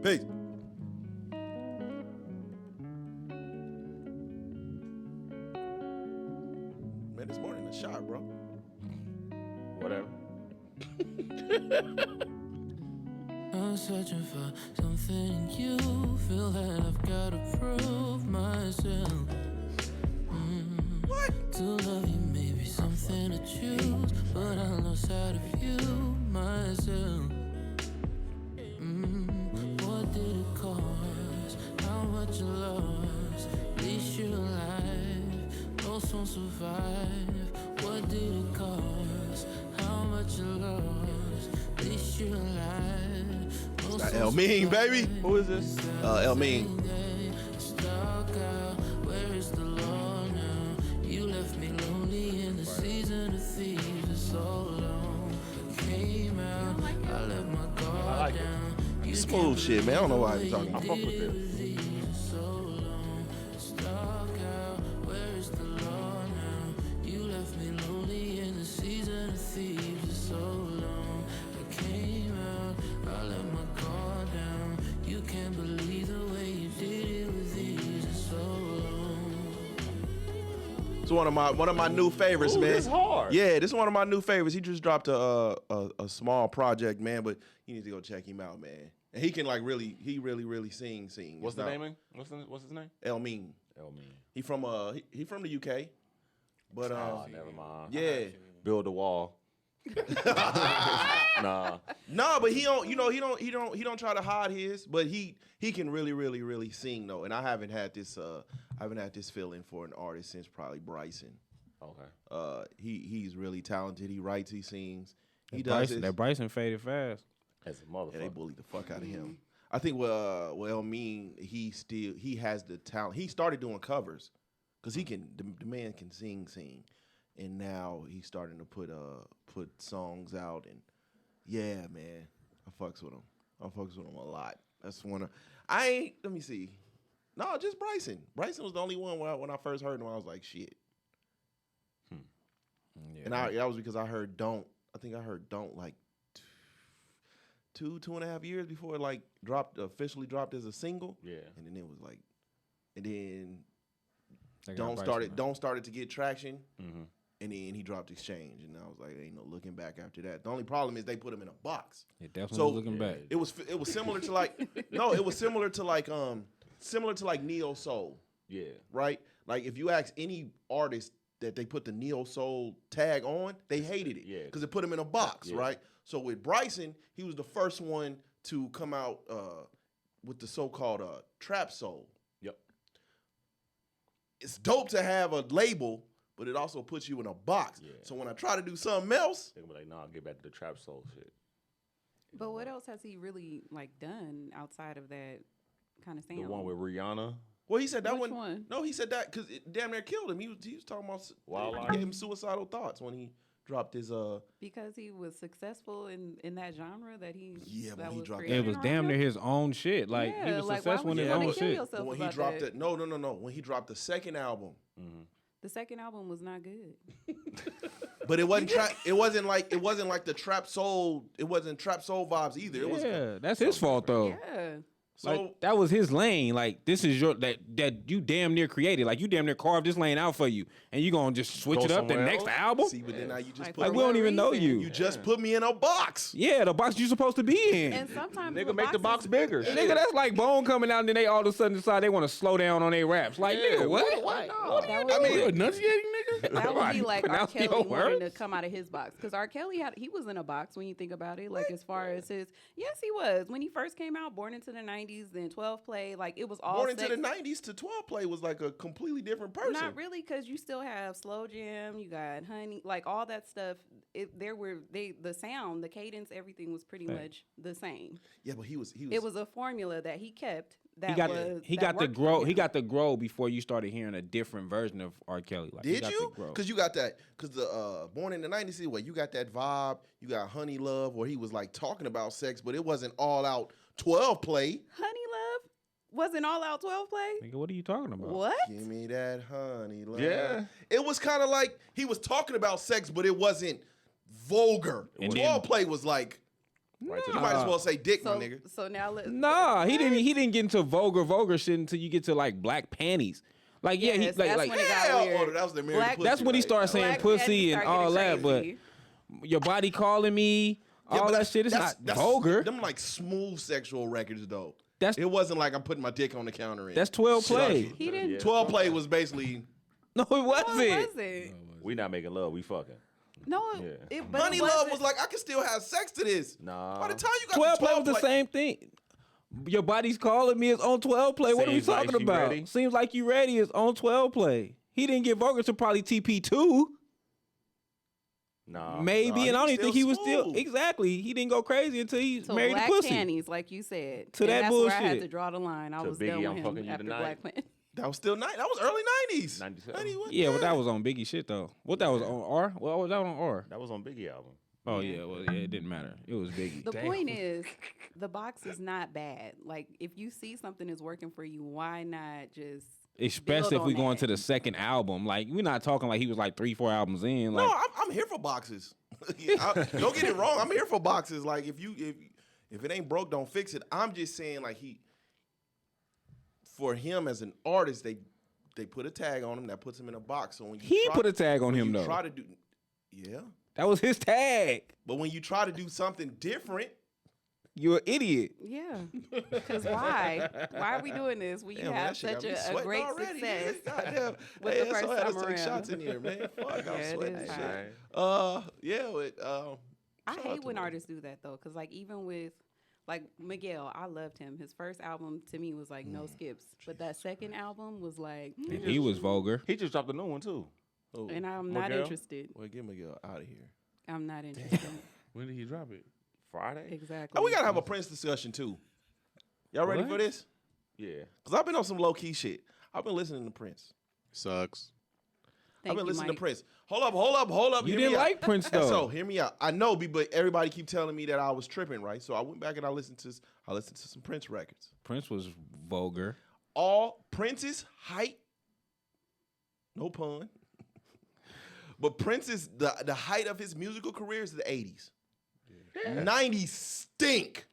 Peace. Man, this morning a shot, bro. Whatever. I'm searching for something in you. Feel that I've gotta prove myself. What? To love you may be something to choose, but I lost sight of you myself. What did it cost? How much you lost? At least you're alive. Most won't survive. What did it cost? How much you lost? At least you're alive. Most That won't El Mean, survive. baby. Who is this? El Mean. Stuck out, where is the Lord now? You left me lonely in the season of thieves for so long. Came out, I let my guard like it. down. You Smooth shit, man. I don't know why you're talking I about. fuck with this. so long. Stuck out, where is the Lord now? You left me lonely in the season of thieves for so long. I came out, I let my guard down. You can't believe the way you did it with these for so long. It's one of my new favorites, Ooh, man. this hard. Yeah, this is one of my new favorites. He just dropped a small project, man, but you need to go check him out, man. And he can like really sing. What's It's the not- name? What's his name? El Mean. El Mean. He from the UK. But Oh, never mind. yeah. Build a wall. Nah. Nah, but he don't try to hide his, but he can really sing though. And I haven't had this feeling for an artist since probably Bryson. Okay. He's really talented. He writes, he sings. He That does Bryson, his, that Bryson faded fast. As a and they motherfucker. bullied the fuck out of him. I think El Mean, he has the talent. He started doing covers because the man can sing, and now he's starting to put songs out, and yeah, man, I fucks with him a lot. That's one of let me see. No, just Bryson. Bryson was the only one when I first heard him. I was like, shit. Yeah. And that was because I heard Don't. I think I heard Don't like 2.5 years before it like officially dropped as a single. Yeah. And then it was like, and then They got Don't Bryson, man. started to get traction. Mm-hmm. And then he dropped Exchange, and I was like, ain't no looking back after that. The only problem is they put him in a box. Yeah, definitely So, looking back. It was similar to like it was similar to like neo soul, Yeah. right? Like if you ask any artist that they put the neo soul tag on, they hated it, Yeah. because it put him in a box, Yeah. right? So with Bryson, he was the first one to come out with the so-called trap soul. Yep. It's dope to have a label, but it also puts you in a box. Yeah. So when I try to do something else, They're gonna be like, nah, get back to the trap soul shit. But what else has he really like done outside of that kind of sound? The one with Rihanna. well, he said that Which one. one? No, he said that because it damn near killed him. He was talking about Wildlife? it gave him suicidal thoughts when he dropped his Because he was successful in that genre that he Yeah, when that he was dropped created It was around damn him? near his own shit. Like he Yeah, was like, why successful would in you his wanna own kill shit. yourself when he about dropped that? it. No. When he dropped the second album, The second album was not good. but it wasn't it wasn't like the trap soul. It wasn't trap soul vibes either. It was Yeah, that's his fault though. Yeah. so. Like, that was his lane. Like this is your that you damn near created. Like you damn near carved this lane out for you, and you gonna just switch Go it up the somewhere next else? album. See, but then now you just Like, put Like for we don't what even know reason? you. you just put me in a box. Yeah, the box you supposed to be in. And sometimes Nigga, with make the box boxes- bigger. Nigga, that's like Bone coming out and then they all of a sudden decide they want to slow down on their raps. Like, nigga, what? That would I mean, be- you enunciating, nigga? that would be like R. Pronounce your Kelly wanting to words. come out of his box. Because R. Kelly he was in a box when you think about it. Like as far as his, yes, he was. When he first came out, Born into the 90s, then 12 Play, like it was all Born into sex- the 90s to 12 Play was like a completely different person. Not really, because you still have Slow Jam, you got Honey, like all that stuff. The sound, the cadence, everything was pretty much the same. Yeah, but he was. It was a formula that he kept. He got to grow. He got to grow before you started hearing a different version of R. Kelly. Like, he Did got you? to grow. Because you got that. Because the Born in the 90s, where you got that vibe. You got Honey Love, where he was like talking about sex, but it wasn't all out 12 Play. Honey Love wasn't all out 12 Play. Nigga, what are you talking about? What? Give me that honey love. Yeah. It was kind of like he was talking about sex, but it wasn't vulgar. And 12 then- Play was like, Right to You the might as well say dick, So, my nigga. so now let's. Nah, he didn't get into vulgar shit until you get to like black panties. Like yeah, he Yes, like that's like when it got Hell, weird. that was the American Black- pussy, that's when he right? started saying Black pussy panties and start all getting that. But crazy. your body calling me, Yeah, all but that shit is not that's vulgar. Them like smooth sexual records though. That's- It wasn't like I'm putting my dick on the counter. And That's 12 play. sucking. He didn't. 12 play was basically No, it No, wasn't. it wasn't. We not making love, we fucking. No, Yeah. but Honey it Love wasn't- was like I can still have sex to this. Nah. By the time you got 12 to play was the same thing. Your body's calling me is on 12 play. What are we Seems like talking she about? ready. Seems like you ready is on 12 play. He didn't get vulgar to probably TP2. Nah. Maybe, nah, and he I don't was even think still he was still smooth. exactly. He didn't go crazy until he So married black the pussy. panties, like you said. To and that that's where I had bullshit. to draw the line. I To was Biggie, done I'm with fucking him you after tonight. black panties. That was still that was early 90s. 97. 91. Yeah, but that was on Biggie shit though. What that was on R? Well, was that on R? That was on Biggie album. Oh yeah, well yeah, it didn't matter. It was Biggie. The point is, the box is not bad. Like, if you see something is working for you, why not just Especially build if we on go that? into the second album. Like we're not talking like he was like 3-4 albums in. Like No, I'm here for boxes. Don't get it wrong. I'm here for boxes. Like if it ain't broke, don't fix it. I'm just saying like for him as an artist, they put a tag on him that puts him in a box. So when you he put a tag on when him you though. Try to do, yeah. That was his tag. But when you try to do something different, You're an idiot. Yeah, because why? Why are we doing this? We damn, man, have that shit got such me a sweating great already. success. Goddamn. with Hey, the so first let's time take around. shots in here, man. Fuck, Yeah, I'm it sweating is and hot. shit. Yeah, with I shout out hate to when him. artists do that though, because like even with like Miguel, I loved him. His first album to me was like no skips, but that second album was like, He was vulgar. He just dropped a new one too. Oh, and I'm not Miguel? interested. well, get Miguel out of here. I'm not interested. When did he drop it? Friday? Exactly. Oh, we gotta have a Prince discussion too. Y'all ready What? for this? Yeah. Cause I've been on some low key shit. I've been listening to Prince. Sucks. Thank I've been you, listening Mike. to Prince. Hold up. You Hear didn't me out. like Prince though. So hear me out. I know, but everybody keep telling me that I was tripping, right? So I went back and I listened to some Prince records. Prince was vulgar. All Prince's height, no pun. But Prince's the height of his musical career is the 80s. 90s stink.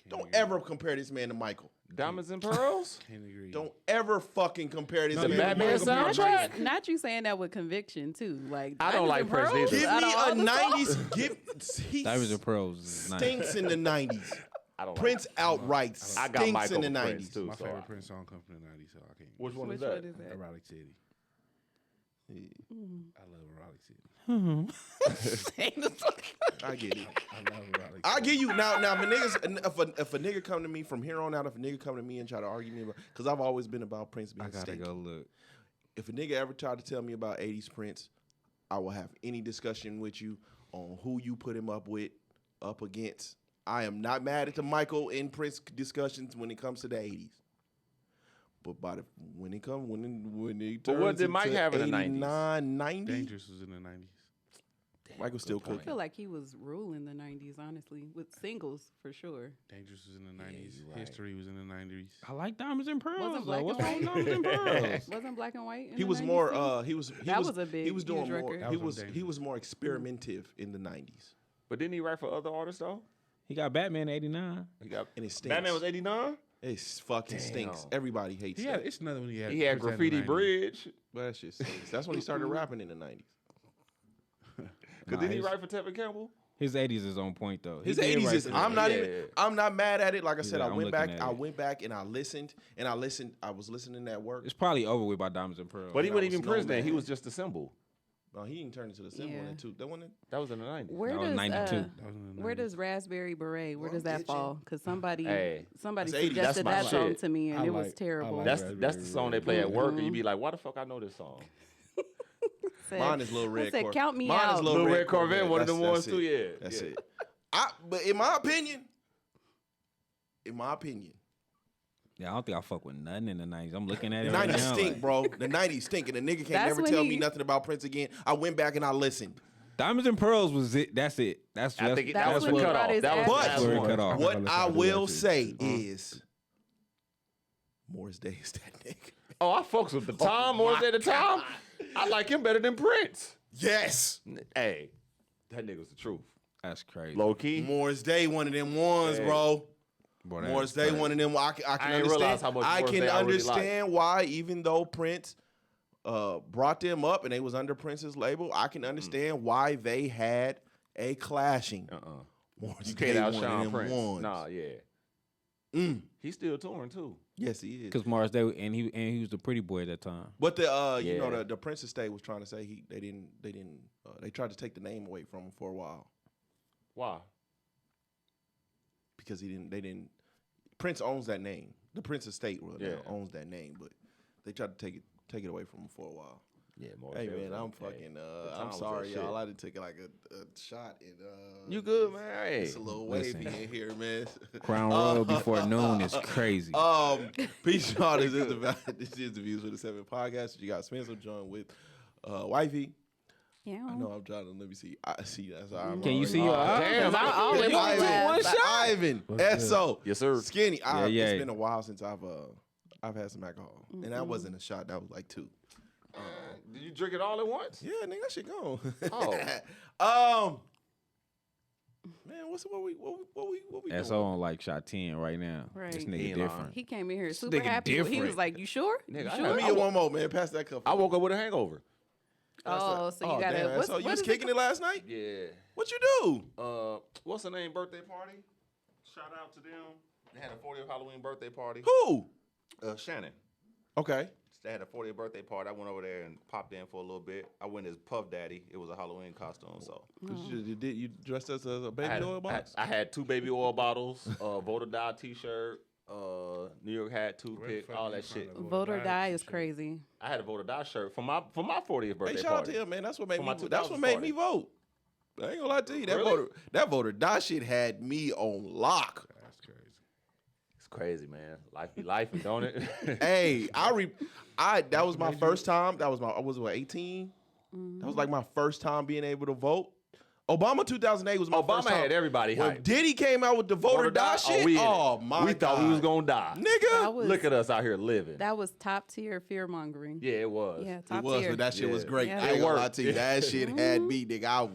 Don't ever compare this man to Michael. Diamonds and Pearls? Can't agree. Don't ever fucking compare this The man Batman to Michael. soundtrack? Not you saying that with conviction too. Like I don't like Diamonds and Prince Pearls? either. Give Out me of all a the 90s. songs? He Diamonds and Pearls is nice. stinks in the 90s. I don't Prince outright I stinks got Michael in the over Prince 90s. too. My so favorite Prince song comes from the 90s, so I can't. Which one Which is that? one is that? Erotic City. I love Erotic City. I get it. I love Erotic I City. give you now. If a nigga come to me from here on out, if a nigga come to me and try to argue me about, because I've always been about Prince being I gotta stinky. go look. If a nigga ever tried to tell me about 80s Prince, I will have any discussion with you on who you put him up against. I am not mad at the Michael and Prince discussions when it comes to the 80s. But when it But what turns did Mike into have in the 90s? 89, 90, Dangerous was in the 90s. Michael still I cooking. feel like he was ruling the 90s, honestly, with singles for sure. Dangerous was in the 90s. you right. History was in the 90s. I like Diamonds and Pearls. Wasn't though. Black What's and wrong with White? Diamonds and Pearls? Wasn't Black and White? In He the was 90s more. too? He was. That was was a big, He was doing huge more. record. That He was was. on He Dangerous. was more experimentative in the 90s, But didn't he write for other artists though? He got Batman '89. He got and it stinks. Batman was 89? It fucking stinks. Damn. Everybody hates He had, that. it's nothing when he had. He had Prince in the Graffiti 90s. Bridge. But that shit stinks. That's when he started rapping in the 90s. Cause didn't he write for Tevin Campbell? His '80s is on point though. He His did 80s write is. for the I'm not 80s. even. I'm not mad at it. Like I said, Yeah, I I'm went looking back. at I it. went back and I listened. I was listening at work. It's probably over with by Diamonds and Pearls. But he I wasn't was even Prince no then. He man. was just a symbol. No, he didn't turn into the symbol Yeah. in two. That one. That was in the 90s. Where That was does 92. That was in the where 90s. does Raspberry Beret? Where Well, does that get you. fall? Because somebody Hey, somebody that's 80s. suggested That's that my song shit. to me, and I it was like- I terrible. like That's the song they play at work, and you be like, "Why the fuck I know this song?" Said- Mine is Little I Red said, Corvette. count me Mine is out. Little Red Corvette, one of them That's ones too. it. Yeah, That's yeah. it. But in my opinion, Yeah, I don't think I fuck with nothing in the '90s. I'm looking at the it right 90s now. stink, like, bro. The 90s stink, and the nigga can't That's never when tell he- me nothing about Prince again. I went back and I listened. Diamonds and Pearls was it. That's it. That's I that's, think That's that was when the he brought cutoff. his That was ass the But- last That's where it one. cut off. What listen I to that will shit. say is, Morris Day is that nigga. Oh, I fucks with the Tom Morris at the time. I like him better than Prince. Yes, Hey, that nigga's the truth. That's crazy. Low key. Morris Day, one of them ones, Hey. bro. Boy, that Morris is Day, crazy. one of them. I can I ain't understand. realize how much I Morris can Day I really understand why, even though Prince brought them up and they was under Prince's label, I can understand why they had a clashing. Morris You Day, can't one of outshine them Prince. ones. Nah, yeah. He's still touring too. Yes, he is. Because Morris Day and he was the pretty boy at that time. But the you know Yeah. the Prince estate was trying to say they tried to take the name away from him for a while Why? because they didn't Prince owns that name. The Prince estate owns that name, but they tried to take it away from him for a while. Yeah, Morris Hey Day was man, I'm like, hey, fucking what time I'm was sorry that y'all. shit? I didn't take like a shot and You good, man? Hey. It's a little Listen. wavy in here, man. Crown Royal before noon is crazy. Peace, y'all. This is the Views for the Seven podcast. You got Spencer joined with wifey. Yeah. I know I'm trying to let me see. I see that's how I'm Can you already- see your eyes? Damn, I always You only took laugh. one shot. Ivan, S.O. Yes, sir. Skinny. Yeah. It's been a while since I've had some alcohol, and that wasn't a shot. That was like 2. Did you drink it all at once? Yeah, nigga, that shit gone. Oh. Man, what we SO doing? on like shot 10 right now. Right. This He nigga ain't lying. different. He came in here This super nigga happy. He was different. like, "You sure? Nigga, You I sure?" had- Give me a one more, man. Pass that cup. I woke up with a hangover. Oh, so you gotta. Damn, What's, so you what was is kicking it last night? Yeah. What you do? What's the name? Birthday party. Shout out to them. They had a 40th Halloween birthday party. Who? Shannon. Okay. They had a 40th birthday party. I went over there and popped in for a little bit. I went as Puff Daddy. It was a Halloween costume, so You dressed as a baby oil box? I had 2 baby oil bottles, voter die T-shirt, New York hat, toothpick, all that shit. Vote or die is crazy. I had a voter die shirt for my 40th birthday Hey, shout party. out to him, man. That's what made For me. my That's what 2000s made me party. vote. I ain't gonna lie to you. Really? That voter die shit had me on lock. That's crazy. It's crazy, man. Life be life, don't it? Hey, that was my first time. I was 18. That was like my first time being able to vote. Obama 2008 was my first Obama time. had everybody When hyped. Diddy came out with the voter die shit. we in it. Oh my we god. thought we was gonna die. Nigga. That was Look at us out here living. that was top tier fear mongering. Yeah, it was. Yeah, It top was, tier. but that shit was Yeah. great. Yeah. I ain't It gonna lie worked. to you. That shit had me, nigga.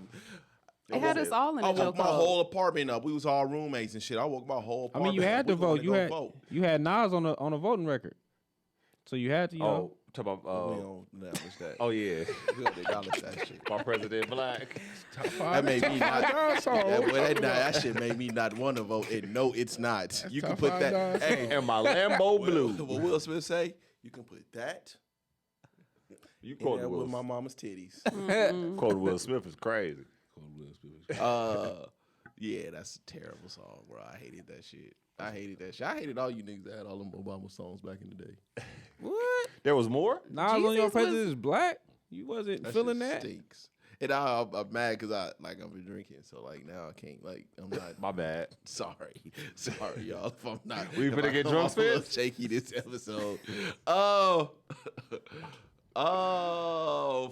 It had us all in I the woke joke. my whole apartment up. We was all roommates and shit. I woke my whole I apartment mean, you had up. to We wanted vote. You had Nas on the voting record, so you had to. You know. Talk about. We don't establish that. Oh yeah, We don't acknowledge that shit. my president black. That made me not. Dinosaur. That shit made me not want to vote. And no, it's not. You can top put five that. dinosaur. Hey, And my Lambo blue. what Will Smith say? You can put that You in quoted there with Will. my mama's titties. Quoted Will Smith is crazy. Yeah, that's a terrible song, bro. I hated that shit. I hated all you niggas that had all them Obama songs back in the day. What? There was more. Nas on your Jesus president was- is black. You wasn't That feeling shit that. stinks. And I'm mad because I've been drinking, so like now I can't I'm not. My bad. Sorry, y'all. If I'm not, We if finna I get come drunk, off a little Spence? shaky this episode. Oh,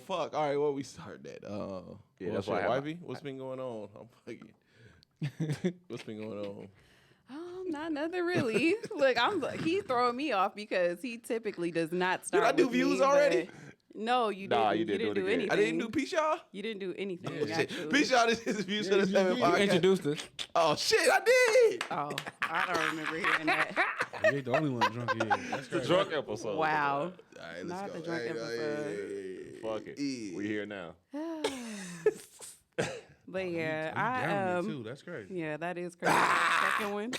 fuck. All right, where we start that? Yeah, What's that's why I your have my- wifey? What's been going on? I'm fucking. What's been going on? Not nothing really. Look, he's throwing me off because he typically does not start. I do with me, views but- already? No, you didn't. Nah, you You didn't didn't do do it again. anything. I didn't do Peace Y'all. You didn't do anything. Shit. Actually. Peace Y'all. This is Views for the Seven You podcast. introduced us. Oh shit, I did. Oh, I don't remember hearing that. You ain't the only one drunk here. That's The crazy. drunk episode. Wow. All right, let's Not go. the drunk episode. Fuck it. Yeah. We here now. But yeah, You down I me too. That's crazy. yeah, that is crazy. Second one.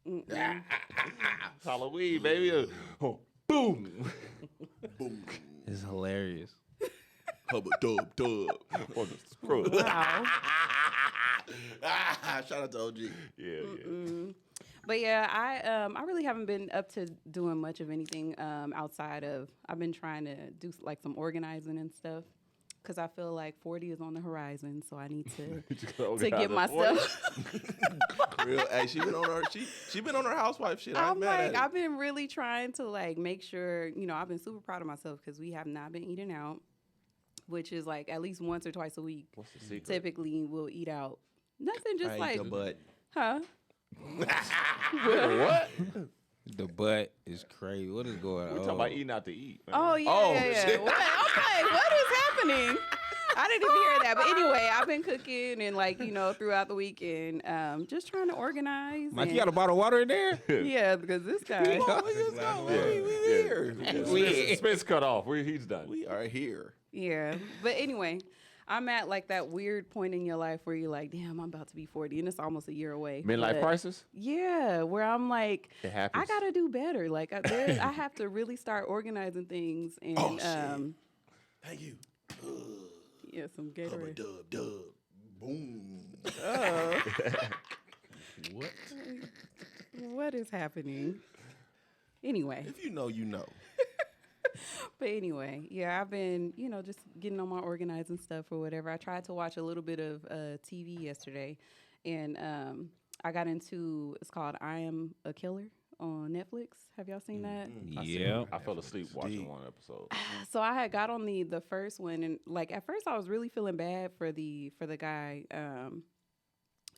It's Halloween, baby. Oh, boom. Boom. It's hilarious. Hubba dub dub. On the screw. Wow. Shout out to OG. Yeah. But yeah, I really haven't been up to doing much of anything outside of I've been trying to do like some organizing and stuff because I feel like 40 is on the horizon, so I need to get myself. Real, hey, she been on her housewife shit. I'm mad at like it. I've been really trying to like make sure I've been super proud of myself because we have not been eating out, which is like at least once or twice a week. What's the secret? Typically, we'll eat out. Nothing, just I ain't like the butt. huh? What? The butt is crazy. What is going on? We're talking about eating out to eat. Man. Oh yeah, Oh, yeah, yeah. shit. What? I'm like, what is happening? I didn't even hear that. But anyway, I've been cooking and throughout the weekend, just trying to organize. Mike, and, you got a bottle of water in there? Yeah, because this guy. Spence cut off. He's done. We are here. Yeah. But anyway, I'm at like that weird point in your life where you're like, damn, I'm about to be 40 and it's almost a year away. Midlife But crisis? yeah, where I'm like, It happens. I got to do better. Like I have to really start organizing things and Oh, shit. Thank you. yeah, some Hubba Gatorade. dub. Boom. What? What is happening? Anyway. If you know, you know. But anyway, yeah, I've been, just getting on my organizing stuff or whatever. I tried to watch a little bit of TV yesterday, and I got into, it's called I Am a Killer on Netflix. Have y'all seen that? Yeah. I fell asleep watching one episode. So I had got on the first one, and like at first I was really feeling bad for the guy.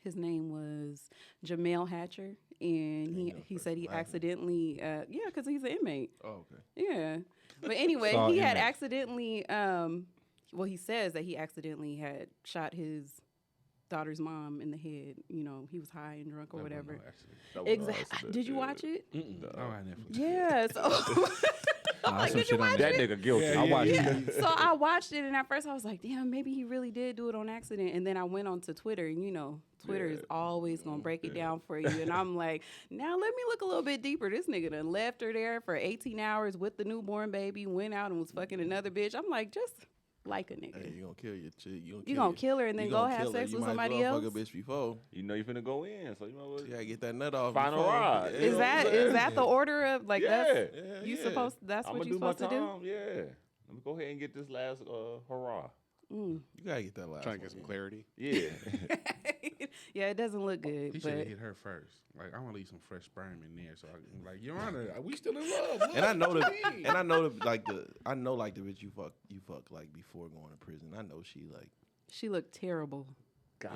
His name was Jamel Hatcher, and he said he accidentally, because he's an inmate. Oh, okay. Yeah. But anyway, Saw he had inmate. accidentally, he says that he accidentally had shot his daughter's mom in the head. He was high and drunk or whatever. Exactly. Did you watch it? I don't have Netflix. Yeah. So I'm like, did you watch That it? nigga guilty. Yeah, I watched Yeah. it. So I watched it, and at first I was like, damn, maybe he really did do it on accident. And then I went onto Twitter, and Twitter is always going to break it down for you. And I'm like, now let me look a little bit deeper. This nigga done left her there for 18 hours with the newborn baby, went out and was fucking another bitch. I'm like, just like a nigga. Hey, you gonna kill your chick. You gonna kill her and then you go gonna have kill her. sex You with might as somebody well else? Fuck a bitch before. You know you finna go in, so you know what? You gotta get that nut off. Final before. ride. Yeah, Is you know that what I'm is that the order of like Yeah. that's saying? you Yeah. supposed that's I'm what gonna you do my supposed to time. Yeah. Let me go ahead and get this last hurrah. You gotta get that last. Trying to get one. some clarity. Yeah. yeah, it doesn't look good. He should have But hit her first. Like, I want to leave some fresh sperm in there. So, like, Your Honor, we still in love. Look, And I know what that, you mean? and I know that, like the bitch you fuck like before going to prison. I know she like, she looked terrible. yeah,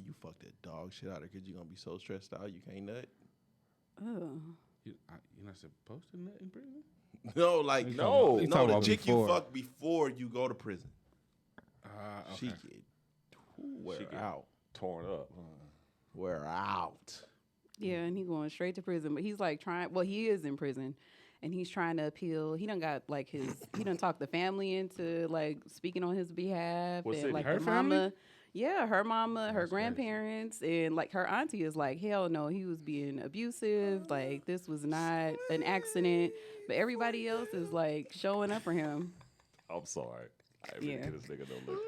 you fucked that dog shit out of her because you're gonna be so stressed out you can't nut. Oh. You're not supposed to nut in prison? No, like No. He no, talking the about chick before. you fuck before you go to prison. Okay. She get wear get- out, Torn up. wear out. Yeah, and he going straight to prison. But he's like trying. Well, he is in prison, and he's trying to appeal. He done got like he done talked the family into like speaking on his behalf, What and city? like Her the family? mama. Yeah, her mama, her That's crazy. grandparents, and like her auntie is like, hell no, he was being abusive. Like this was not an accident. But everybody else is like showing up for him. I'm sorry. I ain't Yeah. really get this nigga no look.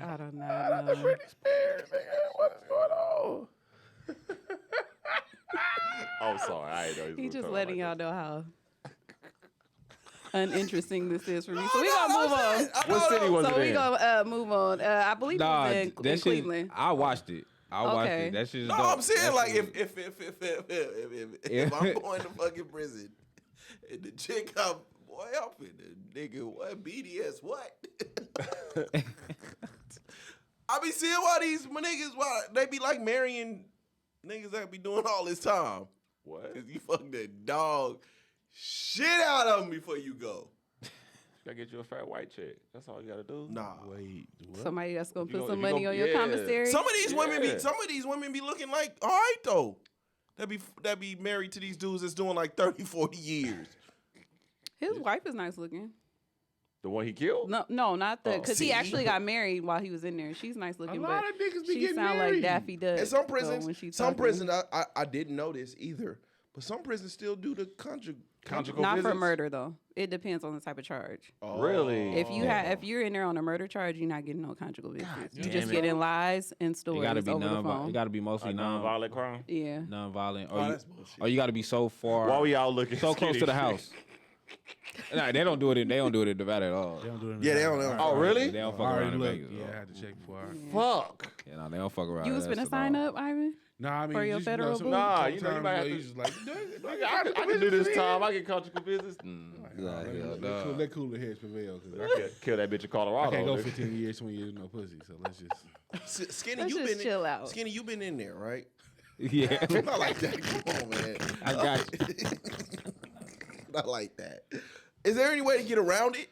I don't know. What is going on? I'm sorry. I ain't know He's just gonna letting come y'all like know how uninteresting this is for me. So we gonna move on. What city was So it we in? gonna move on. I believe Nah, it was in that shit. Cleveland. I watched it. I watched Okay. it. That shit is No, dope. I'm saying That like shit- if I'm going to fucking prison and the chick I'm the nigga what BDS what? I be seeing why these niggas why they be like marrying niggas that be doing all this time. What? Cause you fuck that dog shit out of them before you go. Gotta get you a fat white chick. That's all you gotta do. Nah. Wait, what? Somebody that's gonna You put gon- some if you money gon- on your yeah. commissary. Some of these Yeah. women be looking like all right though. That be married to these dudes that's doing like 30, 40 years. His wife is nice looking. The one he killed? No, not the Oh. because See? he actually got married while he was in there. She's nice looking, lot but of niggas be she getting sound like married. Daffy Duck. And some So prisons, when she some talking- prisons, I didn't know this either, but some prisons still do the Conjugal not for visits? murder though. It depends on the type of charge. Really? If you're in there on a murder charge, you're not getting no conjugal visits. You damn just it. getting lies and It stories gotta be over the non. phone. It gotta be mostly A non. non-violent crime? Yeah. Non-violent. Oh, that's bullshit. Or you gotta be so far. Why we all looking so close skinny to the shit? house? Nah, they don't do it. They don't do it in Nevada at all. They don't do it in Yeah, they Nevada. don't- Oh, really? They don't I fuck already around in looked. Vegas. Yeah, I had to check before. Fuck. Yeah, no, they don't fuck around. You was That's finna sign about- up, Ivan? No, I mean, For your just, federal some- boo? Nah, couple you know, you times might have ago, to- you just like, I can do this time. I get conjugal visits. Let cooler heads prevail. Cause Kill that bitch in I Colorado. can't go nigga. 15 years, 20 years, no pussy. So let's just. Skinny, Let's you just been chill out. Skinny, you been in there, right? Yeah. Not like that. Come on, man. I got you. Not like that. Is there any way to get around it?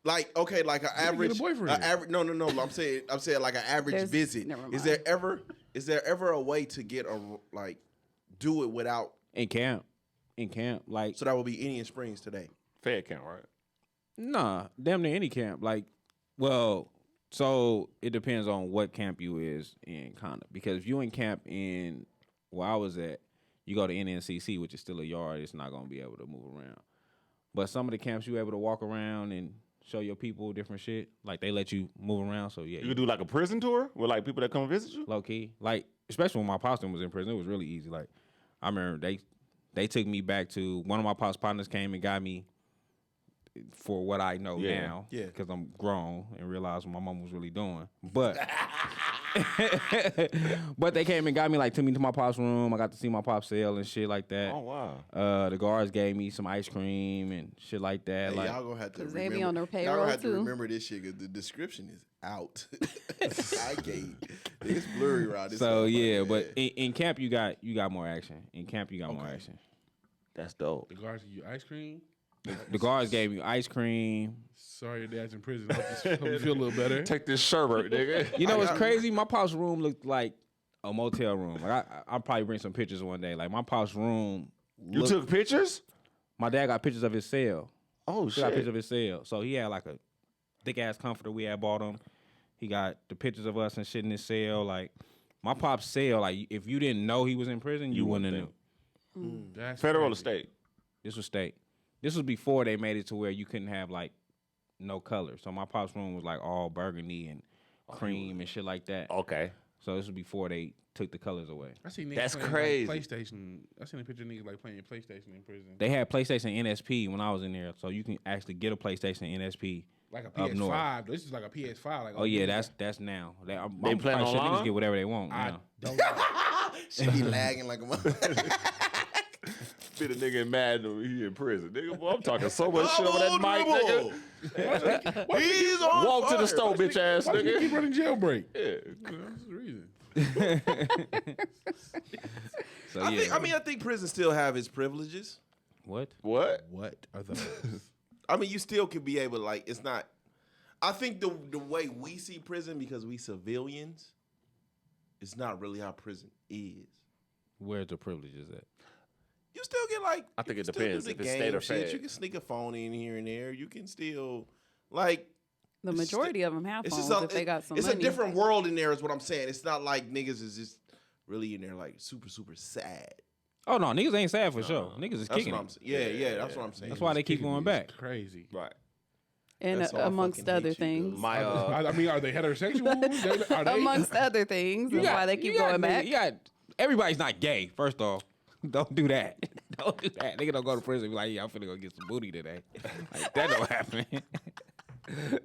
Like okay, like an average, boyfriend. No. I'm saying like an average There's- visit. never Is mind. there ever a way to get do it without? In camp, like So that would be Indian Springs today. Fed count, right? nah, damn near any camp. Like, well, so it depends on what camp you is in, kinda. Because if you in camp in where I was at, you go to NNCC, which is still a yard. It's not gonna be able to move around. But some of the camps you able to walk around and show your people different shit. Like they let you move around. So yeah, You could do like a prison tour with like people that come visit you. low key. Like especially when my pops was in prison, it was really easy. Like I remember they took me back to one of my pops partners came and got me for what I know Yeah. now. Yeah. Because I'm grown and realized what my mom was really doing. But but they came and got me, like took me to my pop's room. I got to see my pop cell and shit like that. Oh wow. The guards gave me some ice cream and shit like that. Hey, like y'all gonna have to 'Cause remember. they be on their y'all payroll, gonna have too. to remember this shit. 'Cause the description is out. I can't. It's blurry around this. so motherfucker, yeah, man. but in camp you got more action. In camp you got more action. That's dope. The guards give you ice cream. The guards gave me ice cream. Sorry, your dad's in prison. Hope you feel a little better. Take this sherbet, nigga. You know what's crazy? My pop's room looked like a motel room. Like I'll probably bring some pictures one day. Like my pop's room. You took pictures? My dad got pictures of his cell. Oh He got shit. pictures of his cell. So he had like a thick ass comforter we had bought him. He got the pictures of us and shit in his cell. Like my pop's cell. Like if you didn't know he was in prison, you wouldn't have knew. That's Federal or crazy. state? This was state. This was before they made it to where you couldn't have like no color. So my pop's room was like all burgundy and cream and shit like that. Okay. So this was before they took the colors away. I seen niggas That's playing, crazy. Like, PlayStation. I seen a picture of niggas like playing PlayStation in prison. They had PlayStation NSP when I was in there, so you can actually get a PlayStation NSP. Like a up north. PS5. This is like a PS5. Like, Oh yeah, that's now. I'm They playing probably sure online? niggas get whatever they want. I now. don't know. She be lagging like a motherfucker. Be the nigga mad that he in prison. Nigga, boy, I'm talking so much shit over I'm that on mic, dribble. nigga. He's on Walk to the fire. store, bitch ass Why do you nigga. keep running jailbreak? Yeah. That's the reason. So yeah. I think prison still have its privileges. what? What? What are those? I mean, you still can be able to, like, it's not. I think the way we see prison, because we civilians, it's not really how prison is. Where's the privileges at? You still get like. I think you it can still depends do if the it's state game or shit. fed. You can sneak a phone in here and there. You can still like. The It's majority of them have It's phones just if they got some it's money. a different world in there, is what I'm saying. It's not like niggas is just really in there like super sad. Oh no, niggas ain't sad for sure. Niggas is That's kicking what I'm it. saying. Yeah, that's what I'm saying. That's why they keep going back. Crazy. Right. And That's why I amongst fucking hate other you, things. dude. My I mean, are they heterosexual? Are they? Amongst other things. That's why they keep going back. You got everybody's not gay. First off, don't do that. Don't do that. Nigga don't go to prison and be like, yeah, I'm finna go get some booty today. Like that don't happen.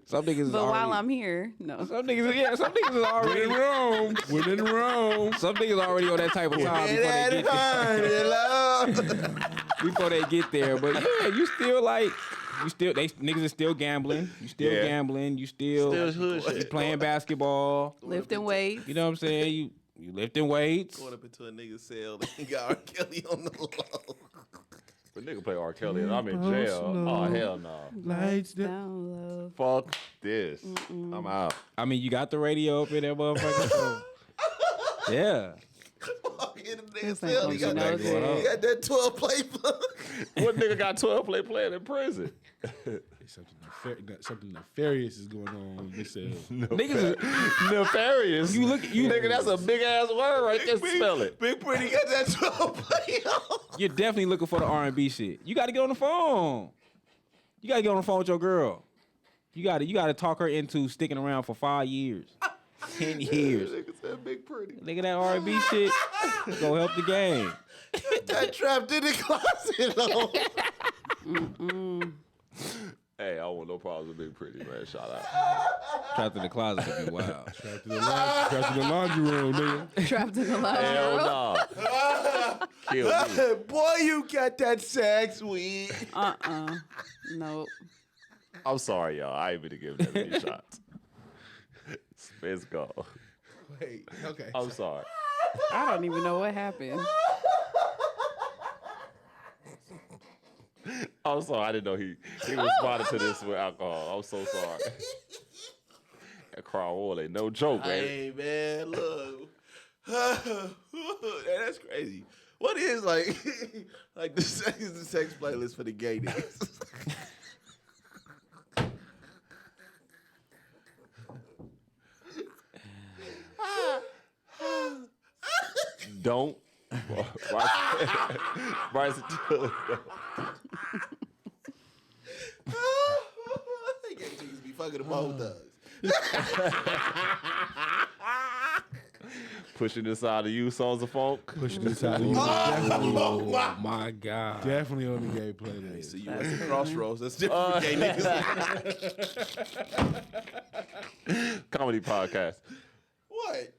Some niggas is But while already, I'm here, no. some niggas is already in Rome. We're in Rome. Some niggas already on that type of time before they get there. Before they get there. But yeah, you still like niggas is still gambling. You still Yeah. gambling. You still hood you shit. playing basketball. Lifting weights. You know what I'm saying? You lifting weights. Going up into a nigga's cell and got R. Kelly on the low. But nigga play R. Kelly and I'm in jail. Oh hell no. Lights down. Down low. Fuck this. I'm out. I mean, you got the radio up in that motherfucker. So. Yeah. Walk in the nigga's This ain't cell. He gonna got be that, no he got that 12 play plug. What nigga got 12 play playing in prison? Something nefarious is going on. This Niggas is, Nefarious. You look- you- nigga, that's a big ass word right there. Spell it. Big Pretty got that 12 play on. you're definitely looking for the R&B shit. You got to get on the phone. You got to get on the phone with your girl. You got to talk her into sticking around for 5 years, 10 years. Nigga said big pretty. Nigga, that R&B shit go help the game. That trapped in the closet. On. Hey, I don't want no problems with big pretty, man. Shout out. Trapped in the closet could be wild. Trapped in the laundry room, nigga. Trapped in the lounge Hell room. no. Kill me. Boy, you got that sex weed. Nope. I'm sorry, y'all. I ain't been to give that many shots. Let's go. Wait, okay. I'm sorry. I don't even know what happened. I'm sorry. I didn't know he responded to this with alcohol. I'm so sorry. That Crown Royal ain't no joke, man. Hey man, look, that's crazy. What is like the sex playlist for the gay niggas? Don't. Bryson, Gay niggas be fucking the both thugs. pushing this out of you, songs of funk. Pushing this out of you. Oh my God. Definitely on the gay playlist. So you at the crossroads. That's different for gay niggas. Comedy podcast. What?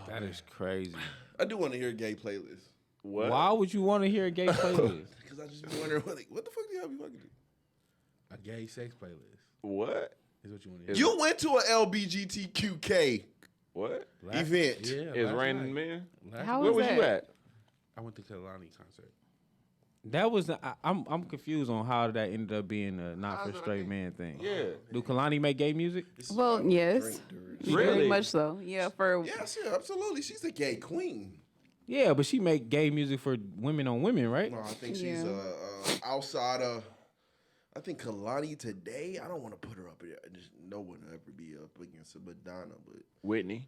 That is crazy. I do want to hear a gay playlist. What? Why would you want to hear a gay playlist? Because I just be wondering, what the fuck do y'all be fucking do? A gay sex playlist What? is what you want to hear. You went to an LBGTQK What? event. Yeah, Is last Raining night. Men? Last How night. Where was was you that? at? I went to Kalani concert. That was I'm confused on how that ended up being a not for straight man thing. Yeah. Do Kalani make gay music? Well, yes. Really? Very much so. Yeah, for Yes, yeah, absolutely. She's a gay queen. Yeah, but she make gay music for women on women, right? No, I think she's Yeah. outside of. I think Kalani today. I don't want to put her up there. Just no one will ever be up against a Madonna, but Whitney.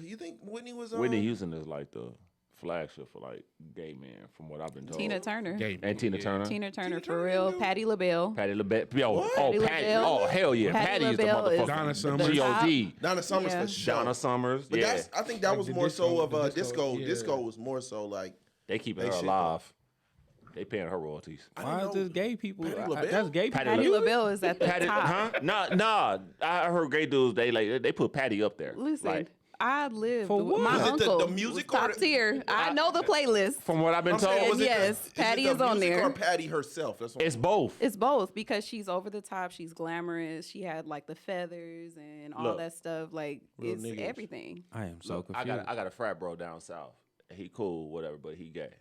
you think Whitney was on? Whitney Houston is like the flagship for like gay men, from what I've been told. Tina Turner. Gay And Tina Turner. Tina Turner Tina for Turner real. do- Patti LaBelle. Patty LaBelle. Yo, What? oh, Patti Patty. LaBelle. Oh, hell yeah. Patti Patty is the LaBelle is motherfucker. Donna the Summers. G.O.D. Donna Summers Yeah. for sure. Donna Summers. But Yeah. I think that Like was the more disco- so of the disco. disco, Disco yeah. was more so like. They keeping They her shit alive. They paying her royalties. Why is this gay people? Patti LaBelle? That's gay people. Patti Patti LaBelle. LaBelle is at the Patty, top. huh? Nah. I heard gay dudes. They put Patty up there. Listen, Like, I lived For with what? my Is it uncle. the music was or top the- tier. I know the playlist. from what I've been I'm told, saying, was it yes, the, Patty is it is the on music there. or Patty herself? That's what it's both. It's both because she's over the top. She's glamorous. She had like the feathers and all Look, that stuff. Like real it's niggas. everything. I am so Look, confused. I got a frat bro down south. He cool, whatever, but he gay.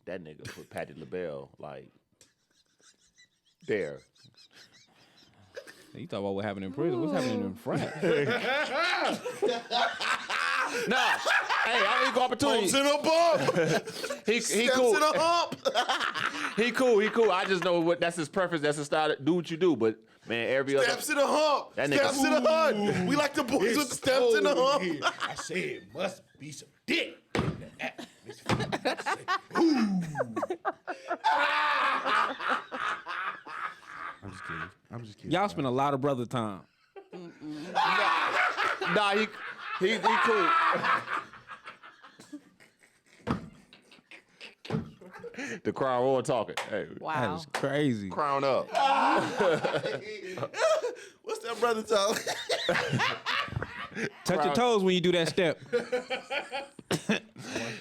That nigga put Patty LaBelle like there. You talk about what happened in prison. What's happening in France? Nah, hey, I equal opportunity. Bumps in a bump. He Steps cool. in a hump. He cool. I just know what that's his preference. That's his style. Do what you do. But man, every other Steps in a hump. That nigga- Steps in a hunt. We like the boys with the steps in the hump. I said, must be some dick. I'm just kidding. Y'all spend a lot of brother time. nah, he cool. The Crown Royal talking. Hey, That Wow. is crazy. crown up. What's that brother talk? Touch your toes when you do that step.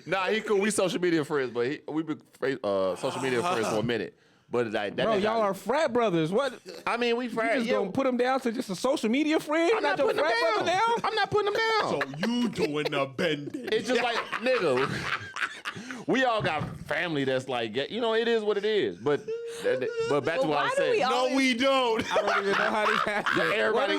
Nah, he cool. We social media friends, but we been social media friends for a minute. But like that, Bro, nigga- y'all are frat brothers. What? I mean, we You friends. just Yeah, gonna put them down to just a social media friend? I'm not your putting them frat brother down. I'm not putting them down. So you doing the bending? It's just like, nigga, we all got family that's like, you know, it is what it is. But back to what I why was do we saying. all- No, we don't. I don't even know how this happened. Everybody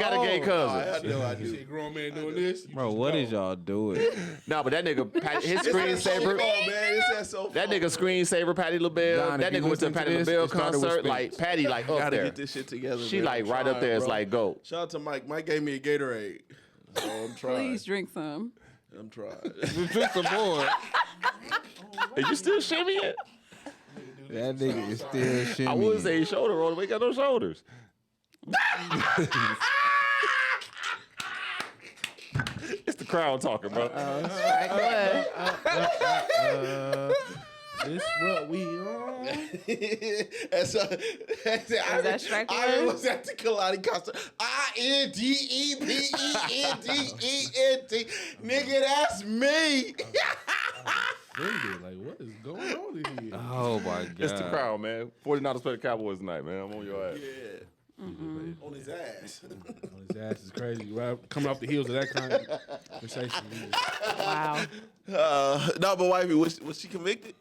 got a gay I cousin. know I You do. see a grown man doing this? you Bro, just what know. is y'all doing? Nah, but that nigga, his It's so screensaver, far, man. It's that so that far. nigga screensaver Patty LaBelle. Don, That if you nigga went to a listen to Patty this, LaBelle it started with concert. Spence. Like Patty, like up Gotta there. get this shit together. She man. like I'm right up trying, there. It's bro. like go. Shout out to Mike. Mike gave me a Gatorade. So I'm trying. Please drink some. I'm trying. Just a boy. Are you still shimmying? That nigga is still shimmy. I would say shoulder roll. We ain't got no shoulders. It's the crowd talking, bro. Right, good. This what we on. That's that strike I one? was at the Kalani concert. INDEPENDENT. Nigga, that's me. Offended. Like, what is going on in here? Oh my god. It's the crowd, man. 49ers play the Cowboys tonight, man. I'm on your ass. Yeah. On his ass. On his ass is crazy. Right? Coming off the heels of that kind of conversation. Wow. No, but wifey, was she convicted?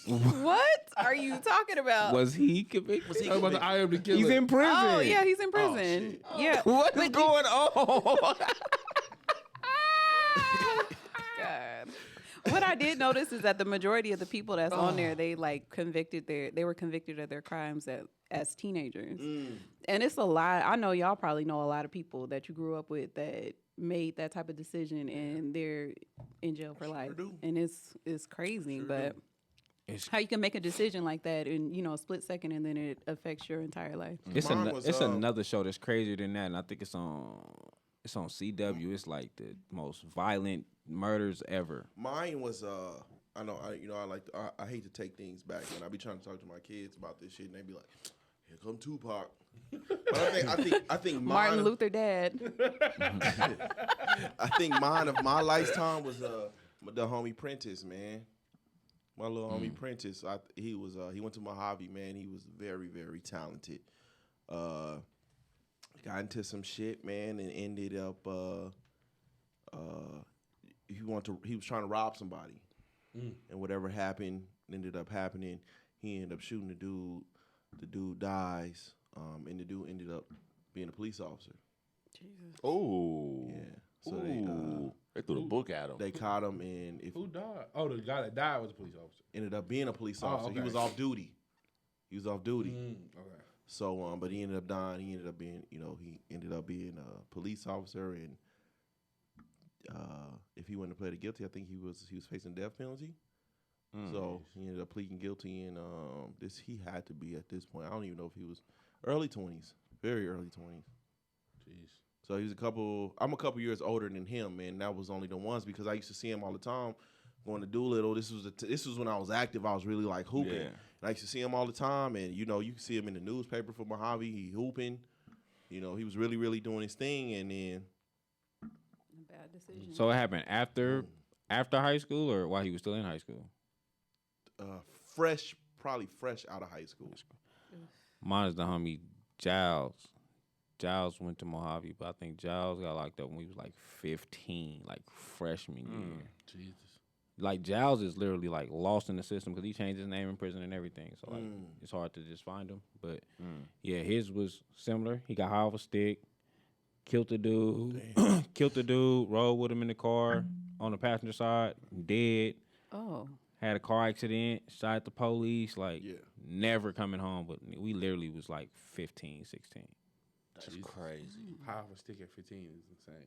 What are you talking about? Was he convicted? Was he Talk about the I am the killer. He's in prison. Oh yeah, he's in Oh, prison. shit. Yeah. What is But going on? God. What I did notice is that the majority of the people that's on there, they like they were convicted of their crimes as teenagers. And it's a lot. I know y'all probably know a lot of people that you grew up with that made that type of decision and they're in jail for life. do. And it's crazy, but It's- how you can make a decision like that in, a split second and then it affects your entire life. It's Mine was, another show that's crazier than that, and I think it's on CW. It's like the most violent murders ever. Mine was I know I hate to take things back, and I be trying to talk to my kids about this shit, and they be like, "Here come Tupac." But I think Martin mine, Luther dad. I think mine of my lifetime was the homie Prentice, man. My little homie Prentice. He went to Mojave, man. He was very, very talented. Got into some shit, man, and ended up he was trying to rob somebody. And whatever happened ended up happening. He ended up shooting the dude. The dude dies. And the dude ended up being a police officer. Jesus. Oh. Yeah. So They threw the book at him. they caught him, and Who died? Oh, the guy that died was a police officer. ended up being a police Oh, officer. He okay. was off duty. Okay. So, but he ended up dying. He ended up being, he ended up being a police officer, and if he wouldn't have pleaded guilty, I think he was facing death penalty. So he ended up pleading guilty, and he had to be at this point. I don't even know if he was early 20s, very early 20s. Jeez. So he was I'm a couple years older than him, man. That was only the ones because I used to see him all the time going to Doolittle. This was when I was active. I was really like hooping. Yeah. And I used to see him all the time, and you can see him in the newspaper for Mojave. He hooping. He was really, really doing his thing, and then Bad decision. So it happened after high school or while he was still in high school? probably fresh out of high school. Mine is the homie Giles. Giles went to Mojave, but I think Giles got locked up when he was like 15, like freshman year. Jesus. Like Giles is literally like lost in the system because he changed his name in prison and everything. So like it's hard to just find him. But yeah, his was similar. He got high off a stick, killed the dude, rode with him in the car on the passenger side, dead. Oh. Had a car accident, shot at the police, like Yeah. never coming home. But we literally was like 15, 16. That's Jesus. crazy. High off a stick at 15 is insane.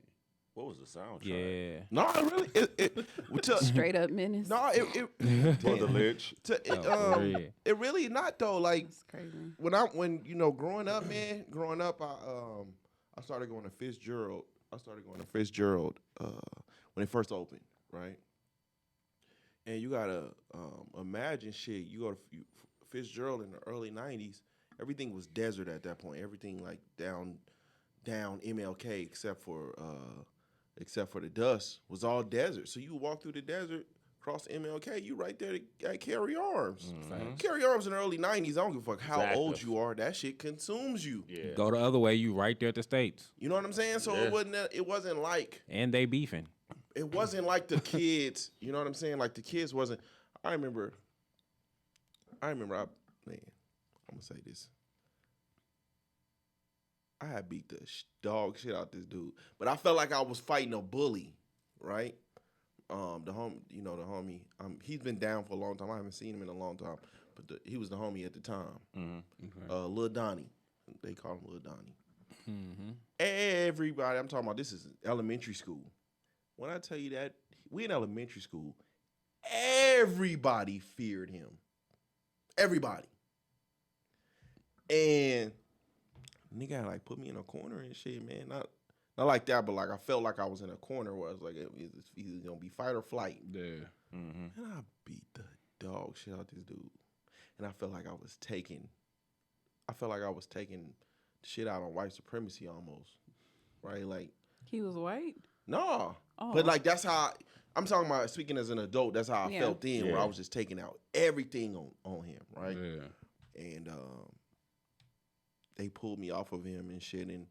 What was the soundtrack? Yeah. No, it really. Straight up menace. No, For the Lynch. For real. it really not though. Like That's crazy. when growing up, I started going to Fitzgerald. When it first opened, right? And you gotta imagine shit. You go to Fitzgerald in the early '90s. Everything was desert at that point. Everything like down MLK except for the dust was all desert. So you walk through the desert, cross MLK, you right there at Carry Arms. Carry Arms in the early '90s. I don't give a fuck how Exactly. old you are. That shit consumes you. Yeah. Go the other way, you right there at the States. You know what I'm saying? So Yeah. it wasn't like And they beefing. the kids. You know what I'm saying? Like the kids wasn't. I remember. I'm gonna say this. I had beat the dog shit out this dude, but I felt like I was fighting a bully, right? The homie. He's been down for a long time. I haven't seen him in a long time, but he was the homie at the time. Lil Donnie. They call him Lil Donnie. Everybody, I'm talking about. This is elementary school. When I tell you that we in elementary school, everybody feared him. Everybody. And nigga like put me in a corner and shit, man. Not like that, but like I felt like I was in a corner where I was like, it's either gonna be fight or flight. Yeah. And I beat the dog shit out this dude. And I felt like I was taking shit out on white supremacy almost. Right? Like, He was white? no. Oh. But like that's how I'm talking about speaking as an adult, that's how I Yeah. felt then, where Yeah. I was just taking out everything on him, right? Yeah. And they pulled me off of him and shit, and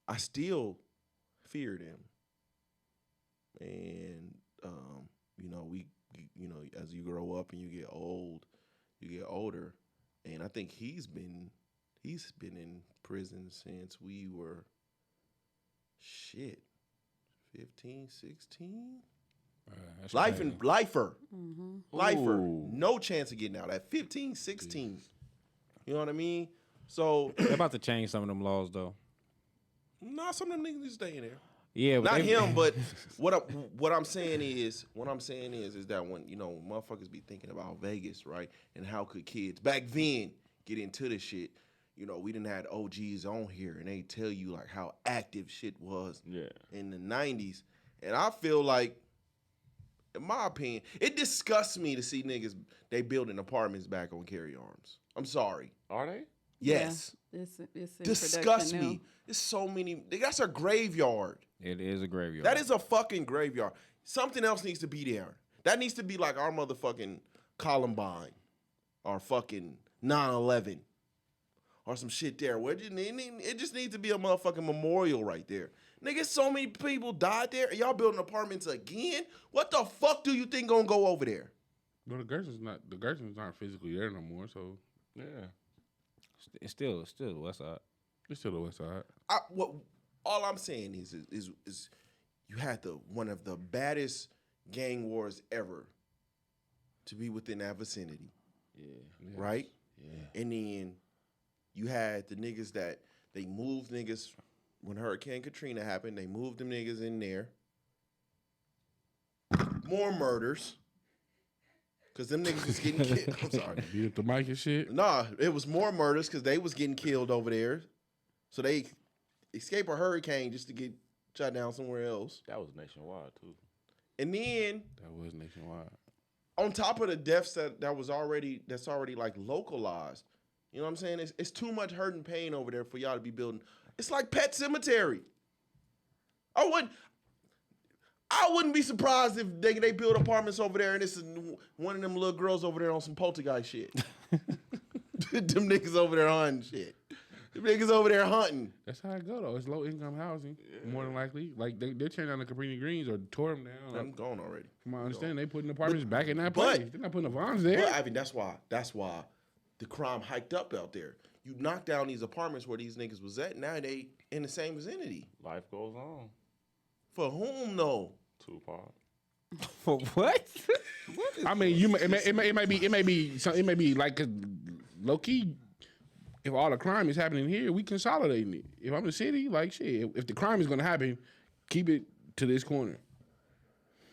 I still feared him. And we you know, as you grow up and you get older, and I think he's been in prison since we were 15, 16. That's Lifer. Lifer. Ooh. No chance of getting out at 15, 16. You know what I mean? So, They're about to change some of them laws though. nah, some of them niggas stay in there. Yeah, but Not they- him, but what I'm saying is that when, you know, motherfuckers be thinking about Vegas, right? And how could kids back then get into this shit? You know, we didn't have OGs on here, and they tell you like how active shit was in the 90s. And I feel like, in my opinion, it disgusts me to see niggas they building apartments back on carry arms. I'm sorry. Are they? Yes. Yeah, it's in Disgust production me. now. There's so many. That's a graveyard. It is a graveyard. That is a fucking graveyard. Something else needs to be there. That needs to be like our motherfucking Columbine or fucking 9/11 or some shit there. Where it just needs to be a motherfucking memorial right there. Nigga, so many people died there. Y'all building apartments again? What the fuck do you think gonna go over there? Well, the Gersons aren't physically there no more, so Yeah. It's still the West Side. it's still the West Side. All I'm saying is you had one of the baddest gang wars ever to be within that vicinity. Yeah. Right? Yeah. And then you had the niggas that they moved niggas when Hurricane Katrina happened. They moved them niggas in there. More murders. Because them niggas was getting killed. I'm sorry. Beat up the mic and shit. Nah, it was more murders because they was getting killed over there. So they escape a hurricane just to get shot down somewhere else. That was nationwide too. And then That was nationwide. on top of the deaths that's already like localized. You know what I'm saying? It's too much hurt and pain over there for y'all to be building. It's like Pet Cemetery. I wouldn't be surprised if they build apartments over there and it's one of them little girls over there on some poltergeist shit. Them niggas over there hunting shit. Them niggas over there hunting. That's how it go though. It's low income housing, more than likely. Like they're tearing down the Cabrini Greens or tore them down. I'm gone already. From my understanding, they putting apartments back in that but- place. They're not putting the Vons there. But I mean, that's why the crime hiked up out there. You knock down these apartments where these niggas was at. Now they in the same vicinity. Life goes on. For whom though? Tupac. For what? I mean, it may be like low key. If all the crime is happening here, we consolidating it. If I'm the city, like shit. If the crime is gonna happen, keep it to this corner.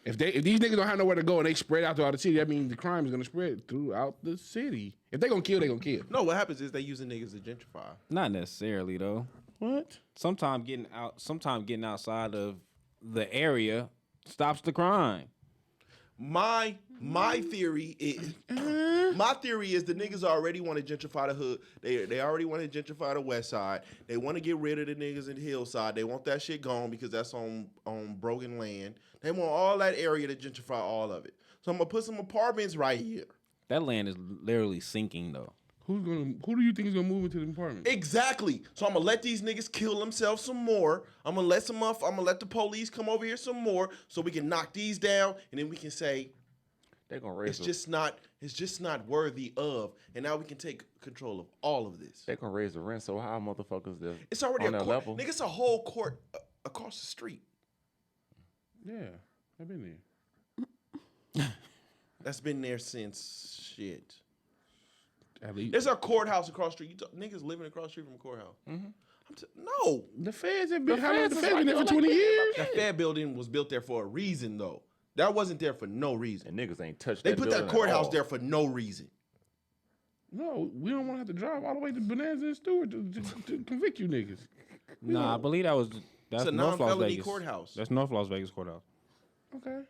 If these niggas don't have nowhere to go and they spread out throughout the city, that means the crime is gonna spread throughout the city. If they gonna kill, they gonna kill. No, what happens is they using niggas to gentrify. Not necessarily though. What? Sometimes getting outside of the area stops the crime. My theory is the niggas already want to gentrify the hood. They already want to gentrify the west side. They want to get rid of the niggas in the hillside. They want that shit gone because that's on broken land. They want all that area to gentrify all of it. So I'm gonna put some apartments right here. That land is literally sinking though. Who do you think is gonna move into the apartment? Exactly. So I'm gonna let these niggas kill themselves some more. I'm gonna let the police come over here some more so we can knock these down and then we can say They're gonna raise. it's just not worthy of. And now we can take control of all of this. They're gonna raise the rent so high, motherfuckers. It's already on a that court. level. Nigga, it's a whole court across the street. Yeah, I've been there. That's been there since shit. At least There's a courthouse across the street. Niggas living across the street from a courthouse. No. the feds have been. How long the feds is feds been there for like 20 that. years? That Fed building was built there for a reason, though. That wasn't there for no reason. And niggas ain't touched They that put building that at courthouse all. there for no reason. No, we don't want to have to drive all the way to Bonanza and Stewart to convict you niggas. Nah, I believe that's It's a North Las non-felony Vegas courthouse. That's North Las Vegas courthouse. Okay,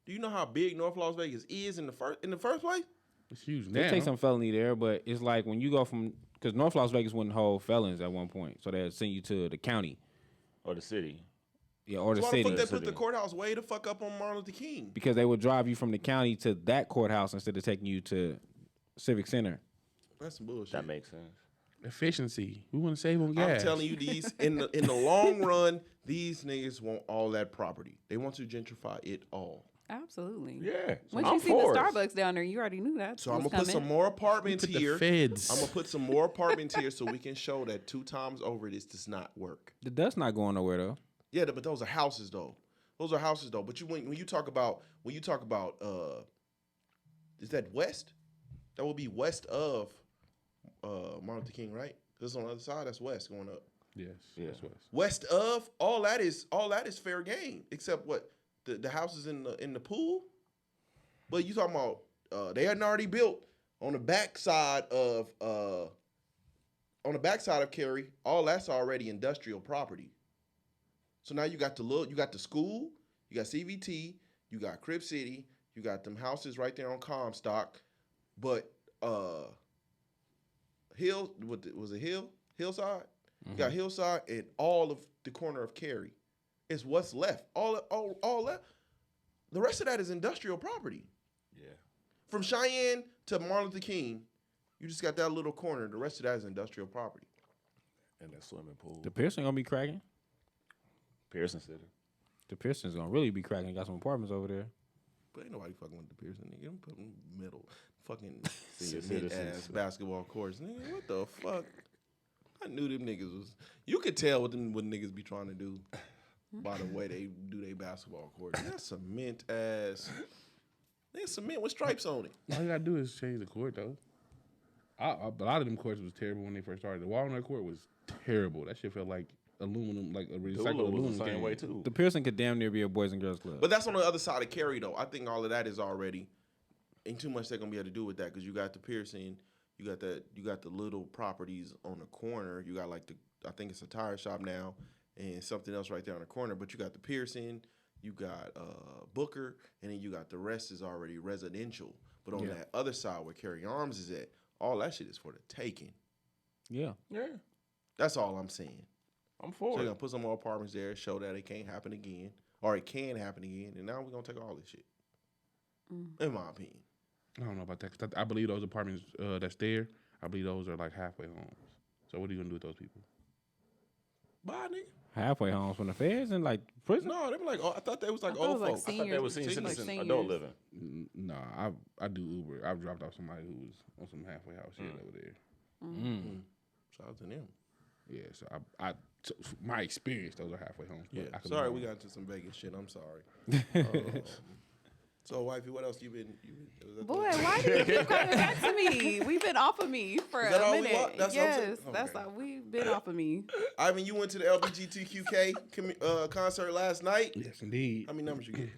Do you know how big North Las Vegas is in the first place? it's huge They now. take some felony there, but it's like when you go from because North Las Vegas wouldn't hold felons at one point, so they'd send you to the county, Or the city. yeah, or the Why the city, fuck they put City. the courthouse way the fuck up on Martin Luther King? because they would drive you from the county to that courthouse instead of taking you to Civic Center. That's some bullshit. That makes sense. Efficiency. We want to save on I'm gas. telling you, these in the long run, these niggas want all that property. They want to gentrify it all. Absolutely. Yeah. Once I'm you see the for it. Starbucks down there, you already knew that. So I'm was gonna put some coming. more apartments Put the here. feds. I'm gonna put some more apartments here so we can show that 2 times over this does not work. The dust not going nowhere though. Yeah, but those are houses though. Those are houses though. But when you talk about is that west? That will be west of Martin Luther King, right? Because on the other side, that's west going up. Yes. Yeah. That's what. West of all that is fair game, except what the houses in the pool. But you talking about they hadn't already built on the backside of Cary. All that's already industrial property. So now you got the school, you got CVT, you got Crib City, you got them houses right there on Comstock, but Hillside? You got Hillside and all of the corner of Cary. It's what's left. All left. The rest of that is industrial property. Yeah. From Cheyenne to Martin Luther King, you just got that little corner. The rest of that is industrial property. And that swimming pool. The Pearson gonna be cracking. Pearson City. The Pearson's gonna really be cracking. Got some apartments over there. But ain't nobody fucking with the Pearson, nigga. Them put them middle fucking Citizens. mid-ass basketball courts. Nigga, what the fuck? I knew them niggas was. You could tell what niggas be trying to do by the way they do their basketball court. That's cement ass. That's cement with stripes on it. All you gotta do is change the court, though. A lot of them courts was terrible when they first started. The Walnut court was terrible. That shit felt like aluminum, like a recycled Dula aluminum was the same can. way too. The Pearson could damn near be a boys and girls club. But that's on the other side of Cary, though. I think all of that is already ain't too much they're gonna be able to do with that because you got the Pearson, you got the little properties on the corner. You got like I think it's a tire shop now and something else right there on the corner. But you got the Pearson, you got Booker, and then you got the rest is already residential. But on that other side where Cary Arms is at, all that shit is for the taking. Yeah. Yeah. That's all I'm saying. I'm So for they're it. gonna put some more apartments there, show that it can't happen again, or it can happen again, and now we're gonna take all this shit. In my opinion. I don't know about that. 'Cause I believe those apartments that's there, I believe those are like halfway homes. So what are you gonna do with those people? Bye, nigga. Halfway homes from the feds and like prison. No, they were like, I thought they was like I thought it old was like folks. I thought that was Seniors, senior like citizen seniors. adult living. Nah, I do Uber. I've dropped off somebody who was on some halfway house shit over there. Shout out to them. Yeah, so so my experience, those are halfway homes. but Yeah. I could be Sorry, wrong. we got into some Vegas shit. I'm sorry. So, wifey, what else you been? Was that Boy, the- why do you keep coming back to me? We've been off of me for Is that a all we minute. want? That's what I'm saying? Yes, that's Okay. all we've been off of me. Ivan, you went to the LGBTQK concert last night. Yes, indeed. How many numbers you get?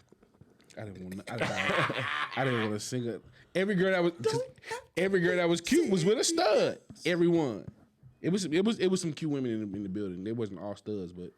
I didn't want. I didn't want to sing it. Every girl that was cute was with a stud. Everyone. It was some cute women in the building. They wasn't all studs, but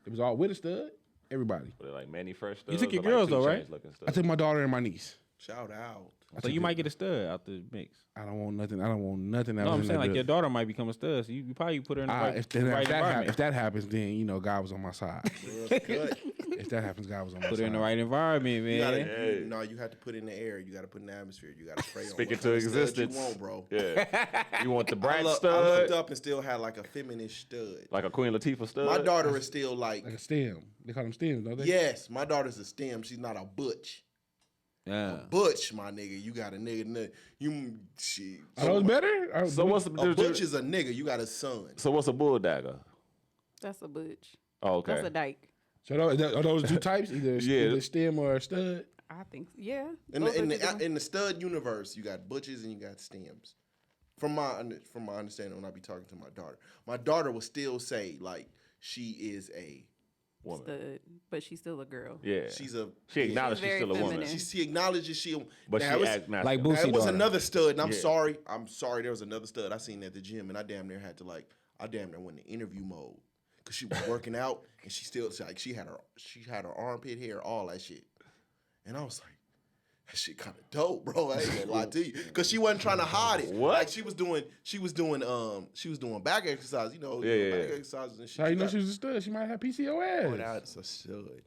it was all with a stud. Everybody. Were they like Manny Fresh You took studs your or like girls, 2 though, right? Chainz looking I stuff? took my daughter and my niece. Shout out. So you might get a stud out the mix. I don't want nothing. I don't want nothing. No, I'm saying like your daughter might become a stud. So you probably put her in the right, If right environment. if that happens, then God was on my side. Good. If that happens, God was on my Put side. her in the right environment, You gotta, man. no, you have to put in the air. You got to put in the atmosphere. You got to pray on Speak what it to kind of stud existence. You want, bro. Yeah. You want the brat I looked stud? up and still had like a feminist stud. Like a Queen Latifah stud? My daughter is still like, Like a stem. They call them stems, don't they? yes, my daughter's a STEM. She's not a butch. Yeah. Butch, my nigga. You got a nigga. You she. Are those better? So what's A the butch is a nigga. You got a son. So what's a bulldagger? That's a butch. Oh, okay. That's a dyke. So are those two types? Either Yeah. stem or a stud? I think, yeah. In Those are two the different- in the stud universe, you got butches and you got stems. From my understanding, when I be talking to my daughter will still say like she is a Woman. stud, but she's still a girl. Yeah. she's a She acknowledged She's she's still a very woman. feminine. she acknowledges she. But now, she it was, act Like masculine. Boosie now, it was daughter. another stud, and I'm Yeah. sorry. I'm sorry. There was another stud I seen at the gym, and I damn near had to I damn near went in interview mode because she was working out, and she still like she had her armpit hair, all that shit, and I was like. That shit kind of dope, bro. I ain't gonna lie to you, cause she wasn't trying to hide it. What? Like she was doing back exercise, back exercises and shit. How you know got- she was a stud? She might have PCOS. Oh, that's a stud.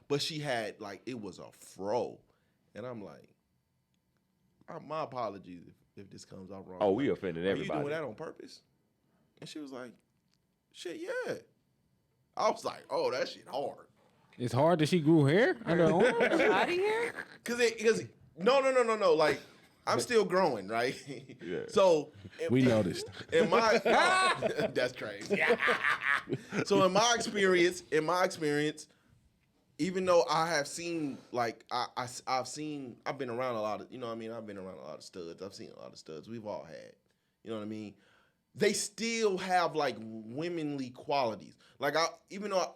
But she had it was a fro, and I'm like, my apologies if this comes out wrong. Oh, we offended Are everybody. you doing that on purpose? And she was like, shit, yeah. I was like, oh, that shit hard. It's hard that she grew hair under her arms. Body hair? Because no. Like I'm still growing, right? Yeah. So We noticed. In my that's crazy. So in my experience, even though I have seen like I've been around a lot of, you know what I mean? I've been around a lot of studs. I've seen a lot of studs. We've all had. You know what I mean? They still have like womanly qualities. Like even though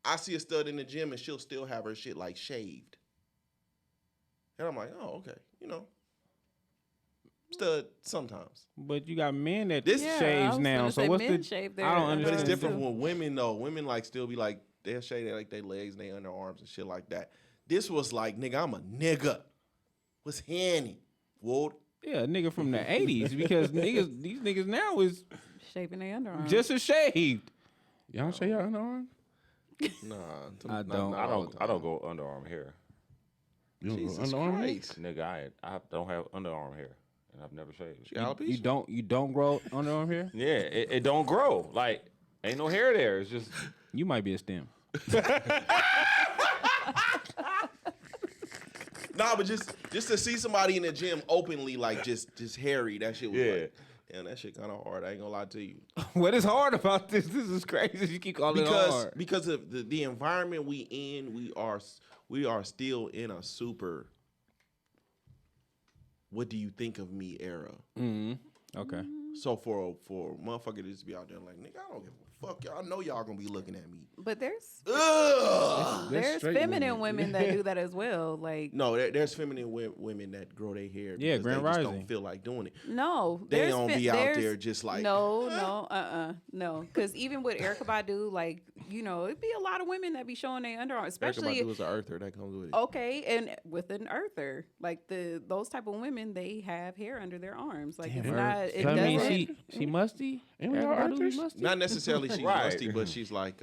I see a stud in the gym and she'll still have her shit like shaved. And I'm like, "Oh, okay." You know. Stud sometimes. But you got men that This- Yeah, I shaves was now. gonna So say what's men the? shave their I don't But understand. it's different too. with women though. Women like still be like they'll shave like their legs and their underarms and shit like that. This was like, nigga, I'm a nigga. What's happening? Whoa. Yeah, a nigga from the '80s because these niggas now is Shaving their underarms. just a shaved. Y'all say y'all underarm? Nah, I don't. I don't go underarm hair. You don't go Jesus underarm? Christ. Nigga, I don't have underarm hair, and I've never shaved. She alopecia? You don't grow underarm hair. Yeah, it don't grow. Like ain't no hair there. It's just You might be a stem. Nah, but just to see somebody in the gym openly like just hairy, that shit was like, damn, that shit kind of hard. I ain't gonna lie to you. What is hard about this? This is crazy. You keep calling it hard. Because of the environment we in, we are still in a super what do you think of me era. Okay. So for a motherfucker to just be out there like, nigga, I don't give a fuck. Y'all know y'all gonna be looking at me. But there's Ugh. there's straight feminine women that do that as well. Like No, there's feminine women that grow their hair. Yeah, because Grand they just Rising. don't feel like doing it. no, They there's don't fe- be out there's- there just like no. Because even with Erica Badu, like it'd be a lot of women that be showing their underarms, especially Erica Badu is an earther that comes with it. okay, and with an earther, like those type of women, they have hair under their arms. Like it's not. It So I mean, doesn't. she musty. Ain't we all Everybody earthers? musty? Not necessarily she's Right. musty, but she's like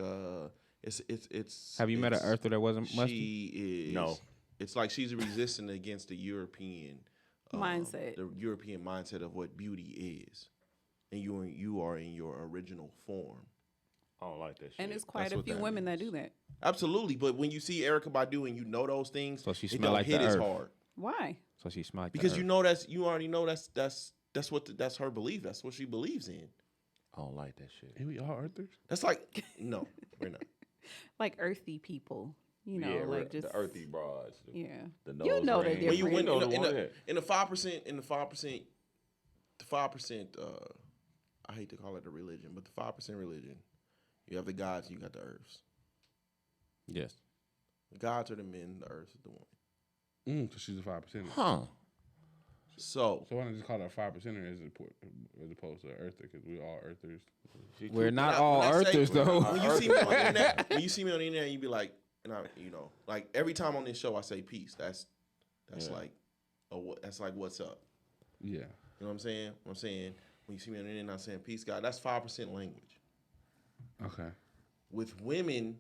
it's. Have you met an it's- earther that wasn't musty? She is. No. It's like she's resistant against the European Mindset. the European mindset of what beauty is, and you are in your original form. I don't like that shit. And it's quite That's a what few that women that means. do that. Absolutely, but when you see Erica Badu and you know those things, So she it smell don't like hit the as earth. hard Why? So she smell like the because earth. you already know that's what that's her belief. That's what she believes in. I don't like that shit. Ain't we all earthers? That's like no, we're not. Like earthy people, yeah, like just the earthy broads. Yeah. The You nose know the ring. When you difference. win know the one, yeah. in the 5%, the 5%. I hate to call it a religion, but the 5% religion. You have the gods, you got the earths. Yes. The gods are the men, the earth is the woman. So she's a 5%. Huh. So So why not just call her a 5%er as opposed to an earther? Because we all earthers. We're not when I- all when I say- earthers though. when you see me on the internet, you be like, and I, like every time on this show I say peace. That's Yeah. like, that's like what's up. Yeah. You know what I'm saying? What I'm saying when you see me on the internet, I'm saying peace, God. That's 5% language. Okay. With women,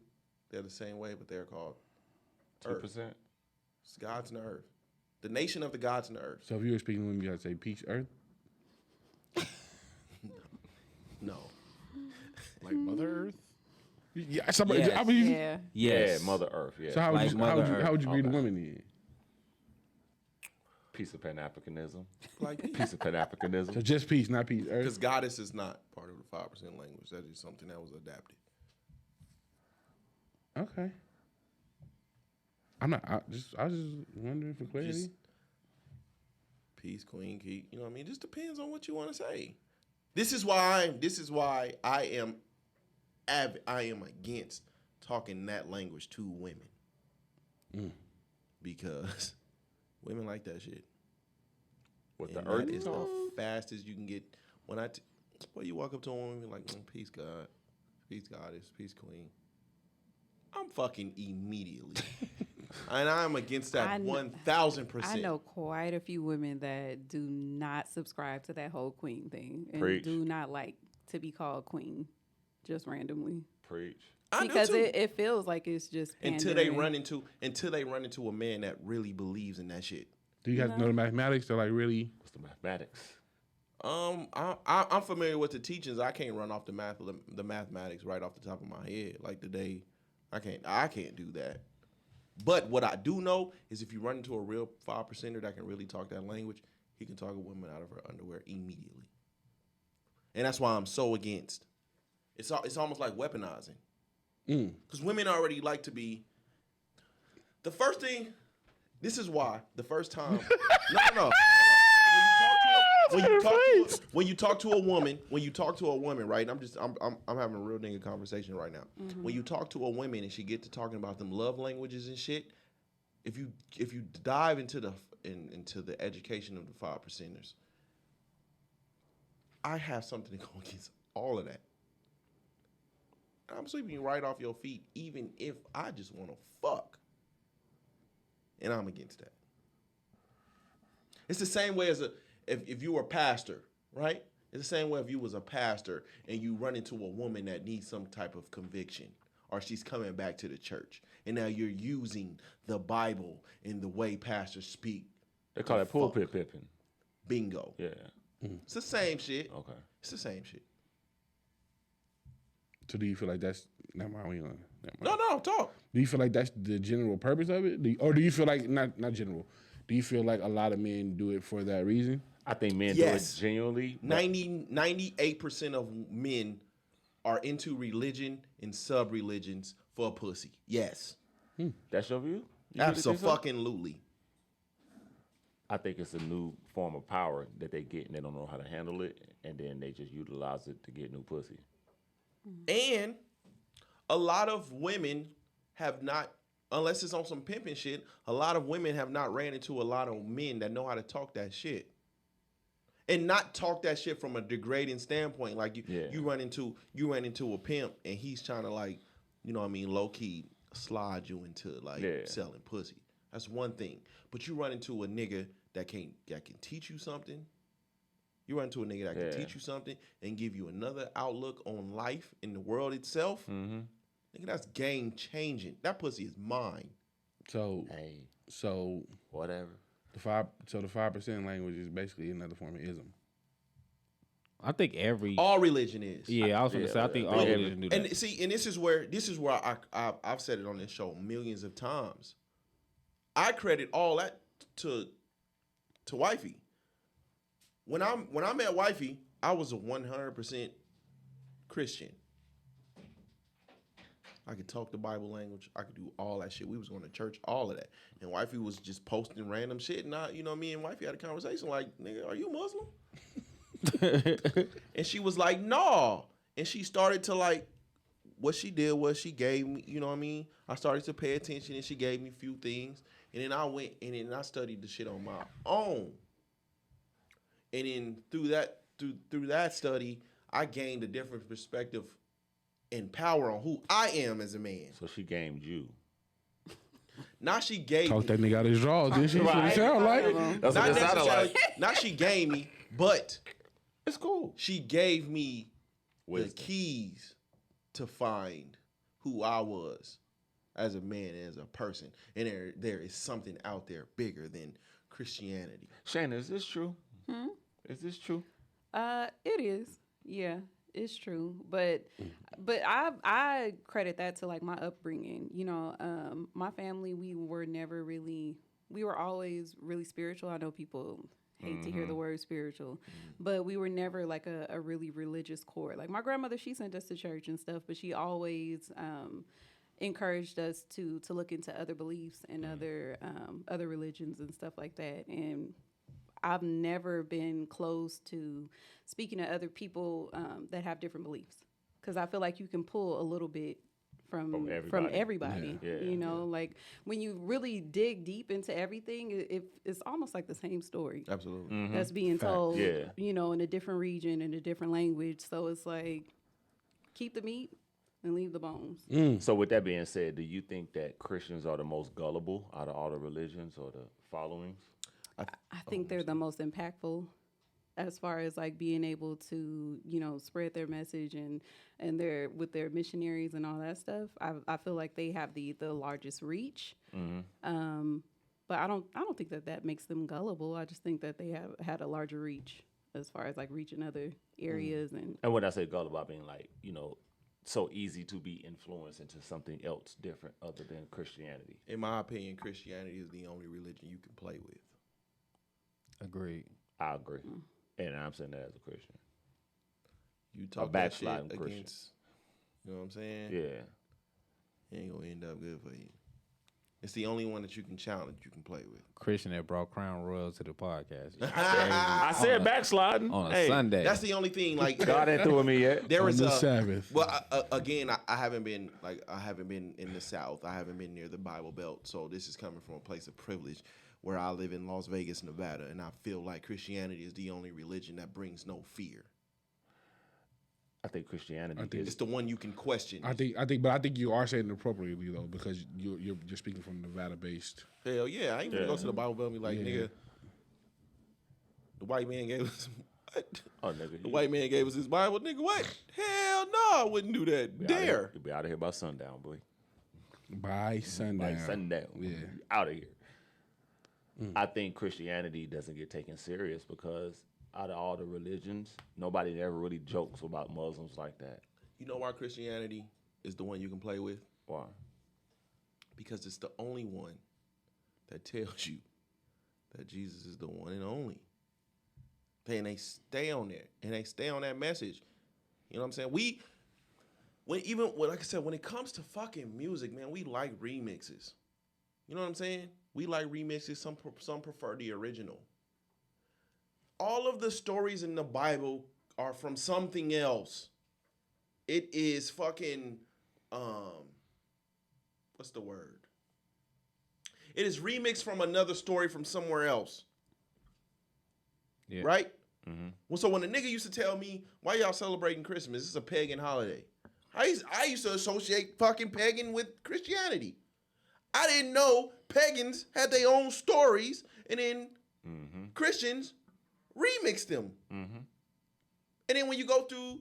they're the same way, but they're called earth. 2%. It's gods and the earth. The nation of the gods and the earth. So if you were speaking to women, you gotta say peace, earth. No. Like Mother Earth? Yeah. Somebody. Yes. I mean, Yeah. Yes. Yeah, Mother Earth. Yeah. So how would Like you Mother Earth. how would you greet a Okay. woman then? Piece of Pan Africanism. Like peace. Piece of Pan Africanism. So just peace, not peace, Because earth. goddess is not part of the 5% language. That is something that was adapted. Okay. I'm not. I was just wondering for clarity. Just peace, queen, key. You know what I mean? It just depends on what you want to say. This is why I am against talking that language to women. Because women like that shit. With the And earth that is talk. the fastest you can get. When boy, you walk up to a woman and be like, peace, God. Peace, goddess. Peace, queen. I'm fucking immediately. And I'm against that I kn- 1,000%. I know quite a few women that do not subscribe to that whole queen thing and Preach. do not like to be called queen just randomly Preach. I because do too. it feels like it's just until they pandering. run into a man that really believes in that shit. Do you guys know the mathematics? They're like really. What's the mathematics? I'm familiar with the teachings. I can't run off the mathematics right off the top of my head. Like the day I can't do that. But what I do know is if you run into a real 5%er that can really talk that language, he can talk a woman out of her underwear immediately. And that's why I'm so against. It's almost like weaponizing. Because women already like to be. The first thing, this is why the first time. No. When you talk to a woman, right? I'm having a real nigga conversation right now. When you talk to a woman and she get to talking about them love languages and shit, if you dive into the education of the 5%ers, I have something to go against all of that. I'm sweeping you right off your feet, even if I just want to fuck. And I'm against that. It's the same way as if you were a pastor, right? It's the same way if you was a pastor and you run into a woman that needs some type of conviction or she's coming back to the church. And now you're using the Bible in the way pastors speak. They call that pulpit pimping. Bingo. Yeah. It's the same shit. Okay. It's the same shit. So do you feel like that's never mind, we gonna never mind. No, talk. Do you feel like that's the general purpose of it? Or do you feel like not general? Do you feel like a lot of men do it for that reason? I think men Yes. do it genuinely. 98% of men are into religion and sub-religions for pussy. Yes. That's your view? You really think so? Abso-fucking-lutely. I think it's a new form of power that they get and they don't know how to handle it, and then they just utilize it to get new pussy. And a lot of women have not, unless it's on some pimping shit, a lot of women have not ran into a lot of men that know how to talk that shit. And not talk that shit from a degrading standpoint. Like you run into a pimp and he's trying to like, you know what I mean, low key slide you into like selling pussy. That's one thing. But you run into a nigga that can teach you something. You run into a nigga that can teach you something and give you another outlook on life in the world itself. Nigga, that's game changing. That pussy is mine. So Whatever. the 5% language is basically another form of ism. I think All religion is. Yeah, I was going to say, I think all religion do that. And see, and this is where I've said it on this show millions of times. I credit all that to wifey. When I met wifey, I was a 100% Christian. I could talk the Bible language. I could do all that shit. We was going to church, all of that. And wifey was just posting random shit. And me and wifey had a conversation like, nigga, are you Muslim? And she was like, no. And she started to like, what she did was she gave me, you know what I mean? I started to pay attention and she gave me a few things. And then I went and then I studied the shit on my own. And then through that study, I gained a different perspective and power on who I am as a man. So she gamed you. Now she gave Talk me. that nigga out his drawers, didn't she? That's what it sound like. That's Not what it sounded necessarily. like. Not she gave me, but It's cool. she gave me Wisdom. the keys to find who I was as a man and as a person. And there is something out there bigger than Christianity. Shannon, is this true? Is this true? It is. Yeah, it's true. But I credit that to like my upbringing. You know, my family, we were always really spiritual. I know people hate to hear the word spiritual, but we were never like a really religious core. Like my grandmother, she sent us to church and stuff, but she always encouraged us to look into other beliefs and other religions and stuff like that. And I've never been close to speaking to other people that have different beliefs, because I feel like you can pull a little bit from everybody. Yeah. You know, like when you really dig deep into everything, it's almost like the same story Absolutely. that's being told. Yeah. You know, in a different region, in a different language. So it's like keep the meat and leave the bones. So with that being said, do you think that Christians are the most gullible out of all the religions or the followings? I think they're the most impactful as far as like being able to, you know, spread their message and their with their missionaries and all that stuff. I feel like they have the largest reach. But I don't think that makes them gullible. I just think that they have had a larger reach as far as like reaching other areas and And when I say gullible, I mean like, you know, so easy to be influenced into something else different other than Christianity. In my opinion, Christianity is the only religion you can play with. Agreed. I agree, and I'm saying that as a Christian. You talk that shit backsliding Christian. against, you know what I'm saying? Yeah, It ain't gonna end up good for you. It's the only one that you can challenge, you can play with. Christian that brought Crown Royal to the podcast. I said backsliding On a Hey, Sunday. That's the only thing. Like God ain't through me yet. there On is the a Sabbath. Well, again, I haven't been in the South. I haven't been near the Bible Belt. So this is coming from a place of privilege, where I live in Las Vegas, Nevada, and I feel like Christianity is the only religion that brings no fear. I think Christianity It's is the one you can question. I think you are saying it appropriately though, because you're speaking from Nevada based. Hell yeah, I ain't gonna go to the Bible Belt and be like, Yeah. nigga, the white man gave us what? oh nigga. The white man gave us his Bible, nigga. What? Hell no, I wouldn't do that. Dare. You'll be out of here by sundown, boy. By sundown. By sundown. Yeah. Out of here. I think Christianity doesn't get taken serious because out of all the religions, nobody ever really jokes about Muslims like that. You know why Christianity is the one you can play with? Why? Because it's the only one that tells you that Jesus is the one and only. And they stay on there, and they stay on that message. You know what I'm saying? Like I said, when it comes to fucking music, man, we like remixes. You know what I'm saying? We like remixes. Some prefer the original. All of the stories in the Bible are from something else. It is fucking, what's the word? It is remixed from another story from somewhere else. Yeah. Right? Mm-hmm. Well, so when a nigga used to tell me, why y'all celebrating Christmas? It's a pagan holiday. I used to associate fucking pagan with Christianity. I didn't know pagans had their own stories, and then Christians remixed them. Mm-hmm. And then when you go through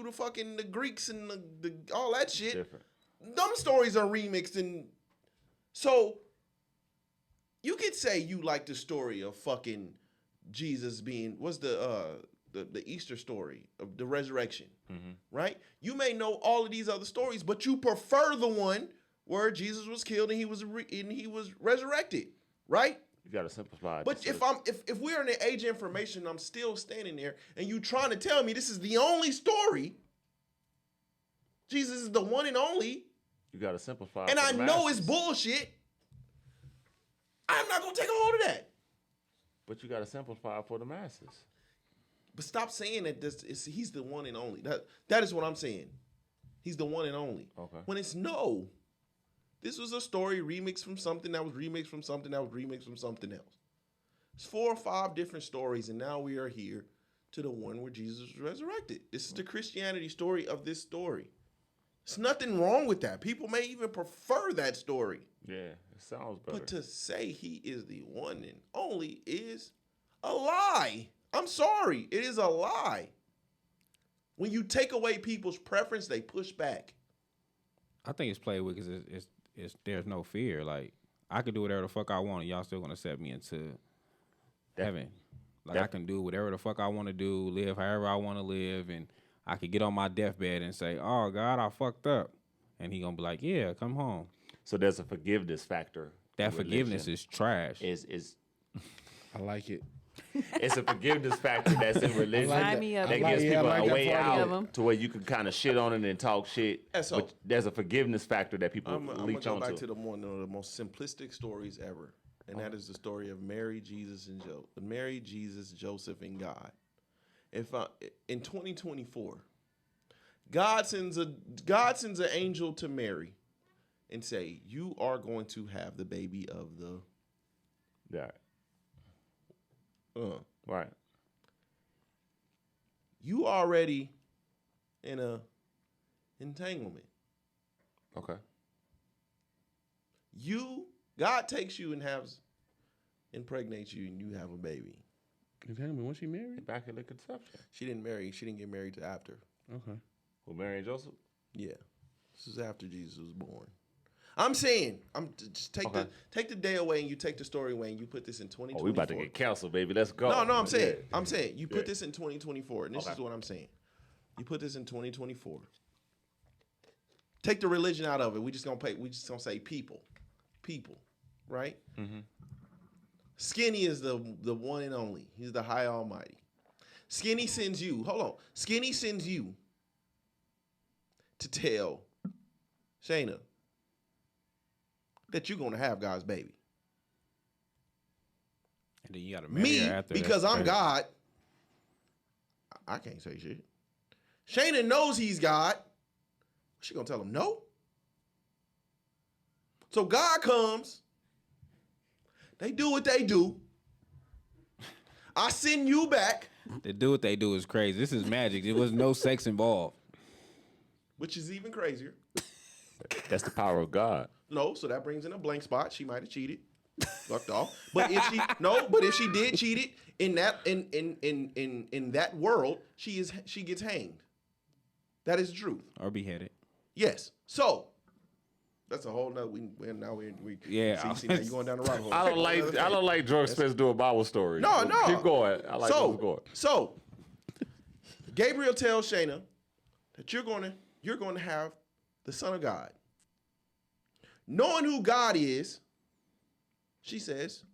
the fucking the Greeks and the all that shit, Different. them stories are remixed. And so you could say you like the story of fucking Jesus being, what's the Easter story of the resurrection, right? You may know all of these other stories, but you prefer the one where Jesus was killed and he was resurrected, right? You gotta simplify it. But if we're in the age of information, I'm still standing there, and you trying to tell me this is the only story, Jesus is the one and only, you gotta simplify. and for I the know it's masses. bullshit, I'm not gonna take a hold of that. But you gotta simplify for the masses. But stop saying that he's the one and only. That is what I'm saying. He's the one and only. Okay. When it's no. This was a story remixed from something that was remixed from something that was remixed from something else. It's 4 or 5 different stories, and now we are here to the one where Jesus was resurrected. This is the Christianity story of this story. There's nothing wrong with that. People may even prefer that story. Yeah, it sounds better. But to say he is the one and only is a lie. I'm sorry. It is a lie. When you take away people's preference, they push back. I think it's played with because it's there's no fear. Like I could do whatever the fuck I want, and y'all still gonna set me into heaven. Like I can do whatever the fuck I want to do, live however I want to live, and I could get on my deathbed and say, "Oh God, I fucked up," and he gonna be like, "Yeah, come home." So there's a forgiveness factor. That to forgiveness religion. is trash. Is I like it. it's a forgiveness factor that's in religion Sign me up. that I like gives it. I people like a that way part of out it. to where you can kind of shit on it and talk shit. Yeah, so- but there's a forgiveness factor that people I'm gonna leech go onto. back to one of the most simplistic stories ever, and that is the story of Mary, Jesus, Joseph, and God. In 2024, God sends an angel to Mary, and say, "You are going to have the baby of the." Yeah. Right. You already in a entanglement. Okay. God takes you and impregnates you, and you have a baby. Entanglement. Was she married? Immaculate conception. She didn't get married till after. Okay. Well, Mary and Joseph. Yeah, this is after Jesus was born. I'm saying, just take the day away, and you take the story away, and you put this in 2024. Oh, we about to get canceled, baby. Let's go. No, I'm saying, Yeah. you put this in 2024, and this is what I'm saying. You put this in 2024. Take the religion out of it. We just gonna say people, right? Mm-hmm. Skinny is the one and only. He's the high almighty. Skinny sends you. Hold on. Skinny sends you to tell Shayna that you're gonna have God's baby. And then you gotta marry Me, her after. because That's I'm crazy. God, I can't say shit. Shayna knows he's God. She gonna tell him no? So God comes. They do what they do. I send you back. They do what they do is crazy. This is magic. There was no sex involved. Which is even crazier. That's the power of God. No, so that brings in a blank spot. She might have cheated. Fucked off. But if she did cheat it in that world, she gets hanged. That is the truth. Or beheaded. Yes. So that's a whole nother. We Yeah. See, now you're going down the rabbit hole. I don't like George Spence doing Bible stories. No. Keep going. I like what's going. So Gabriel tells Shayna that you're going to have the Son of God. Knowing who God is, she says,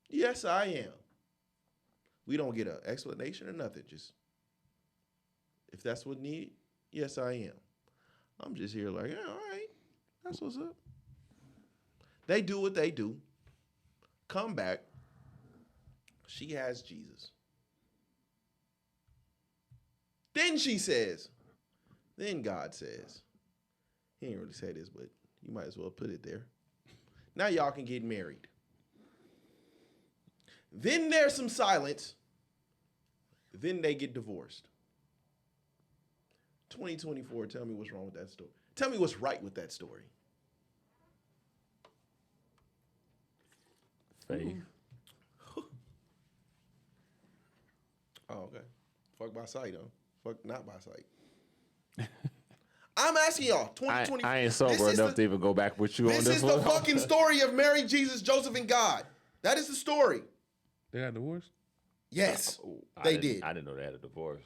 yes, I am. We don't get an explanation or nothing. Just, if that's what needed, yes, I am. I'm just here like, yeah, all right, that's what's up. They do what they do. Come back. She has Jesus. Then she says, then God says, he didn't really say this, but you might as well put it there. Now y'all can get married. Then there's some silence. Then they get divorced. 2024, tell me what's wrong with that story. Tell me what's right with that story. Faith. Oh, okay. Fuck by sight, huh? Fuck not by sight. I'm asking y'all, 2020. I ain't sober enough to even go back with you on This this is one. the fucking story of Mary, Jesus, Joseph, and God. That is the story. They got divorced? Yes, I they didn't- did. I didn't know they had a divorce.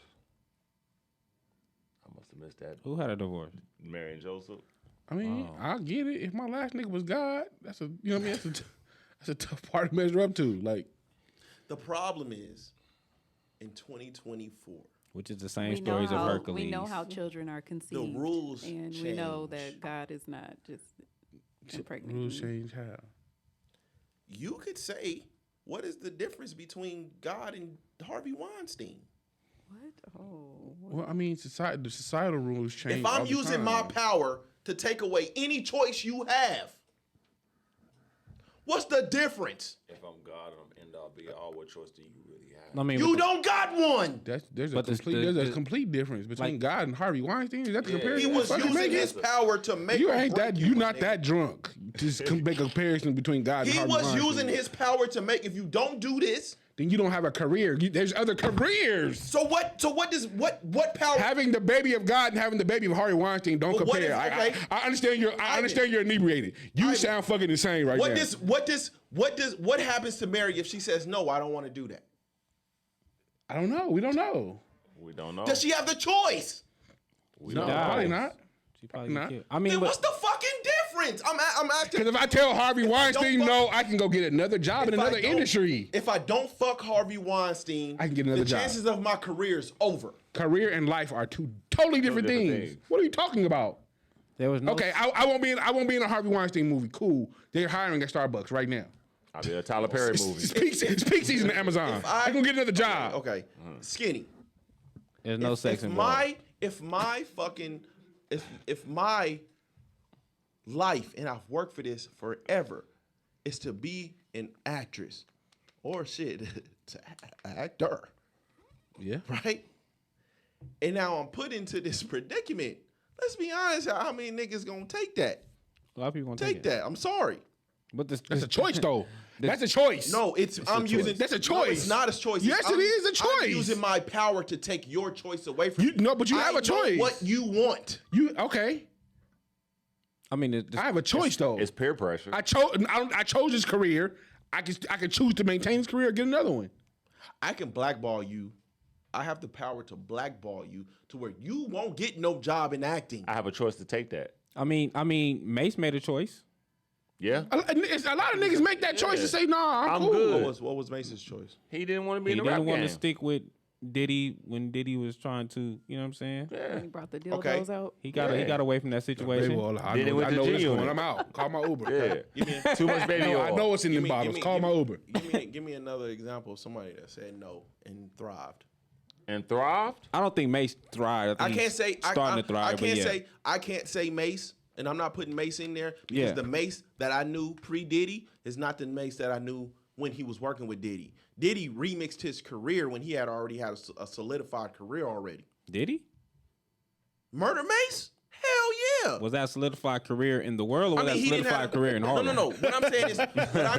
I must have missed that. Who had a divorce? Mary and Joseph. I mean, I get it. If my last nigga was God, that's a, you know what I mean? That's a tough part to measure up to. Like, The problem is, in 2024, Which is the same We know stories of how Hercules. we know how children are conceived. rules and we know change. that God is not just impregnating. rules you. change how? you could say, what is the difference between God and Harvey Weinstein? What? Oh. Well, I mean, the societal rules change. If I'm all the using time. my power to take away any choice you have, what's the difference? If I'm God and I'm end all be all, what choice do you really have? I mean, You don't got one. There's a But complete difference between like- God and Harvey Weinstein. Is that the comparison? He was Fucking using make it? his power to make. You or ain't break that. you, You my not nigga. that drunk. Just make a comparison between God and He Harvey was Weinstein. using his power to make. If you don't do this, Then you don't have a career. There's other careers. so what? So what does what power? Having the baby of God and having the baby of Harvey Weinstein don't But what compare. if- okay. I understand you're. I understand you're inebriated. You Ivan. sound fucking insane right What now. what happens to Mary if she says no? I don't want to do that. I don't know. We don't know. We don't know. Does she have the choice? We No, don't know. probably not. She probably Not. killed. I mean, Then but what's the fucking difference? I'm asking. Because if I tell Harvey Weinstein fuck- no, I can go get another job in If I another don't- industry. If I don't fuck Harvey Weinstein, I can get another the job. chances of my career is over. Career and life are two totally different different things. things. What are you talking about? there was no. Okay, I won't be in a Harvey Weinstein movie. Cool. They're hiring at Starbucks right now. I'll be a Tyler Perry movie. It's peak season at Amazon. I can get another job. Okay, skinny. There's no sex if involved. if my life, and I've worked for this forever, is to be an actress or shit, to actor, Yeah. right? And now I'm put into this predicament. Let's be honest, how many niggas gonna take that? A lot of people gonna Take it. that. I'm sorry. But That's a choice, though. That's a choice. No, I'm using. That's a No, choice. it's not a choice. Yes, it is a I'm choice. using my power to take your choice away from You no, but you have I a know choice. What you want? You okay? I mean, I have a choice though. It's peer pressure. I chose his career. I could choose to maintain his career or get another one. I can blackball you I have the power to blackball you to where you won't get no job in acting. I have a choice to take that. I mean, Mace made a choice. Yeah. A lot of niggas make that choice to say, nah, I'm cool. good. What was Mace's choice? He didn't want to be He in the rap didn't want game. to stick with Diddy when Diddy was trying to, you know what I'm saying? Yeah. He brought the dildos out. He got away from that situation. Well, I Then it know, went I to know G this one. Unit. I'm out. Call my Uber. Yeah. Too much baby oil. I know what's in them bottles. Call my Uber. Give me another example of somebody that said no and thrived. And thrived? I don't think Mace thrived. I can't say starting to thrive. I can't say Mace, and I'm not putting Mace in there because Yeah. the Mace that I knew pre-Diddy is not the Mace that I knew when he was working with Diddy. Diddy remixed his career when he had already had a solidified career already. Did he? Murder Mace? Hell yeah. Was that a solidified career in the world, or was that a solidified career in Harlem? No. What I'm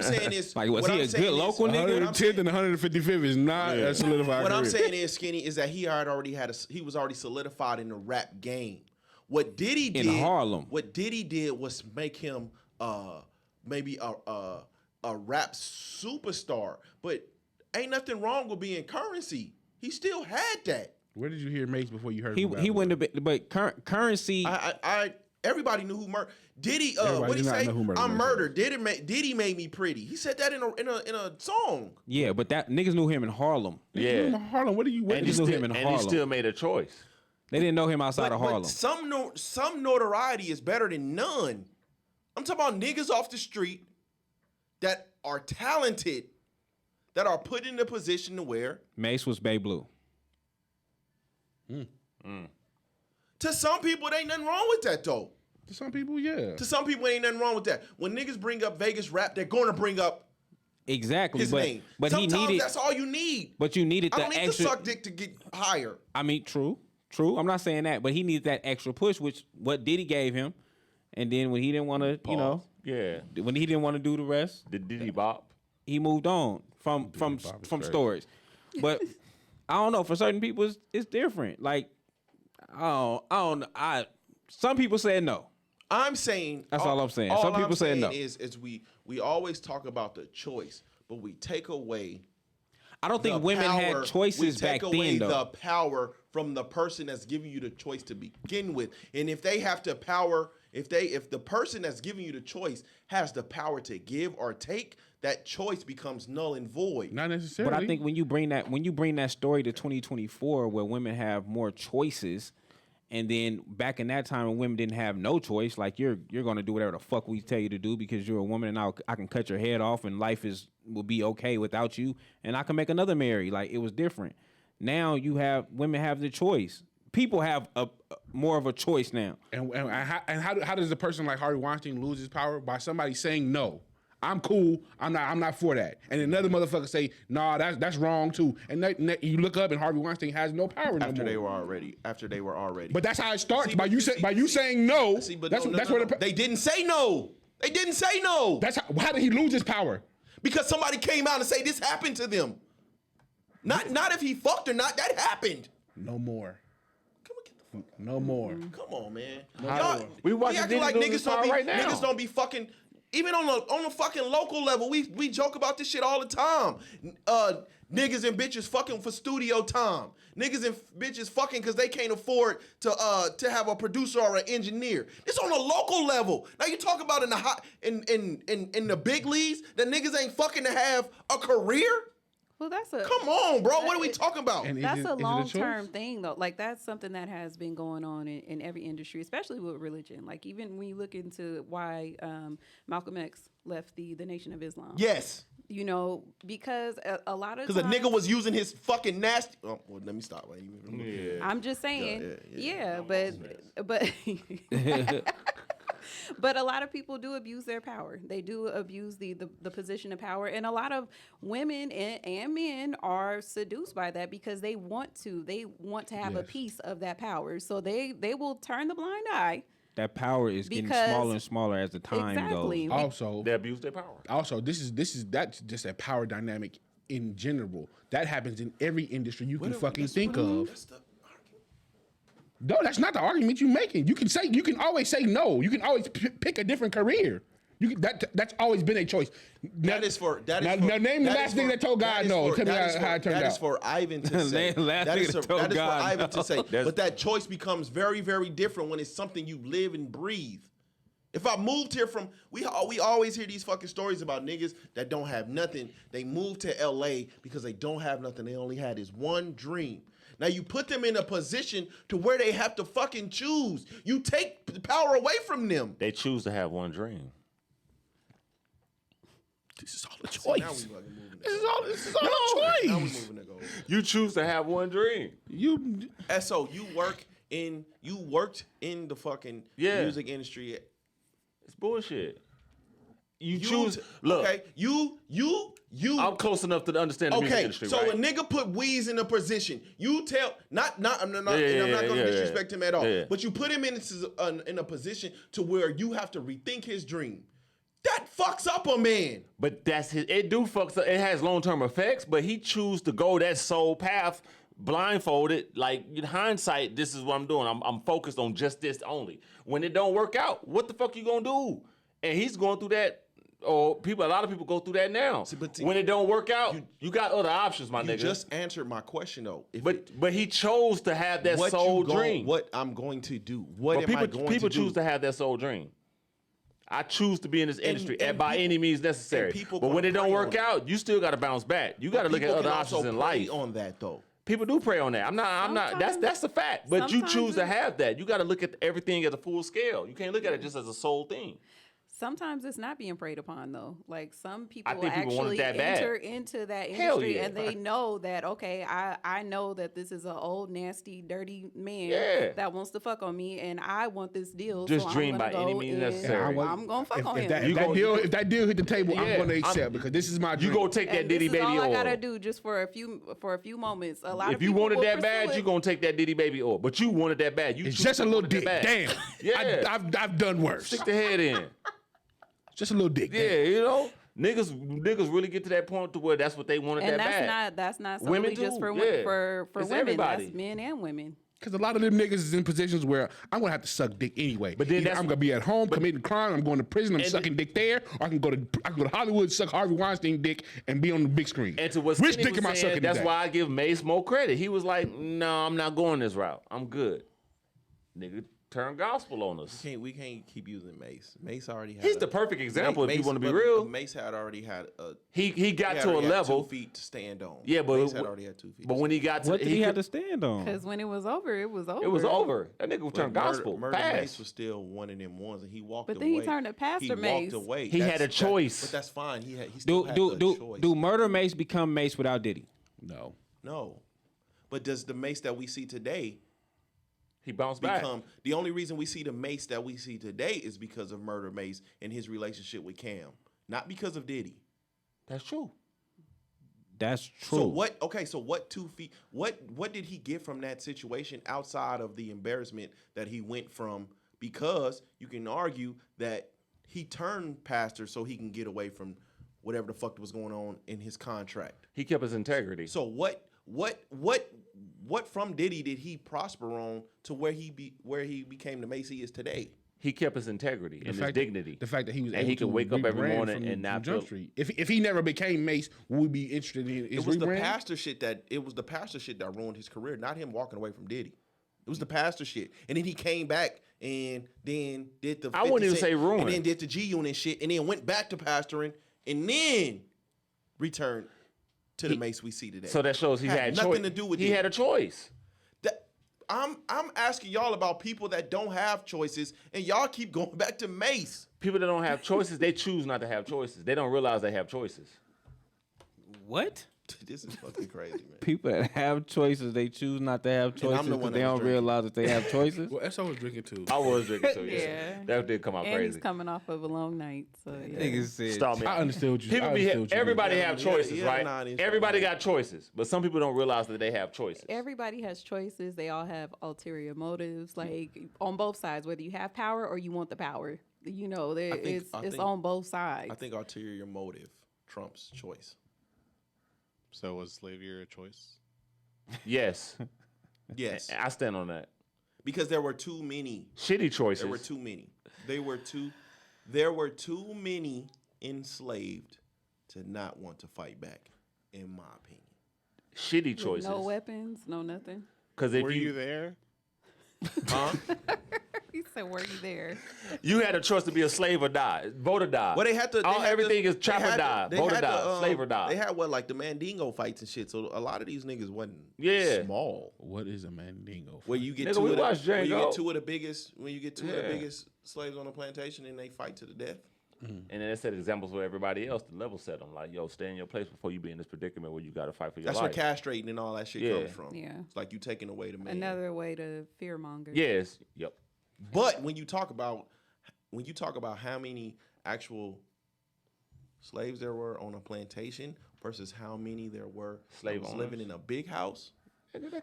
saying is, Like, was what he I'm a saying good is- local nigga? 110th and 155th is not a solidified What I'm career. saying is, Skinny, is that he was already solidified in the rap game. What Diddy did In Harlem. What Diddy did was make him maybe a rap superstar. But ain't nothing wrong with being Currency. He still had that. Where did you hear Mace before you heard He him? wouldn't have been, but Currency. Everybody knew who murdered Diddy. Everybody What did he did not say? know who murdered I'm Mace. murdered. Diddy made me pretty. He said that in a song. Yeah, but that niggas knew him in Harlem. Yeah. Harlem, what are you And waiting he, Niggas knew still, him in and he Harlem. still made a choice. They didn't know him outside But of Harlem. some notoriety is better than none. I'm talking about niggas off the street that are talented, that are put in a position to where, Mace was Bay Blue. to some people, there ain't nothing wrong with that though. To some people, yeah. To some people, ain't nothing wrong with that. When niggas bring up Vegas rap, they're going to bring up Exactly, his name. but he Sometimes needed. that's all you need. But you needed I the don't need extra. to suck dick to get higher. I mean, true. I'm not saying that, but he needed that extra push, which what Diddy gave him, and then when he didn't want to, Yeah. when he didn't want to do the rest, Did he bop? he moved on from crazy. stories. But I don't know. For certain people, it's different. Like some people said no. I'm saying That's all I'm saying. Some people say no. Is we always talk about the choice, but we take away. I don't think the women power- had choices we back take away then, though. the power from the person that's giving you the choice to begin with, and if they have the power, if the person that's giving you the choice has the power to give or take, that choice becomes null and void. Not necessarily. But I think when you bring that story to 2024, where women have more choices, and then back in that time when women didn't have no choice, like you're gonna do whatever the fuck we tell you to do because you're a woman, and I can cut your head off, and life will be okay without you, and I can make another Mary. Like, it was different. Now women have the choice. People have a more of a choice now. And how does a person like Harvey Weinstein lose his power? By somebody saying no. I'm cool. I'm not for that. And another motherfucker say, nah, that's wrong too. And you look up and Harvey Weinstein has no power no After more. they were already. But that's how it starts. See, by but you you saying no. See, but that's no, where they didn't say no. They didn't say no. That's how did he lose his power? Because somebody came out and say this happened to them. Not if he fucked or not. That happened. No more. Come on, get the fuck. No more. Come on, man. How- we watching acting Diddy like lose niggas his don't power be right now. niggas don't be fucking. Even on the fucking local level, we joke about this shit all the time. Niggas and bitches fucking for studio time. Niggas and bitches fucking because they can't afford to have a producer or an engineer. It's on a local level. Now you talk about in the big leagues that niggas ain't fucking to have a career. Well, that's a Come on, bro. What are we talking about? And that's is a it long-term choice? thing, though. Like, that's something that has been going on in every industry, especially with religion. Like, even when you look into why Malcolm X left the Nation of Islam. Yes. You know, because a lot of Because a times, nigga was using his fucking nasty. Oh, well, let me stop. I'm just saying, yeah. but but a lot of people do abuse their power. They do abuse the position of power, and a lot of women and men are seduced by that because they want to have a piece of that power. So they will turn the blind eye. That power is getting Because- smaller and smaller as the time Exactly. goes. Also, They abuse their power. that's just a power dynamic in general. That happens in every industry you can fucking think of. No, that's not the argument you're making. You can always say no. You can always pick a different career. That's always been a choice. That is for that is now, for, now name the that last is thing for- that told God that is no. for- Tell me that is how it turned That out. is for Ivan to say. Name the last That thing is that for told that is for God Ivan no. to say. But that choice becomes very, very different when it's something you live and breathe. If I moved here from, we always hear these fucking stories about niggas that don't have nothing. They moved to LA because they don't have nothing. They only had this one dream. Now you put them in a position to where they have to fucking choose. You take the power away from them. They choose to have one dream. This is all a See, now we choice. fucking moving to This is goal. all a Now we choice. moving to goal. You choose to have one dream. You So you worked in the fucking Yeah. music industry. It's bullshit. You You choose. t- Look, okay, you. I'm close enough to understand the music Okay, industry. so right? a nigga put Weez in a position. You tell I'm not Yeah, and I'm not gonna yeah, disrespect him at all. yeah. But you put him in a position to where you have to rethink his dream. That fucks up a man. But that's his. It do fucks up. It has long term effects. But he choose to go that soul path, blindfolded. Like in hindsight, this is what I'm doing. I'm focused on just this only. When it don't work out, what the fuck you gonna do? And he's going through that. Or a lot of people go through that now. When it don't work out, you got other options, my You nigga. just answered my question though. If But he chose to have that soul dream. What I'm going to do? What But am I people going to do? choose to have that soul dream. I choose to be in this industry by any means necessary. people But when gonna it don't prey work on out, you still got to bounce back. You got to look at People other can options also in prey life. on that though. People do prey on that. I'm not. That's a fact. But you sometimes choose to it- have that. You got to look at everything at a full scale. You can't look at it just as a sole thing. Sometimes it's not being preyed upon though. Like some people think people want it actually that bad. enter into that Hell industry yeah. and they know that okay, I know that this is an old, nasty, dirty man Yeah. that wants to fuck on me, and I want this deal. Just so dream I'm by gonna any go means and necessary. I'm gonna fuck on him. If that deal hit the table, Yeah, I'm gonna I'm- accept because this is my dream. You go take that And Diddy this is baby all I oil. gotta do just for a few moments. A lot of If you people wanted will that pursue bad, it. you gonna take that Diddy baby oil. But you wanted that bad. You It's choose just to a little want it dick. that bad. Damn. Yeah. I've done worse. Stick the head in. Just a little dick. Yeah, you know, niggas really get to that point to where that's what they wanted and that bad. that's not Women solely just too, for yeah. for It's women. everybody. That's men and women. Because a lot of them niggas is in positions where I'm gonna have to suck dick anyway. But then Either that's- I'm gonna be at home committing crime. I'm going to prison. I'm And sucking dick there, or I can go to Hollywood, suck Harvey Weinstein dick, and be on the big screen. And to what Which Skinny dick was am I saying, sucking? that's today? why I give Mace more credit. He was like, no, I'm not going this route. I'm good. Nigga, turn gospel on us. We can't keep using Mace. Mace already had. He's the perfect example if you want to be real. Mace had already had a. He got he to a already had level. 2 feet to stand on. Yeah, but Mace had already had 2 feet. But when he got to What did he have could- to stand on? Because when it was over, it was over. it was over. That nigga But turned gospel Murder Mace fast. was still one of them ones, and he walked But away. then he turned to Pastor Mace. Walked away. He had a choice. But that's fine. He still Do had do the do choice. do Murder Mace become Mace without Diddy? No. No. But does the Mace that we see today He bounced back. become the only reason we see the Mace that we see today is because of Murder Mace and his relationship with Cam, not because of Diddy. That's true. That's true. So what? Okay, so what 2 feet? What did he get from that situation outside of the embarrassment that he went from? Because you can argue that he turned pastor so he can get away from whatever the fuck was going on in his contract. He kept his integrity. So what from Diddy did he prosper on to where he became the Mace he is today? He kept his integrity and his dignity. The fact that he was and able he could to wake up every rebrand morning from- and not from Jump feel. Street. If he never became Mace, would we be interested in his It was the rebrand? pastor shit that ruined his career, not him walking away from Diddy. It was the pastor shit, and then he came back and then did the. I wouldn't 50 even Cent, say ruined. and then did the G Unit shit, and then went back to pastoring, and then returned to the Mace we see today. So that shows he had nothing choice. to do with he Diddy. had a choice. I'm asking y'all about people that don't have choices, and y'all keep going back to Mace. People that don't have choices, they choose not to have choices. They don't realize they have choices. What? This is fucking crazy, man. People that have choices, they choose not to have I'm choices the because one they that was don't drinking. realize that they have choices. Well, SO was drinking too. I was drinking too. Yeah, Yeah. that did come out And crazy. he's coming off of a long night, so yeah. Niggas said, Stop me. I understood what you. People I be understood what you everybody mean. have Yeah, choices, yeah, right? nah, it is Everybody right. got choices, but some people don't realize that they have choices. Everybody has choices. They all have ulterior motives, like on both sides. Whether you have power or you want the power, you know, I think- it's on both sides. I think ulterior motive trumps choice. So was slavery a choice? Yes, Yes, I stand on that. because there were too many. Shitty choices. There were too many. They were too. There were too many enslaved to not want to fight back, in my opinion. Shitty With choices. no weapons, no nothing. Because if Were you there? Huh? He said, "Were you there?" you had a choice to be a slave or die, vote or die. Well, they had to. Everything is trap or die, vote or had die, slave or die. They had like the Mandingo fights and shit. So a lot of these niggas wasn't Yeah. small. What is a mandingo? Where you get Nigga, two we of the, watched where you Django. get two of the biggest when you get two of the Yeah. biggest slaves on the plantation and they fight to the death. And then they set examples for everybody else to level set them. Like, yo, stay in your place before you be in this predicament where you got to fight for your That's life. where castrating and all that shit Yeah. comes from. Yeah. It's like you taking away the man. Another way to fearmonger. Yes. Yep. But when you talk about how many actual slaves there were on a plantation versus how many there were Slave that was owners. living in a big house,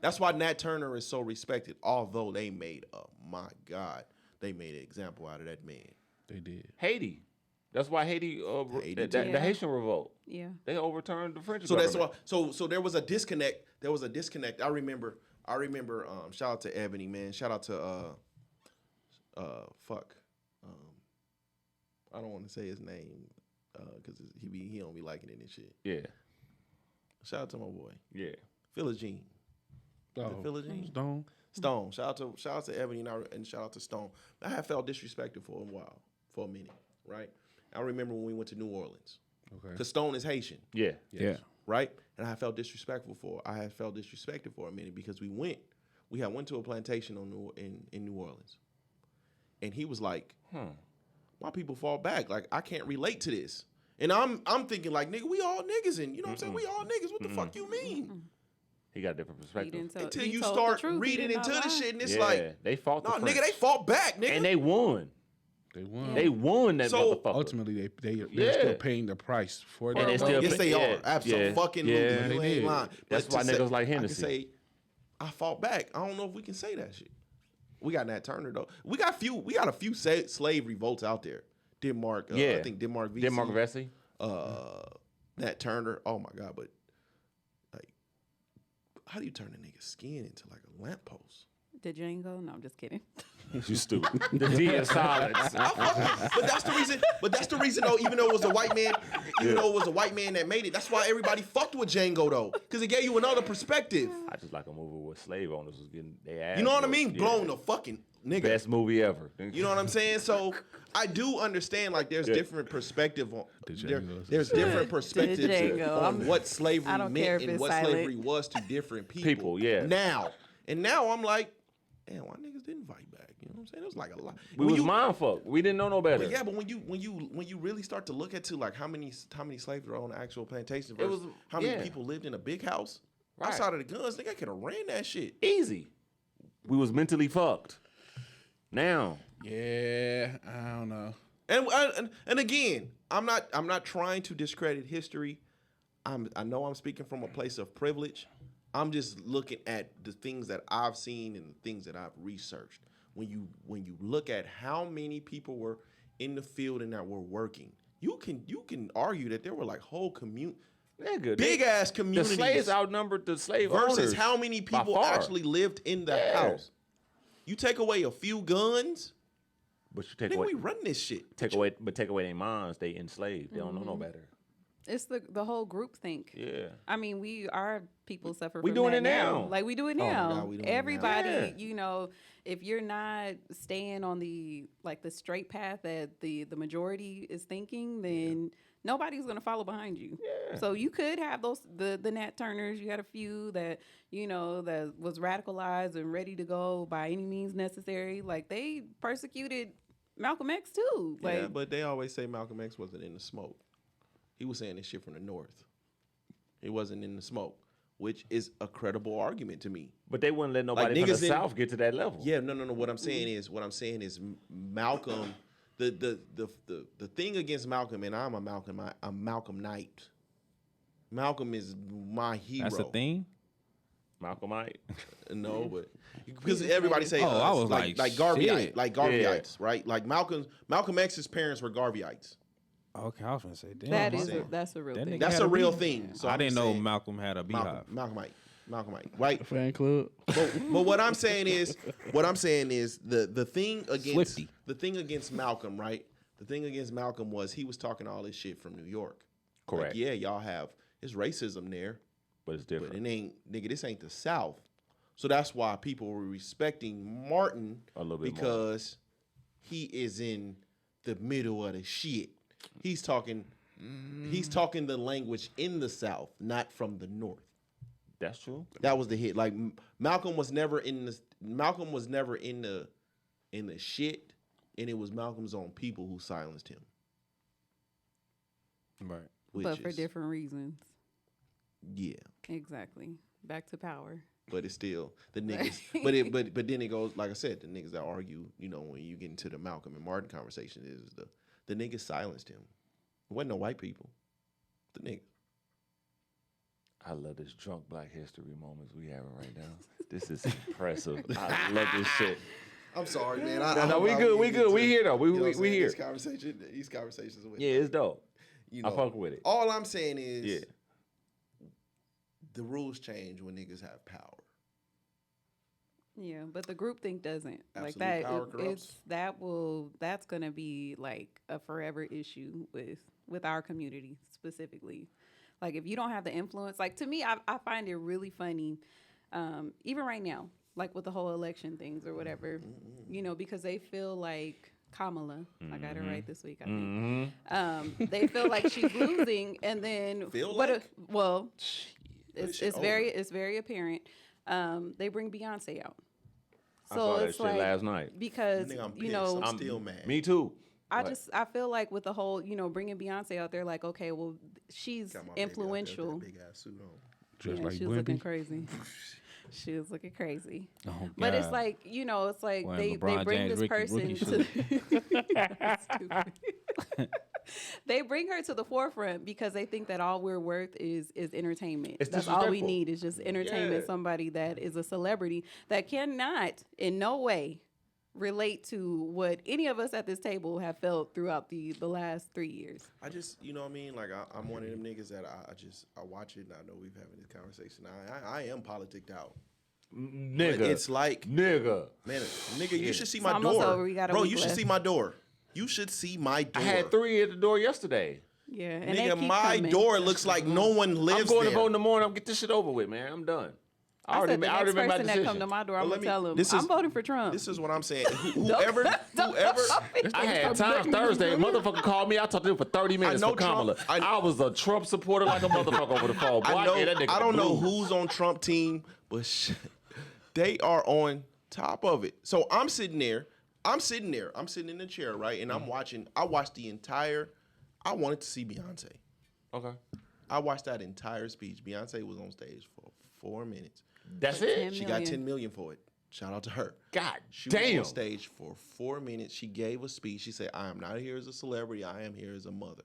that's why Nat Turner is so respected. Although they made they made an example out of that man. They did. Haiti. That's why Haiti, Haiti the too. Yeah. Haitian revolt, Yeah. they overturned the French So that's government. why. So there was a disconnect. There was a disconnect. I remember. Shout out to Ebony, man. Shout out to fuck. I don't want to say his name because he don't be liking it and shit. Yeah. Shout out to my boy Yeah. Philogene. Philogene? Stone. Stone. Shout out to Ebony and shout out to Stone. I have felt disrespected for a minute, right? I remember when we went to New Orleans Okay. because Stone is Haitian. Yeah. Yeah. Right? And I had felt disrespected for a minute because we had went to a plantation in New Orleans. And he was like, my people fall back. Like, I can't relate to this. And I'm thinking like, nigga, we all niggas and you know what I'm saying? We all niggas. What the fuck you mean? He got a different He perspective. didn't tell, Until he you told start the truth. He reading did into not the lie. shit and it's Yeah, like, they fought the no, French. nigga, they fought back, nigga. And they won. They won. They won that So, motherfucker. Ultimately, they're Yeah. still paying the price for And that. they still yes, they yeah, are. Absolutely. yeah. You They ain't did. lying. That's But why to niggas like I can Hennessy. say, I fought back. I don't know if we can say that shit. We got Nat Turner though. We got a few slave revolts out there. Denmark. Yeah. I think Denmark. VC, Denmark Vesey. Nat Turner. Oh my God! But like, how do you turn a nigga's skin into like a lamppost? The Django? No, I'm just kidding. You stupid. The D is silence. But that's the reason. But that's the reason though. Even though it was a white man, that made it. That's why everybody fucked with Django though, because it gave you another perspective. I just like a movie where slave owners was getting their ass. You know what I whooped. mean? Yeah. Blown the fucking nigga. Best movie ever. You know what I'm saying? So I do understand like there's different perspective on there's different perspectives Django. on what I slavery don't care meant if and it's what silent. slavery was to different people. People, yeah. Now I'm like, damn, why niggas didn't fight back? You know what I'm saying? It was like a lot. We When was you- mind fucked. We didn't know no better. But yeah, but when you really start to look at like how many slaves were on the actual plantation It versus was- how many yeah. people lived in a big house Right. outside of the guns, nigga, I could have ran that shit. Easy. We was mentally fucked. Now. Yeah, I don't know. And again, I'm not trying to discredit history. I know I'm speaking from a place of privilege. I'm just looking at the things that I've seen and the things that I've researched. When you look at how many people were in the field and that were working, you can argue that there were like whole Nigga, big ass The communities slaves outnumbered the slave versus owners how many by people far. actually lived in the Yeah. house. You take away a few guns, But you take nigga, away, we run this shit. take away their minds. They enslaved. They don't know no better. It's the whole group think. Yeah. I mean, our people suffer We from doing that it now. Like we do it my now. God, we doing it now. Everybody, Yeah. you know, if you're not staying on the straight path that the majority is thinking, then nobody's gonna follow behind you. Yeah. So you could have the Nat Turners. You had a few that that was radicalized and ready to go by any means necessary. Like they persecuted Malcolm X too. Like Yeah, but they always say Malcolm X wasn't in the smoke. He was saying this shit from the north. He wasn't in the smoke, which is a credible argument to me. But they wouldn't let nobody from the niggas in- South get to that level. Yeah, no. What I'm saying is Malcolm. The thing against Malcolm, and I'm a Malcolmite. Malcolm is my hero. That's a thing. Malcolmite. No, but because everybody say Oh, I was like, Garveyite, shit. like Garveyites, right? Like Malcolm X's parents were Garveyites. Okay, I was gonna say, damn. that's a real That thing. nigga That's had a a real beehive. thing. So I I'm didn't know saying Malcolm had a beehive. Malcolmite, right? Fan club. But what I'm saying is the thing against Swifty. the thing against Malcolm, right? The thing against Malcolm was he was talking all this shit from New York. Correct. Like, yeah, y'all have it's racism there, But it's different. but it ain't, nigga. This ain't the South. So that's why people were respecting Martin A little bit more. because he is in the middle of the shit. He's talking the language in the South, not from the North. That's true. That was the hit. Like Malcolm was never in the shit, and it was Malcolm's own people who silenced him. Right. But for is- different reasons. Yeah, Exactly. Back to power. but it's still the niggas. but then it goes like I said, the niggas that argue. You know, when you get into the Malcolm and Martin conversation, is the niggas silenced him. It wasn't no white people. The niggas. I love this drunk Black History moments we having right now. This is impressive. I love this shit. I'm sorry, man. No, we good. We good. We here though. We here. These conversations. With Yeah, it's dope. you I fuck with it. All I'm saying is, Yeah. the rules change when niggas have power. Yeah, but the groupthink doesn't. Like Absolute that power corrupts. that's gonna be like a forever issue with our community specifically. Like if you don't have the influence, like to me, I find it really funny, even right now, like with the whole election things or whatever, you know, because they feel like Kamala, I got it right this week, I think. They feel like she's losing, and then Feel what? like? Well, This it's shit it's very apparent. They bring Beyonce out. I saw that shit last night. Because Nigga, I'm you pissed. know, I'm still mad. Me too. I feel like with the whole, you know, bringing Beyonce out there, like, okay, well, she's Got my baby out there with influential. that big ass suit on. Just Yeah, like she was looking Wendy. crazy. She was looking crazy. Oh, But it's God. like, you know, it's like Wearing they LeBron bring James this rookie person to Stupid. They bring her to the forefront because they think that all we're worth is entertainment. It's That's all we disrespectful. need is just entertainment. Yeah. Somebody that is a celebrity that cannot in no way relate to what any of us at this table have felt throughout the last 3 years. I just, you know what I mean? Like, I'm one of them niggas that I watch it and I know we've having this conversation. I am politicked out. Nigga. But it's like, Nigga. man, nigga, you should see It's my almost door. over. We got a Bro, week you should left. see my door. You should see my door. I had 3 at the door yesterday. Yeah, and they Nigga, keep my coming. door looks like no one lives I'm going there. to vote in the morning. I'm get this shit over with, man. I'm done. I said the next made my person that come decision. to my door, Well, I'm let gonna me- tell them this I'm is- voting for Trump. This is what I'm saying. Whoever, whoever, I had time Thursday. Motherfucker called me. I talked to him for 30 minutes know for Kamala. Trump- I was a Trump supporter like a motherfucker over the phone. Boy, I know. gave that nigga I don't know blue. who's on Trump team, but they are on top of it. So I'm sitting there. I'm sitting in the chair, right, and I'm watching. I watched the entire. I wanted to see Beyonce. Okay. I watched that entire speech. Beyonce was on stage for 4 minutes. That's it? She got 10 million for it. Shout out to her. God She was damn. on stage for 4 minutes. She gave a speech. She said, I am not here as a celebrity. I am here as a mother.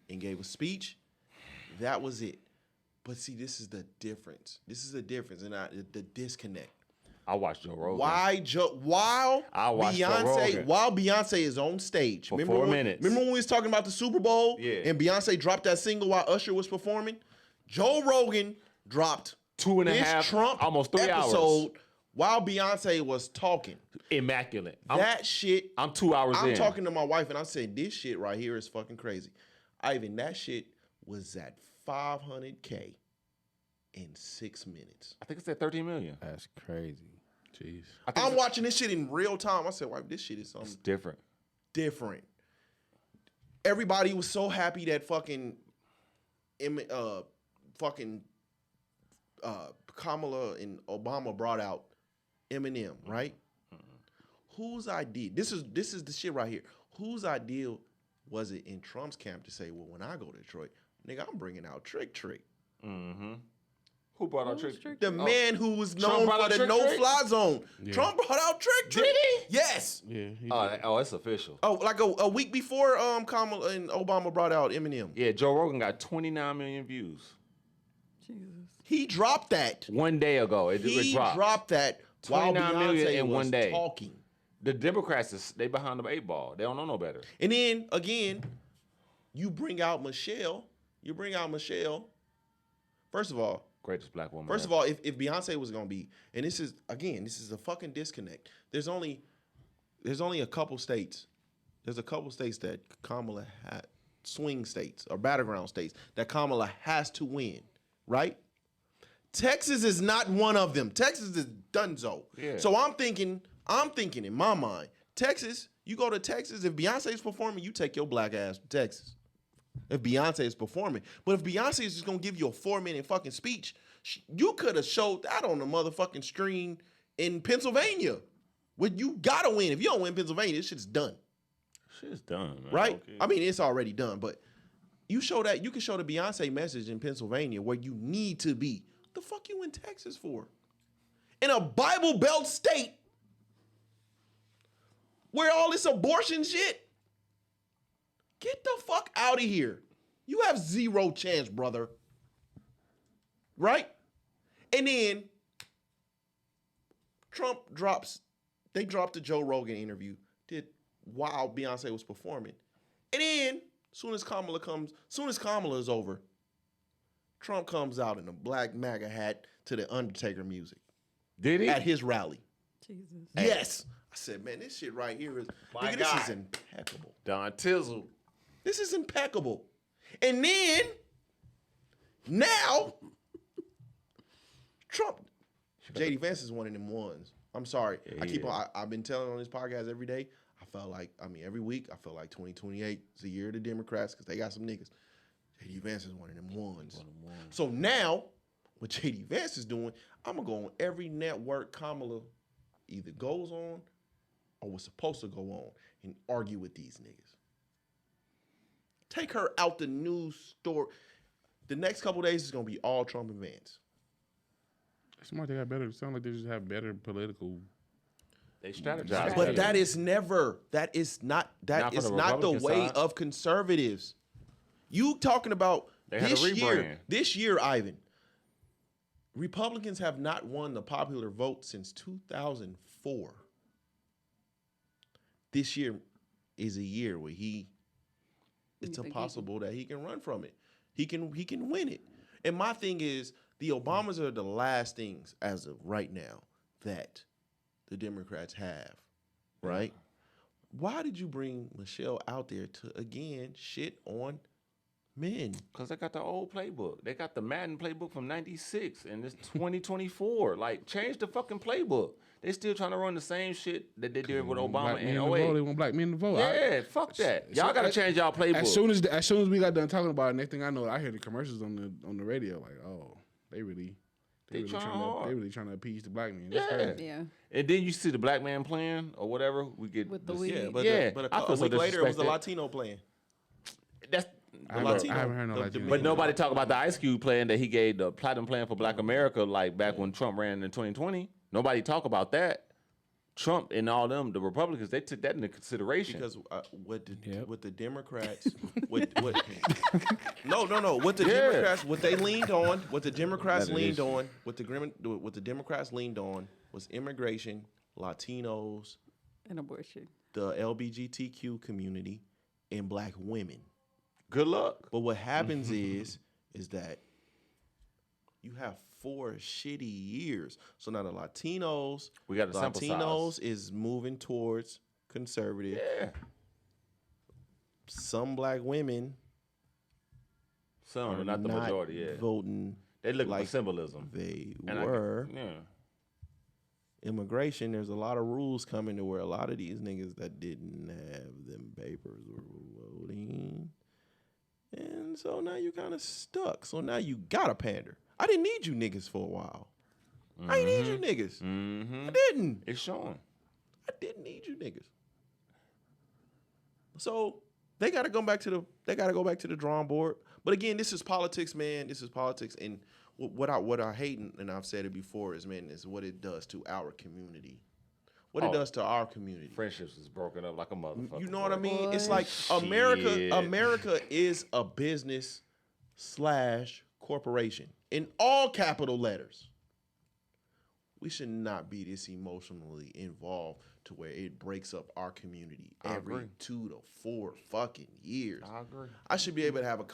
And gave a speech. That was it. But see, this is the difference. This is the difference and the disconnect. I watched Joe Rogan. While I watched Joe Rogan. Beyonce is on stage. For 4 minutes. Remember when we was talking about the Super Bowl? Yeah. And Beyonce dropped that single while Usher was performing? Joe Rogan dropped 2.5, this Trump almost 3 hours. episode while Beyonce was talking. Immaculate. That shit. I'm 2 hours in. I'm talking to my wife and I'm saying this shit right here is fucking crazy. Ivan, that shit was at 500K in 6 minutes. I think it's at 13 million. That's crazy. Jeez. I think I'm watching this shit in real time. I said, wife, this shit is it's something different. different. Everybody was so happy that Kamala and Obama brought out Eminem, right? Whose idea? This is the shit right here. Whose idea was it in Trump's camp to say, well, when I go to Detroit, nigga, I'm bringing out Trick Trick. Who brought out Who's Trick? Trick The man who was known brought for out the Trick no-fly zone. Trump brought out Trick Trick. Did he? Yes. Yeah. He Oh, it's official. Oh, like a week before Kamala and Obama brought out Eminem. Yeah, Joe Rogan got 29 million views. Jesus. He dropped that. 1 day ago, it He dropped. dropped that while 29 million Beyonce in was 1 day. talking. The Democrats, they behind the 8 ball. They don't know no better. And then again, you bring out Michelle. First of all, Greatest black woman. First of all, if Beyonce was gonna be, and this is a fucking disconnect. There's only a couple states there's a couple states that Kamala had, swing states or battleground states that Kamala has to win, right? Texas is not one of them. Texas is donezo. Yeah. So I'm thinking in my mind, Texas, you go to Texas, if Beyonce's performing, you take your black ass to Texas. If Beyonce is performing. But if Beyonce is just gonna give you a 4-minute fucking speech, you could have showed that on the motherfucking screen in Pennsylvania. Well, you gotta win. If you don't win Pennsylvania, this shit's done. Shit's done, man. Right? Okay. I mean, it's already done, but you can show the Beyonce message in Pennsylvania where you need to be. What the fuck you in Texas for? In a Bible Belt state where all this abortion shit. Get the fuck out of here. You have zero chance, brother. Right? And then they dropped the Joe Rogan interview while Beyonce was performing. And then, soon as Kamala is over, Trump comes out in a black MAGA hat to the Undertaker music. Did he? At his rally. Jesus. Yes. I said, man, this shit right here is, My nigga, this God. is impeccable. Don Tizzle. This is impeccable. And then, now, Trump, JD Vance is one of them ones. I'm sorry. I've been telling on this podcast every day. Every week, I feel like 2028 is the year of the Democrats because they got some niggas. JD Vance is one of them ones. So now, what JD Vance is doing, I'm going to go on every network Kamala either goes on or was supposed to go on and argue with these niggas. Take her out the news store. The next couple days is going to be all Trump and Vance. Smart, they got better. It sounds like they just have better political. They strategize. But that is not the Republican way side. of conservatives. You talking about They had a rebrand. this year, Ivan. Republicans have not won the popular vote since 2004. This year is a year where it's impossible that he can run from it. He can win it. And my thing is, the Obamas are the last things as of right now that the Democrats have, right? Why did you bring Michelle out there to, again, shit on men? Because they got the old playbook. They got the Madden playbook from 96 and it's 2024. Like, change the fucking playbook. They still trying to run the same shit that they did with Obama and They 08. want black men to vote. Yeah, fuck that. Y'all got to change y'all playbook. As soon as we got done talking about it, next thing I know, I hear the commercials on the radio. Like, oh, they really trying to appease the black men. That's crazy. Yeah. And then you see the black man playing or whatever. We get With the this- weed. Yeah, but, Yeah, but I a feel so week later, it was the disrespected. Latino playing. That's I Latino. haven't heard no The Latino. But nobody talk about the Ice Cube plan that he gave the platinum plan for Black America, like back when Trump ran in 2020. Nobody talk about that. Trump and all them, the Republicans, they took that into consideration. Because what the Democrats, what Democrats, what they leaned on, what the Democrats leaned on, what the Democrats leaned on was immigration, Latinos, And abortion. the LGBTQ community, and black women. Good luck. But what happens is that you have 4 shitty years. So now the Latinos, We got a sample size. is moving towards conservative. Yeah. Some black women Some, are but not the majority, yeah. voting They look like for symbolism. they And were. yeah. Immigration, there's a lot of rules coming to where a lot of these niggas that didn't have them papers were voting. And so now you're kind of stuck. So now you gotta pander. I didn't need you niggas for a while. I didn't need you niggas. Mm-hmm. I didn't. It's showing. I didn't need you niggas. So they gotta go back to the drawing board. But again, this is politics, man. This is politics. And what I hate, and I've said it before, is what it does to our community. What it does to our community. Friendships is broken up like a motherfucker. You know what I boy. mean? It's Boy. like Shit. America is a business / corporation in all capital letters. We should not be this emotionally involved to where it breaks up our community I every agree. 2 to 4 fucking years. I agree. I should be able to have a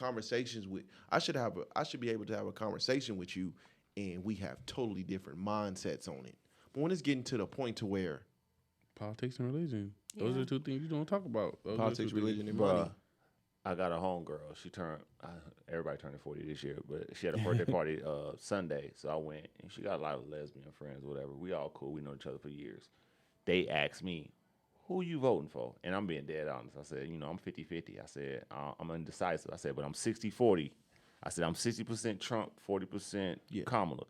I should be able to have a conversation with you, and we have totally different mindsets on it. But when it's getting to the point to where Politics and religion. Those are the two things you don't talk about. Those are the Politics, two things. religion, and money. Bruh, I got a homegirl. She turned, everybody turning 40 this year, but she had a birthday party Sunday. So I went, and she got a lot of lesbian friends, whatever. We all cool. We know each other for years. They asked me, who you voting for? And I'm being dead honest. I said, I'm 50-50. I said, I'm indecisive. I said, but I'm 60-40. I said, I'm 60% Trump, 40% Kamala.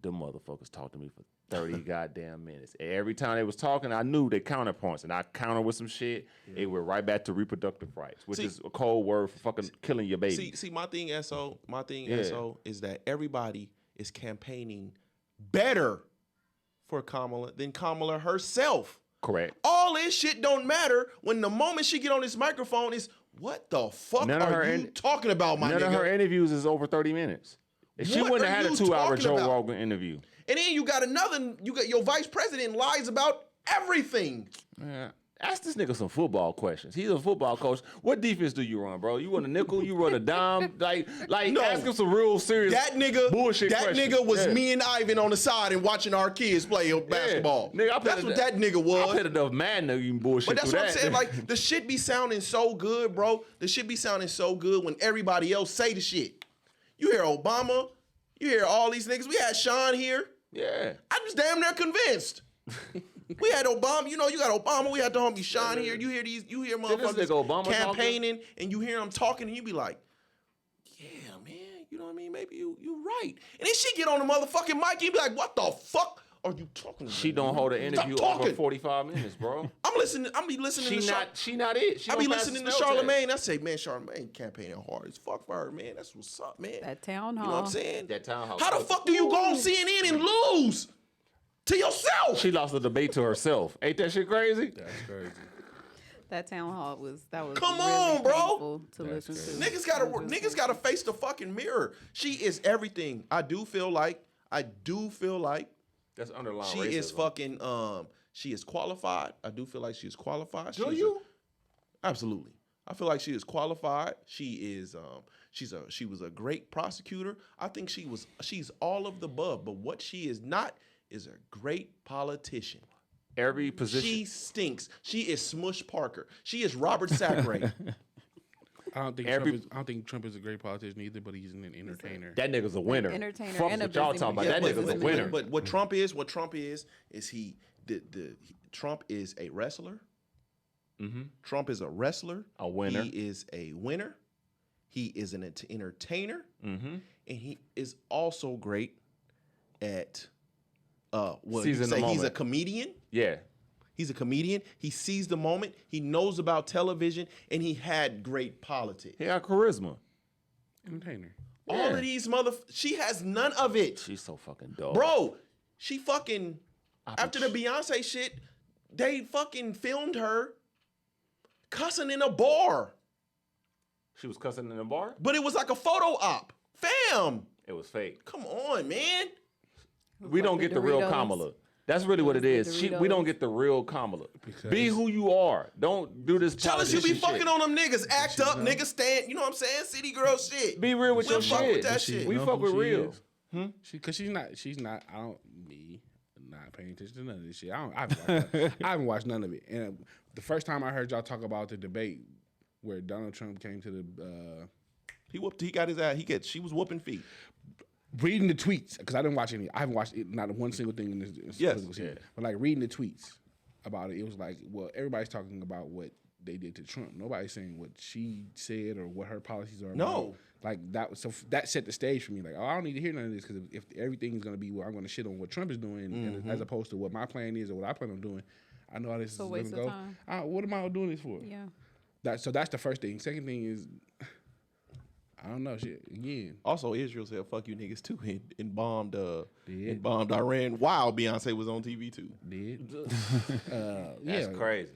The motherfuckers talked to me for 30 goddamn minutes. Every time they was talking, I knew their counterpoints, and I counter with some shit. It went right back to reproductive rights, which is a cold word for fucking killing your baby. See, my thing, SO, SO, is that everybody is campaigning better for Kamala than Kamala herself. Correct. All this shit don't matter when the moment she get on this microphone is, what the fuck are you talking about, my nigga? None of her interviews is over 30 minutes. If she wouldn't have had a 2-hour Joe Rogan interview. And then you got your vice president lies about everything. Yeah. Ask this nigga some football questions. He's a football coach. What defense do you run, bro? You run a nickel? You run a dime? No, ask him some real serious bullshit questions. That nigga was me and Ivan on the side and watching our kids play basketball. Nigga, that's what that nigga was. I played enough Madden to even bullshit. But that's what I'm saying. Like, the shit be sounding so good, bro. The shit be sounding so good when everybody else say the shit. You hear Obama. You hear all these niggas. We had Sean here. Yeah. I'm just damn near convinced. We had Obama. You got Obama. We had the homie Sean here. You hear motherfuckers campaigning, and you hear them talking, and you be like, yeah, man. You know what I mean? Maybe you right. And then she get on the motherfucking mic, and you be like, what the fuck are you talking about? She don't hold an interview over 45 minutes, bro. I'm listening. I be listening. She not it. I be listening to Charlamagne. I say, man, Charlamagne campaigning hard as fuck for her, man. That's what's up, man. That town hall. You know what I'm saying? That town hall. How the fuck do you go on CNN and lose to yourself? She lost the debate to herself. Ain't that shit crazy? That's crazy. That town hall was Come really on, bro. painful to listen to. Niggas gotta face the fucking mirror. She is everything. I do feel like that's underlying she racism. is fucking she is qualified. I do feel like she is qualified. Absolutely. I feel like she is qualified. She is she was a great prosecutor. I think she's all of the above, but what she is not is a great politician. Every position. She stinks. She is Smush Parker. She is Robert Sacre. I don't think Trump is a great politician either, but he's an entertainer. That nigga's a winner. Entertainer Fuck and what a y'all busy talking about. man. That nigga's a winner. But what Trump is Trump is a wrestler. Mm-hmm. Trump is a wrestler. A winner. He is a winner. He is an entertainer. Mm-hmm. And he is also great at seizing the moment. He's a comedian. Yeah. He's a comedian. He sees the moment. He knows about television, and he had great politics. He got charisma. Entertainer. All of these she has none of it. She's so fucking dope. Bro, she fucking, after the Beyonce shit, they fucking filmed her cussing in a bar. She was cussing in a bar? But it was like a photo op. Fam. It was fake. Come on, man. We don't get the real Kamala. That's really what it is. We don't get the real Kamala. Be who you are. Don't do this. Tell us you be fucking shit. on them niggas. Act up, niggas stand. You know what I'm saying? City girl shit. Be real with your fuck shit. with that shit. We fuck with real. Because she's not. I don't. Me not paying attention to none of this shit. I haven't watched none of it. And the first time I heard y'all talk about the debate where Donald Trump came to the. He got his ass. She was whooping feet. Reading the tweets, because I didn't watch any. I haven't watched not one single thing in this political season. But like reading the tweets about it, it was like, well, everybody's talking about what they did to Trump. Nobody's saying what she said or what her policies are. No. Like that was that set the stage for me. Like, oh, I don't need to hear none of this because if everything is going to be, well, I'm going to shit on what Trump is doing and as opposed to what my plan is or what I plan on doing. I know how this is going to go. What am I doing this for? Yeah. So that's the first thing. Second thing is, I don't know shit. Again. Also, Israel said "fuck you niggas" too and bombed Iran while Beyonce was on TV too. That's crazy.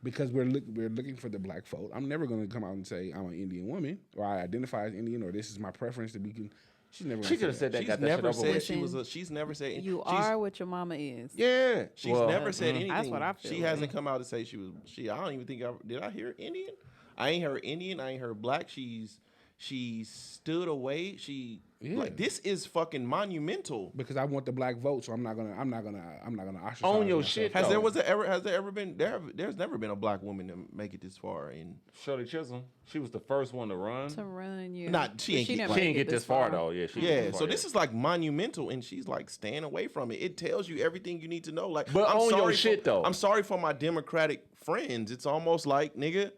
Because we're looking for the black vote. I'm never gonna come out and say I'm an Indian woman or I identify as Indian or this is my preference to be. She's never. She could have said that. She's got never that shit said over with. she's never said You are what your mama is. Yeah. She's never said anything. That's what I feel. She hasn't come out to say she was. I don't even think did I hear Indian? I ain't heard Indian. I ain't heard black. She stood away. She Yeah. Like this is fucking monumental. Because I want the black vote, so I'm not gonna ostracize Own your myself. shit. Has though. there ever been there's never been a black woman to make it this far in Shirley Chisholm. She was the first one to run. To run, yeah. Not- she ain't get- never She made didn't it get this far though. Yeah, she didn't get this so far, this is like monumental, and she's like staying away from it. It tells you everything you need to know. Like, But I'm own your sorry shit, though. I'm sorry for my Democratic friends. It's almost like, nigga,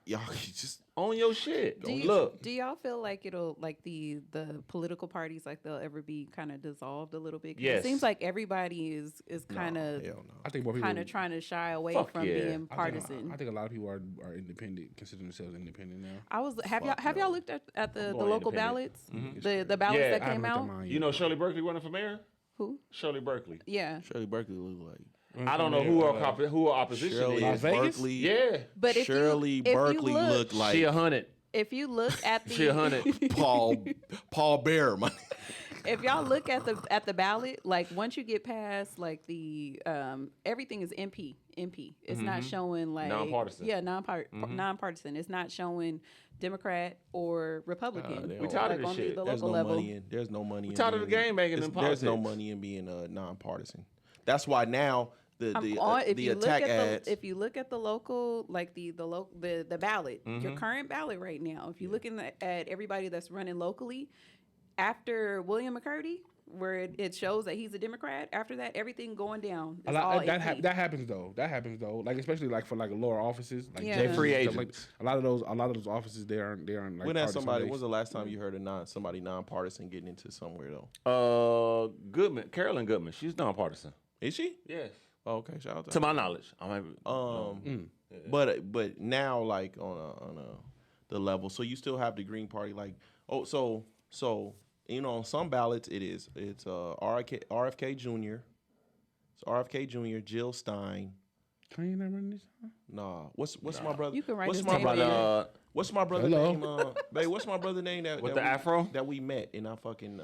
y'all just own your shit. Do y'all feel like it'll like the political parties like they'll ever be kind of dissolved a little bit? 'Cause Yes. it seems like everybody is kind of hell no. I think more people trying to shy away Fuck from yeah. being partisan. I think a lot of people are independent, consider themselves independent now. Have y'all looked at the going local independent. ballots? The ballots Yeah. that I came haven't looked at out? mine You yet. know Shirley Berkeley running for mayor? Who? Shirley Berkeley. Yeah. Shirley Berkeley look like I don't know who her opposition Shirley Las is. Vegas? Berkeley. Yeah. But if Shirley you, if Berkeley you look, looked like She 100. if you look at the She 100. Paul Bear. Man. if y'all look at the ballot, like once you get past like the everything is MP. It's not showing like Nonpartisan. Yeah, nonpartisan. It's not showing Democrat or Republican. they We don't- tired of like this on shit. the There's local no level. money in. There's no money. We in tired of the being- game making it's- in There's no politics. money in being nonpartisan. That's why now the If you attack look at ads. if you look at the local like the ballot, your current ballot right now, if you're looking at everybody that's running locally, after William McCurdy, where it shows that he's a Democrat, after that everything going down. A It's lot, all that MP. that happens though. That happens though. Like especially like for like lower offices, like Yeah. judges They're free and stuff agents. Like, a lot of those offices they aren't like. when that partisan somebody? based. When's the last time you heard of somebody nonpartisan getting into somewhere though? Goodman, Carolyn Goodman. She's nonpartisan. Is she? Yes. Oh, okay, shout out to To my knowledge. I mean, But now like on the level, so you still have the Green Party. Like so you know on some ballots it's RFK Jr. It's RFK Jr. Jill Stein. Can you not run this? Nah, what's my brother? You can write what's his my name brother? down. What's my brother Hello. name? Babe, what's my brother name With that the afro? that we met in our fucking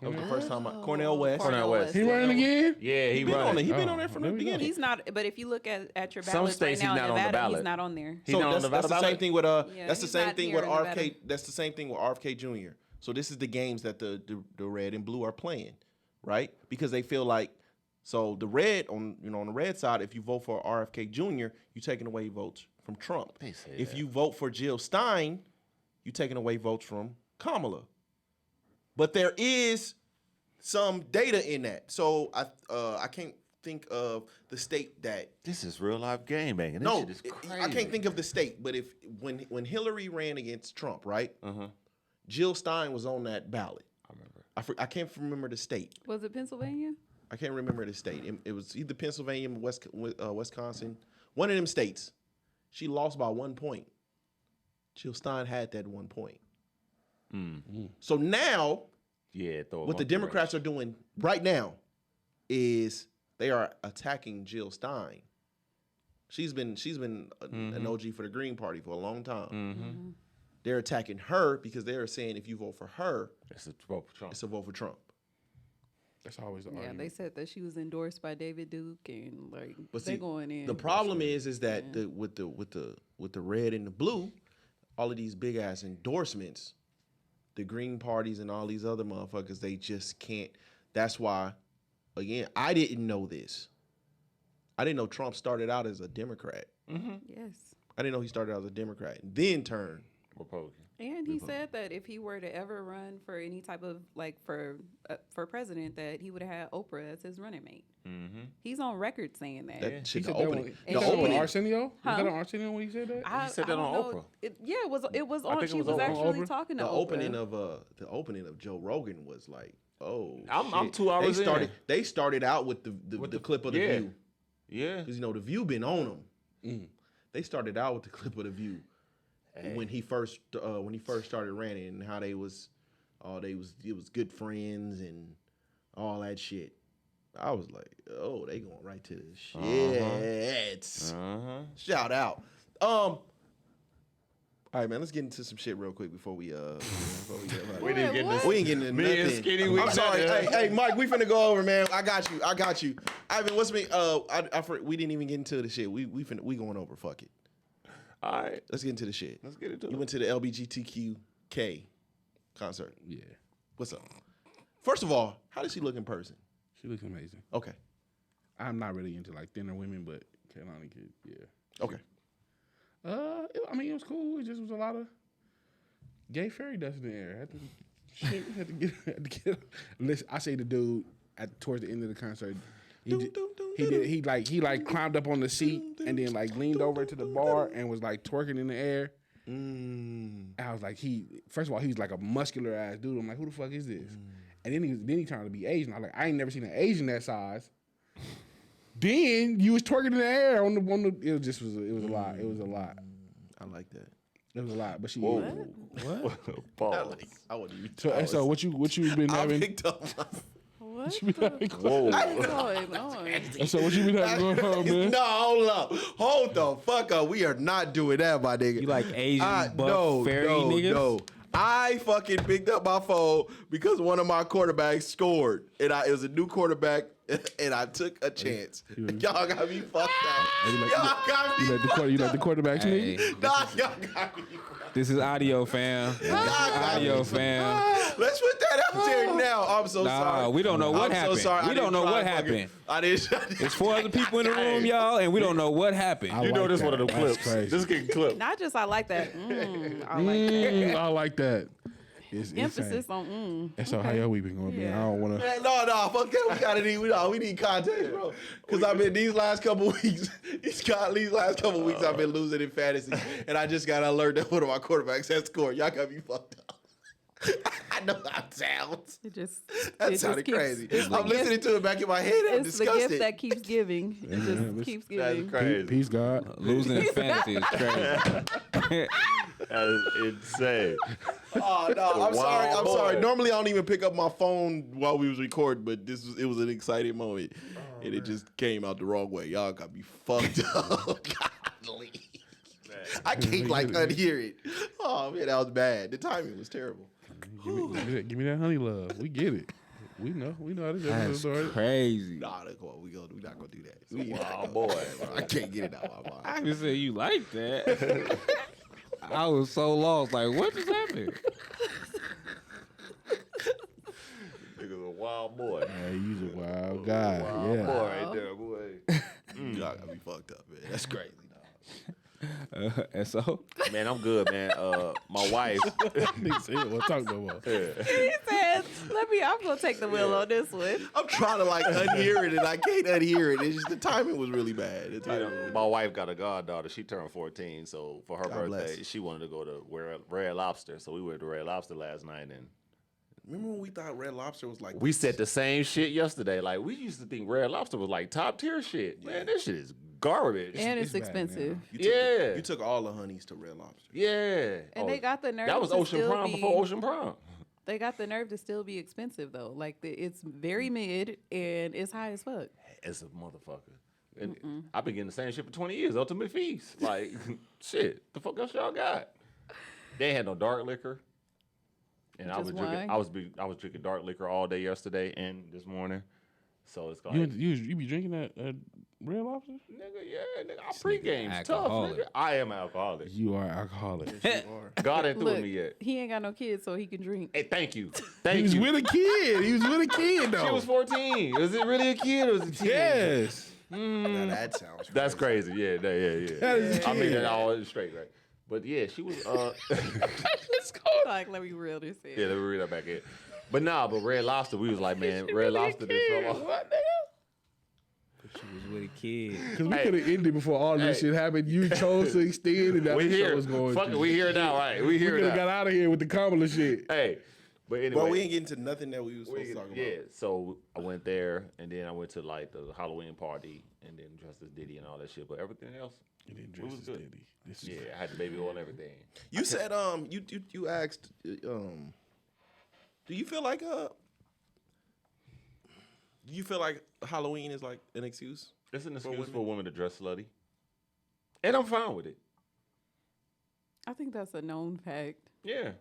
that was the first time Cornell West. Cornell West. He running again? Yeah, he He been on it. running. He been Oh, on there from there the we go. beginning. He's not, but if you look at your Some ballots states right now he's in not on the Nevada, ballot. he's not on there. He's So not on that's the the same ballot? thing with Yeah, that's the he's same not thing here with in RFK. Nevada. That's the same thing with RFK Jr. So this is the games that the red and blue are playing, right? Because they feel like so the red on the red side, if you vote for RFK Jr., you're taking away votes from Trump. They say If that. you vote for Jill Stein, you're taking away votes from Kamala. But there is some data in that. So I can't think of the state that This is real life game banging. This no, shit is crazy. I can't think of the state, but if when Hillary ran against Trump, right? Uh-huh. Jill Stein was on that ballot. I remember. I can't remember the state. Was it Pennsylvania? I can't remember the state. It was either Pennsylvania, Wisconsin, one of them states. She lost by 1 point. Jill Stein had that 1 point. So now, Yeah, throw a what the monkey Democrats are doing right now is they are attacking Jill Stein. She's been an OG for the Green Party for a long time. They're attacking her because they're saying if you vote for her, It's a vote for Trump. it's a vote for Trump. That's always the Yeah, argument. they said that she was endorsed by David Duke and like But they see, going in. the problem is that with the red and the blue, all of these big ass endorsements, the Green parties and all these other motherfuckers, they just can't. That's why, again, I didn't know this. I didn't know Trump started out as a Democrat. Yes. I didn't know he started out as a Democrat and then turned. Republican. And he said that if he were to ever run for any type of like for president, that he would have had Oprah as his running mate. He's on record saying that. That shit, He the said that opening. one- The he said that on opening. Arsenio? Huh? Was that on Arsenio when he said that? I said that don't on know. Oprah. It was on. think it She was was on actually Oprah. talking to The Oprah. opening of Joe Rogan was like, oh, I'm shit. 2 hours in. They started out with the clip of the yeah. View. Yeah. Because the View been on them. They started out with the clip of the View when he first started ranting and how it was good friends and all that shit. I was like, oh, they going right to the shit. Shout out. All right, man. Let's get into some shit real quick before we get out of We didn't get What? this. we ain't getting into Me and nothing. Skinny, we I'm sorry. nothing. Hey, Mike, we finna go over, man. I got you. Ivan, what's me? We didn't even get into the shit. We going over. Fuck it. All right. Let's get into the shit. Let's get into You it. went to the LBGTQ K concert. Yeah, What's up? First of all, how does she look in person? she looks amazing. Okay. I'm not really into like thinner women, but Carolina Kid, yeah. Okay. It was cool. It just was a lot of gay fairy dust in there. Had to get. Listen, I say the dude towards the end of the concert, he climbed up on the seat and then like leaned over to the bar and was like twerking in the air. And I was like, first of all, he was like a muscular ass dude. I'm like, who the fuck is this? And then he turned to be Asian. I was like, I ain't never seen an Asian that size. Then you was twerking in the air on the. It was a lot. It was a lot. I like that. It was a lot. But she. What? Pause. I wouldn't even. So what you been I having? picked up. What You been having Whoa. is going on? So what you been having going on, man? No, hold up. Hold the fuck up. We are not doing that, my nigga. You like Asian buff fairy niggas? No. I fucking picked up my phone because one of my quarterbacks scored. And it was a new quarterback, and I took a chance. Y'all got me fucked up. Y'all got me You let the quarterback Hey, sneak? Nah, y'all got me. this is audio, fam. This is audio, fam. Let's put that out there now. I'm so sorry. Nah, we don't know what I'm happened. so sorry. We I don't didn't know try what to fucking- happened. I didn't. There's 4 other people in the room, y'all, and we don't know what happened. I You know like this that. one of them That's clips. crazy. This is getting clipped. Not just I like that. I like that. I like that. It's Emphasis insane. on And so how your week been going, man? Yeah. I don't want to. Man, no, fuck that. We gotta need. We need context, bro. Because I've been these last couple weeks. I've been losing in fantasy, and I just got to alert that one of my quarterbacks has scored. Y'all got me fucked up. I know how it sounds. it. Just That it just sounded keeps- crazy. it's the I'm listening gift- to it back in my head. I'm It's the disgusted. gift that keeps giving. It just keeps That's giving. crazy. Peace, God. Losing in fantasy is crazy. That is insane. Oh no, I'm sorry. I'm boy. sorry. Normally I don't even pick up my phone while we was recording, but it was an exciting moment, and it just came out the wrong way. Y'all got me fucked up. Golly. I can't like unhear it. Oh man, that was bad. The timing was terrible. Give me that honey love. We get it. We know how this That's episode started. crazy. Nah, come on, we're not gonna do that. We not Wild gonna- boy. I can't get it out of my mind. I just said you like that. I was so lost. Like, what just happened? Nigga's a wild boy. Yeah, he's a wild guy. Wild Yeah. boy right there, boy. Y'all got me fucked up, man. That's crazy. And so, Man, I'm good, man. My wife. Nigga said, "Well, talk no more." He said, I'm going to take the wheel on this one. I'm trying to like unhear it, and I can't unhear it. It's just the timing was really bad. The timing- My wife got a goddaughter. She turned 14, so for her God birthday, bless. she wanted to go to Red Lobster. So we went to Red Lobster last night, and Remember when we thought Red Lobster was like we said the same shit yesterday. Like, we used to think Red Lobster was like top tier shit. Man, this shit is garbage. And it's bad, expensive. You took all the honeys to Red Lobster. Yeah. And they got the nerve That was to Ocean still Prime be, before Ocean Prime. They got the nerve to still be expensive, though. Like, it's very mid and it's high as fuck. As a motherfucker. And I've been getting the same shit for 20 years. Ultimate Feast. Like, shit. The fuck else y'all got? They ain't had no dark liquor. And I was Just drinking. wine? I was drinking dark liquor all day yesterday and this morning. So it's You, going. you be drinking that Red Lobster? Nigga, yeah, nigga. I pregame tough, alcoholic. nigga. I am alcoholic. You are alcoholic. God ain't through with Look, me yet. he ain't got no kids, so he can drink. Hey, thank you. He Thank was you. with a kid. He was with a kid though. She was 14. Was it really a kid or was it a teen? Yes. Now that sounds. That's crazy. Yeah. That is a I mean kid. that all straight, right? But yeah, she was. Like, let me reel this in. Yeah, let me read that back in. But but Red Lobster, we was like, man, Red Lobster this so long. she was with a kid. Because we could have ended before all this shit happened. You chose to extend, and that We show here. was going. Fuck it, through. we here now, right? We We here could have now. got out of here with the Kamala shit. Hey, but anyway. Well, we ain't getting to nothing that we was supposed to talk about. Yeah, so I went there, and then I went to like the Halloween party, and then dressed as Diddy and all that shit. But everything else, You didn't it dress was as good. Diddy. This is Yeah, I had the baby oil and everything. You said you asked do you feel like Halloween is like an excuse? It's an For excuse women? for women to dress slutty, and I'm fine with it. I think that's a known fact. Yeah,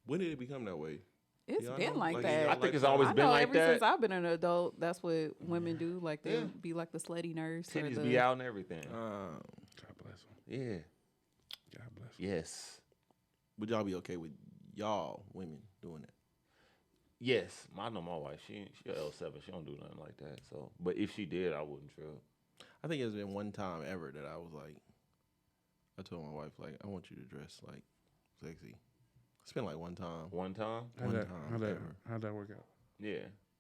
When did it become that way? It's Y'all been know? like Like, that. I think it's always I been know like ever that. since I've been an adult, that's what women do. Like, they Yeah. be like the slutty nurse. Or Titties the, be out and everything. God bless him. Yeah. God bless him. Yes. Would y'all be okay with y'all women doing it? Yes, I know my wife. She a L7. She don't do nothing like that. So, but if she did, I wouldn't trip. I think it's been one time ever that I was like, I told my wife like, I want you to dress like sexy. It's been like one time. One time? How'd that work out? Yeah.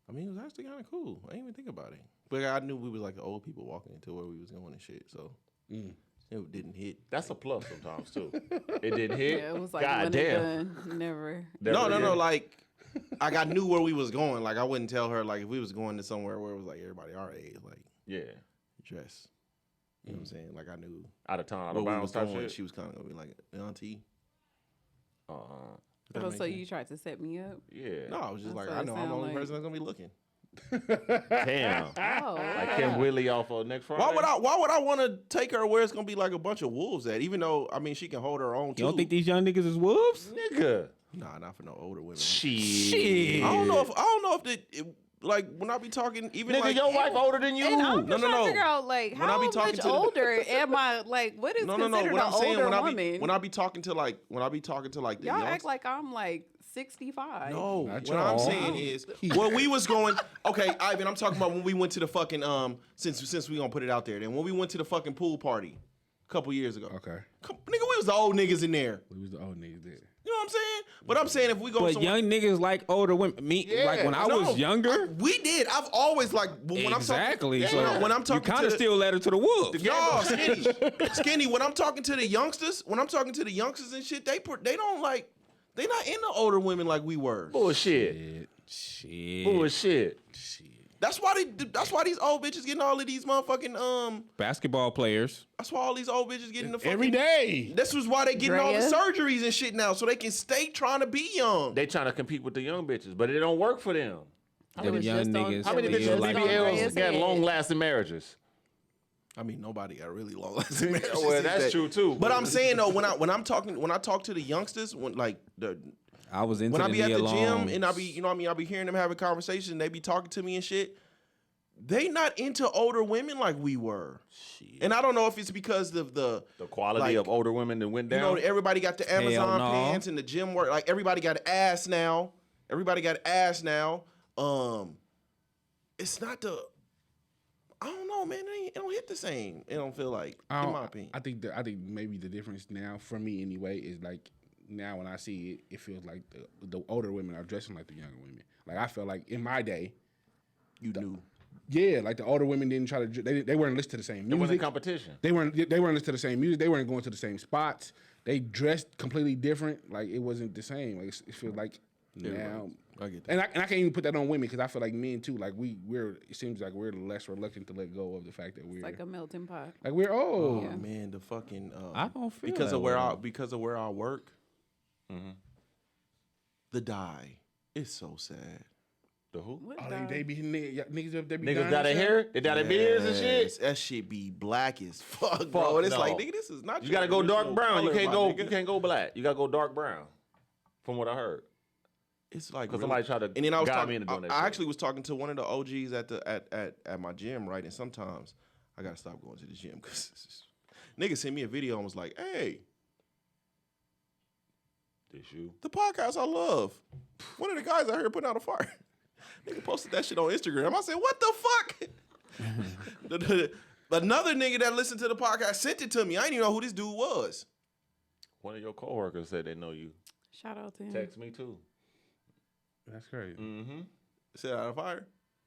I mean, it was actually kind of cool. I didn't even think about it. But I knew we was like old people walking into where we was going and shit. So it didn't hit. That's a plus sometimes too. It didn't hit. Yeah, it was like God one damn. and done. Never. No. Like, I knew where we was going. Like, I wouldn't tell her like if we was going to somewhere where it was like everybody our age, like Yeah. dress. You know what I'm saying? Like I knew Out of town, out where of we bounds was type going. shit. She was kind of gonna be like, auntie. Does that Oh, make so sense? you tried to set me up? Yeah. No, I was just That's like, what I it know I'm the sound only like. person that's gonna be looking. Damn. Oh, Like Kim Willie off of next Friday. Why would I want to take her where it's gonna be like a bunch of wolves at? Even though I mean she can hold her own too. You don't think these young niggas is wolves? Nigga. Nah, not for no older women. Shit. I don't know if like when I be talking even Nigga, like your wife older than you. And I'm No, just no, trying no. to figure out like When I how be talking much to the- older am I? Like, what is no. considered What an I'm saying older when woman? I be talking to like the Y'all youngs- act like I'm like 65. No, Not what I'm y'all. saying is, when we was going, okay, Ivan, I'm talking about when we went to the fucking since we gonna put it out there. Then when we went to the fucking pool party a couple years ago, Okay. nigga, we was the old niggas in there. We was the old niggas there. You know what I'm saying? But I'm saying if we go But somewhere, young niggas like older women. Me, like when I was younger. we did. I've always like when Exactly. I'm talking. So when I'm talking you kind of to still led her to the wolves. y'all skinny. When I'm talking to the youngsters, and shit, they don't like. They not into older women like we were. Bullshit. Shit. Bullshit. That's why these old bitches getting all of these motherfucking Basketball players. That's why all these old bitches getting the fucking Every day. This was why they getting all the Drea? surgeries and shit now, so they can stay trying to be young. They trying to compete with the young bitches, but it don't work for them. Them was young just on- niggas. How many It was bitches just with on BBLs Drea's got head. long-lasting marriages? I mean, nobody got really long lasting marriages. Well, these that's days. true, too. But I'm saying though, when I talk to the youngsters, when I was into when I the be at the knee-alongs. gym and I be, you know what I mean, I be hearing them having conversations, they be talking to me and shit. They not into older women like we were. And I don't know if it's because of the quality like, of older women that went you down. know, everybody got the Amazon no. pants and the gym work. Like everybody got ass now. It's not the. I don't know, man. It don't hit the same. It don't feel like, in my opinion. I think maybe the difference now for me anyway is like now when I see it, it feels like the older women are dressing like the younger women. Like I feel like in my day, You knew. yeah, like the older women didn't try to. They weren't listening to the same They went in music. competition. They weren't listening to the same music. They weren't going to the same spots. They dressed completely different. Like it wasn't the same. Like it feels like now. I get that. And I can't even put that on women because I feel like men too. Like we're. It seems like we're less reluctant to let go of the fact that we're It's like a melting pot. like we're old. Yeah. Man, the fucking I don't feel because that of way. where I work. The dye is so sad. The who? What Oh, the- they be niggas up there be Niggas dying got their and hair? They got their beards and Yes, shit? that shit be black as fuck, bro. And it's no. like, nigga, this is not. You your gotta go dark original brown. You color, can't my go. nigga. You can't go black. You gotta go dark brown. From what I heard. It's like 'Cause really- somebody tried to and then I was guide talking. me into doing that I shit. actually was talking to one of the OGs at my gym, right? And sometimes I gotta stop going to the gym because nigga sent me a video and was like, "Hey, This you. the podcast I love. One of the guys out here putting out a fire. Nigga posted that shit on Instagram. I said, what the fuck? Another nigga that listened to the podcast sent it to me. I didn't even know who this dude was. One of your coworkers said they know you. Shout out to him. Text me too. That's crazy. Set out of fire.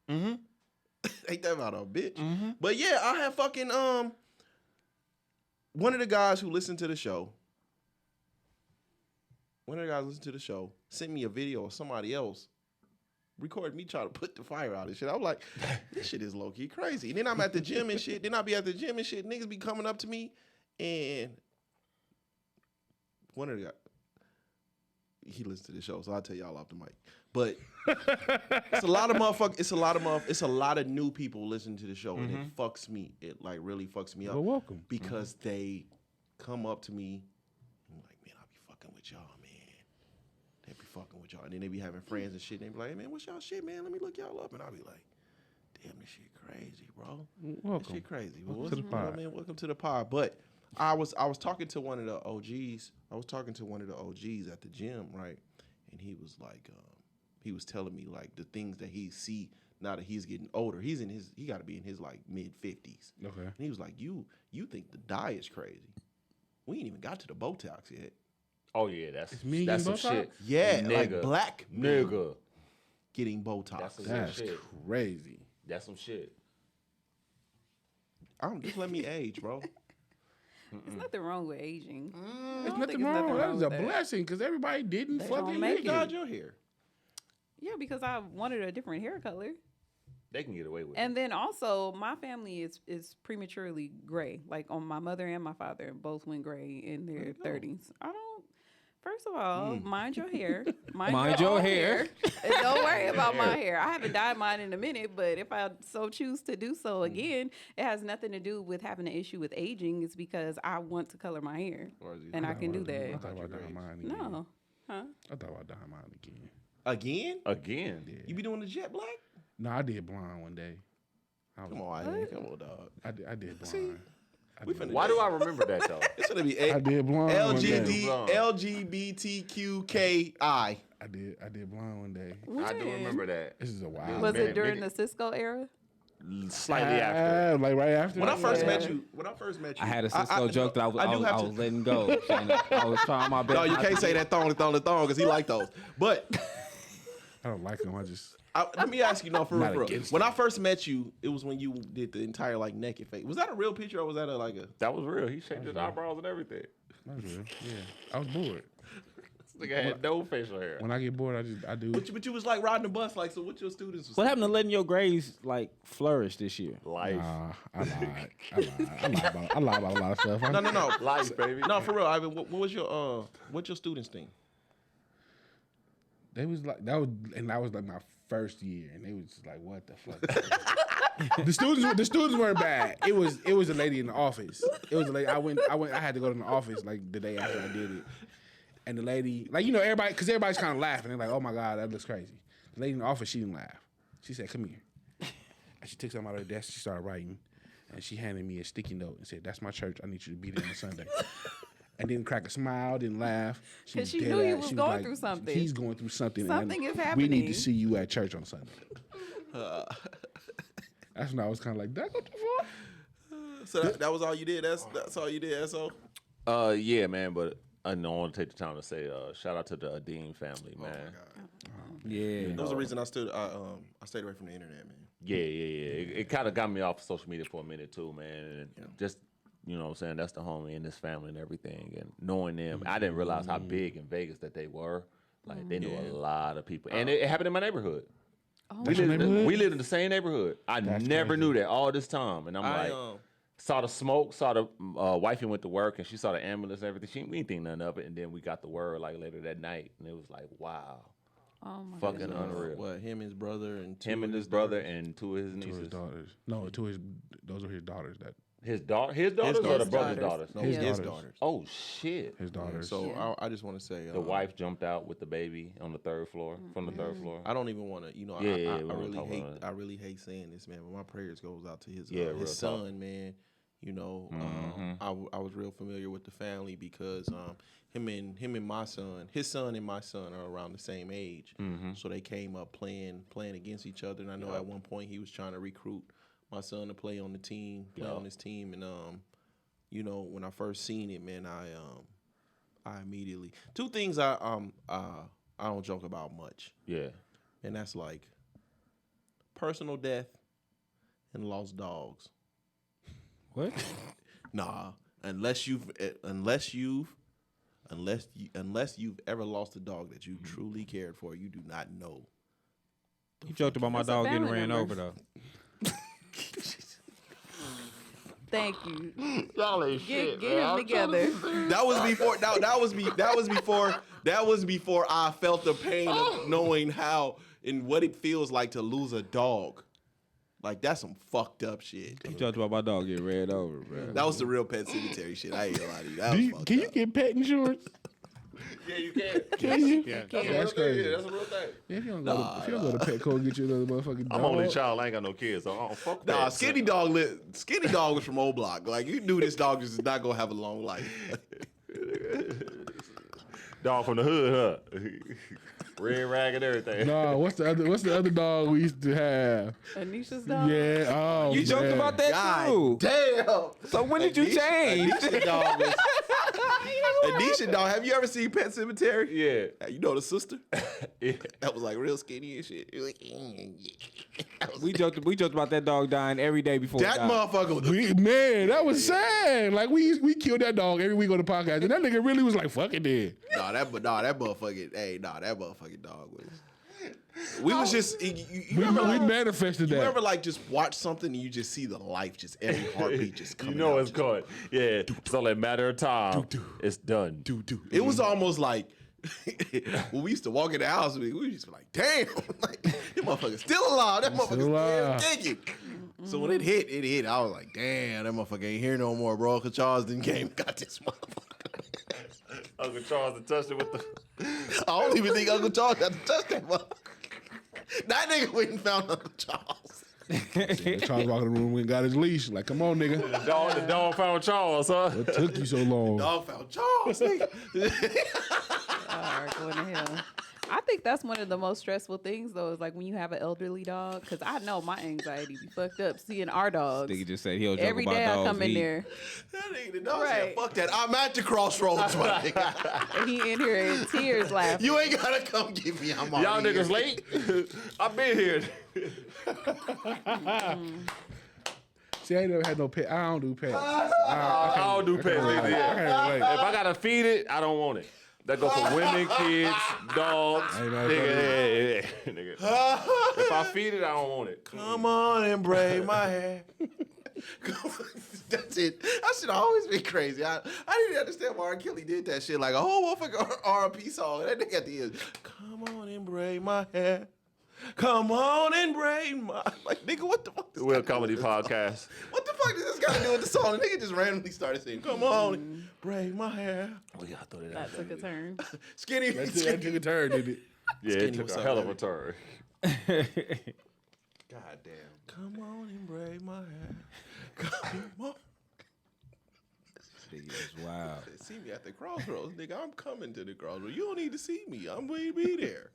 Ain't that about a bitch? But yeah, I had fucking one of the guys who listened to the show. One of the guys listened to the show sent me a video of somebody else recorded me trying to put the fire out and shit. I was like, this shit is low key crazy. And then I'm at the gym and shit. Then I be at the gym and shit. Niggas be coming up to me and one of the guys, he listens to the show, so I'll tell y'all off the mic. But it's a lot of motherfuckers. It's a lot of new people listening to the show, and it fucks me. It like really fucks me up. Well, welcome. Because they come up to me and like, man, I be fucking with y'all, man. They be fucking with y'all, and then they be having friends and shit. And they be like, hey, man, what's y'all shit, man? Let me look y'all up, and I be like, damn, this shit crazy, bro. Welcome. This shit crazy. Welcome Well, to the you know what I pod. mean? Welcome to the pod. But I was talking to one of the OGs. I was talking to one of the OGs at the gym, right? And he was like, he was telling me like the things that he see now that he's getting older. He got to be in his like mid 50s. Okay. And he was like, you think the diet's crazy? We ain't even got to the Botox yet. Oh yeah, that's me some getting Botox? shit. Yeah, Nigga. like black men Nigga. getting Botox. That's some That's shit. crazy. That's some shit. Just let me age, bro. There's nothing wrong with aging. There's nothing wrong. That is a blessing because everybody didn't They fucking don't make make it. Dyed your hair. Yeah, because I wanted a different hair color. They can get away with it. And then also, my family is prematurely gray. Like on my mother and my father both went gray in their 30s. I don't. First of all, mind your hair. Mind your own hair. And don't worry about my hair. I haven't dyed mine in a minute, but if I so choose to do so again, it has nothing to do with having an issue with aging. It's because I want to color my hair, and I can do I that. thought about dyeing mine again. No, huh? I thought about dyeing mine again. Again? Again. You be doing the jet black? No, I did blonde one day. Come on, man. Come on, dog. I did blonde. Why do I remember that though? It's gonna be I did blonde one day. LGBTQKI. I did blonde one day. I do remember that. This is a while. Was Minute, it during minute. the Cisco era? Slightly after. Like right after. When I first Yeah. met you, I had a Cisco joke that I was letting go. I was trying my best. No, you not can't to say be- that thong because he like those. But I don't like them. I just. let me ask you, no, for real, Not for real. against When I first met you, it was when you did the entire like naked face. Was that a real picture or was that like a? That was real. He shaved his eyebrows and everything. That's real. Yeah. I was bored. This nigga had no facial hair. When I get bored, I do. But you was like riding the bus, like so. What your students was? What happened to letting your grades like flourish this year? Life. Nah, I lied. I lied about a lot of stuff. No. Life, baby. No, for real, Ivan. What was your what your students think? They was like that was like my first year, and they was just like, "What the fuck?" the students weren't bad. It was a lady in the office. It was a lady. I had to go to the office like the day after I did it, and the lady, like everybody, because everybody's kind of laughing. They're like, "Oh my god, that looks crazy." The lady in the office, she didn't laugh. She said, "Come here," and she took something out of her desk. She started writing, and she handed me a sticky note and said, "That's my church. I need you to be there on Sunday." And didn't crack a smile, didn't laugh. 'Cause she dead knew you ass. was She going through something. He's going through something. Something and is We happening. need to see you at church on Sunday. That's when I was kind of like, "Did I go too far?" So that was all you did. That's all you did. So Yeah, man. But I want to take the time to say shout out to the Dean family, man. Yeah. that was the reason I stayed away from the internet, man. Yeah. It kind of got me off social media for a minute too, man. And just you know what I'm saying, that's the homie and his family and everything. And knowing them, I didn't realize how big in Vegas that they were. Like they knew a lot of people, and it happened in my neighborhood. That's your neighborhood? We lived in the same neighborhood. I never knew that all this time, and I'm like, saw the smoke, saw the wifey went to work, and she saw the ambulance and everything. We didn't think nothing of it, and then we got the word like later that night, and it was like, wow, Oh my fucking goodness. unreal. What him, his brother, and Him and his brother and two of his To his nieces. daughters. No, those are his daughters. His daughters or the brother's daughters? No, His his daughters. daughters. Oh shit! His daughters. So I just want to say The wife jumped out with the baby on the third floor from the third floor. I don't even want to, Yeah, I we won't really talk hate, about it. I really hate saying this, man. But my prayers goes out to his, Yeah, real his talk. son, man. I was real familiar with the family because him and my son, his son and my son are around the same age, so they came up playing against each other. And I know at one point he was trying to recruit my son to play on the team, on his team, and when I first seen it, man, I immediately two things I don't joke about much. Yeah. And that's like personal death and lost dogs. What? Nah, unless you've ever lost a dog that you truly cared for, you do not know. You joked about my That's a dog getting family ran member. over though. Thank you. Y'all ain't Get him together. That was before. That was before I felt the pain of knowing how and what it feels like to lose a dog. Like that's some fucked up shit. You joked about my dog getting ran over, bro. That was the real Pet Cemetery shit. I ain't gonna lie to you. That was fucked Can you up. get pet insurance? Yeah, you can. Can you? Yeah. That's crazy. Yeah, that's a real thing. Yeah, if you don't go to Petco and get you another motherfucking dog. I'm only child. I ain't got no kids, so I don't fuck Nah, that. Skinny Dog was from O Block. Like you knew this dog just is not gonna have a long life. Dog from the hood, huh? Red rag and everything. Nah, what's the other dog we used to have? Anisha's dog. Yeah, oh, You joked man. about that too. Damn. So when did you change? Anisha dog was. Anisha dog. Have you ever seen Pet Cemetery? Yeah. You know the sister? Yeah. That was like real skinny and shit. It was like, We joked about that dog dying every day before that it died. motherfucker was Man, that was sad. Like we killed that dog every week on the podcast, and that nigga really was like, "Fuck it, then." that motherfucking that motherfucking dog was. We was just you We remember like, manifested you that. ever like just watch something and you just see the life, just every heartbeat just You coming know out, it's just going. Yeah. It's only a matter of time. It's done. It was almost like when we used to walk in the house, we used to be like, damn, like, that motherfucker's still alive. That motherfucker's still alive. kicking. So when it hit. I was like, damn, that motherfucker ain't here no more, bro. Cause Charles didn't came and got this motherfucker. Uncle Charles had touched it with the. I don't even think Uncle Charles had to touch that motherfucker. That nigga went and found Uncle Charles. Charles walked in the room and got his leash. Like, come on, nigga. The dog found Charles, huh? What took you so long? Dog found Charles, nigga. Going to hell. I think that's one of the most stressful things, though, is like when you have an elderly dog. Because I know my anxiety be fucked up seeing our dogs. Nigga just said he'll joke Every about day I dogs come in eat. there, That nigga, the dog said, Right. fuck that. I'm at the crossroads, my nigga. and he in here in tears laughing. You ain't gotta come get me. I'm Y'all already niggas here. late? I've been here. See, I ain't never had no pet. I don't do pets. I don't do pets either. I Yeah. can't relate. If I gotta feed it, I don't want it. That go for women, kids, dogs. Ain't no Nigga, nigga. If I feed it, I don't want it. Come on and braid my hair. That's it. That shit always been crazy. I didn't understand why R. Kelly did that shit. Like a whole motherfucking R&B song. That nigga at the end, come on and braid my hair. Come on and braid my... Like, nigga, what the fuck? Real comedy podcast. What the fuck does this got to do with the song? The nigga just randomly started saying, come on and braid my hair. We gotta throw that That out took a turn. Skinny. That took a turn, didn't it? Yeah, Skinny, it took what's a up, hell of baby? a turn. God damn. Come on and braid my hair. Come on. Nigga is wild. See me at the crossroads, nigga. I'm coming to the crossroads. You don't need to see me. I'm going to be there.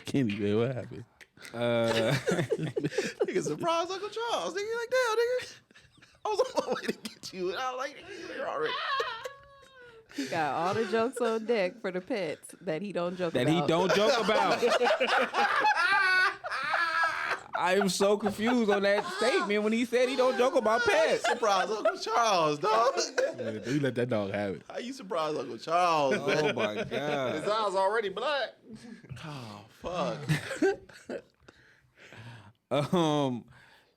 Kenny, man, what happened? Nigga, surprise Uncle Charles. Nigga, like, damn, nigga. I was on my way to get you. And I was like, nigga, you're already. He got all the jokes on deck for the pets that he don't joke That about. he don't joke about. I am so confused on that statement when he said he don't joke about pets. Surprise Uncle Charles, dog. You let that dog have it. How you surprise Uncle Charles, man? Oh my god. His eyes already black. Oh, fuck.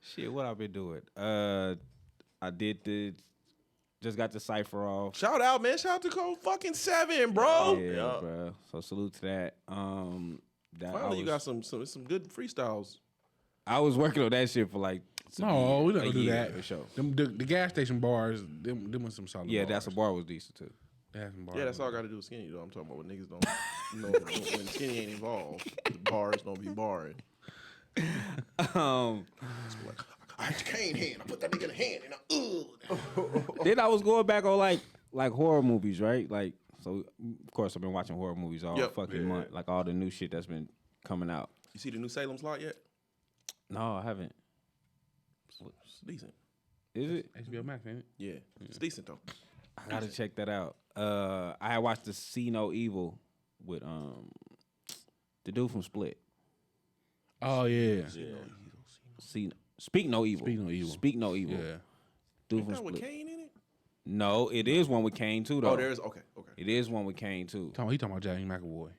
Shit, what I've been doing? I did just got the cipher off. Shout out, man. Shout out to Code fucking 7, bro. Yeah, yeah. bro. So salute to that. That Finally, you got some good freestyles. I was working on that shit for like No, we don't a do year that. for sure. The gas station bars, them was some solid Yeah, bars. that's a bar was decent too. That's some bars. Yeah, that's all I got to do with Skinny, though. I'm talking about when niggas don't, when Skinny ain't involved, the bars don't be barring. I had the cane hand. I put that nigga in the hand, and Then I was going back on like horror movies, right? Like, so of course I've been watching horror movies all Yep. fucking month, like all the new shit that's been coming out. You see the new Salem's Lot yet? No, I haven't. It's decent. Is it? HBO Max, ain't it? Yeah, it's decent though. I gotta check that out. I had watched the See No Evil with the dude from Split. Oh yeah. Speak No Evil. Speak No Evil. Speak No Evil. Yeah. Dude Ain't from that with Split. Kane in it? No, it is one with Kane too though. Oh, there's okay. It is one with Kane too. He talking about James McAvoy.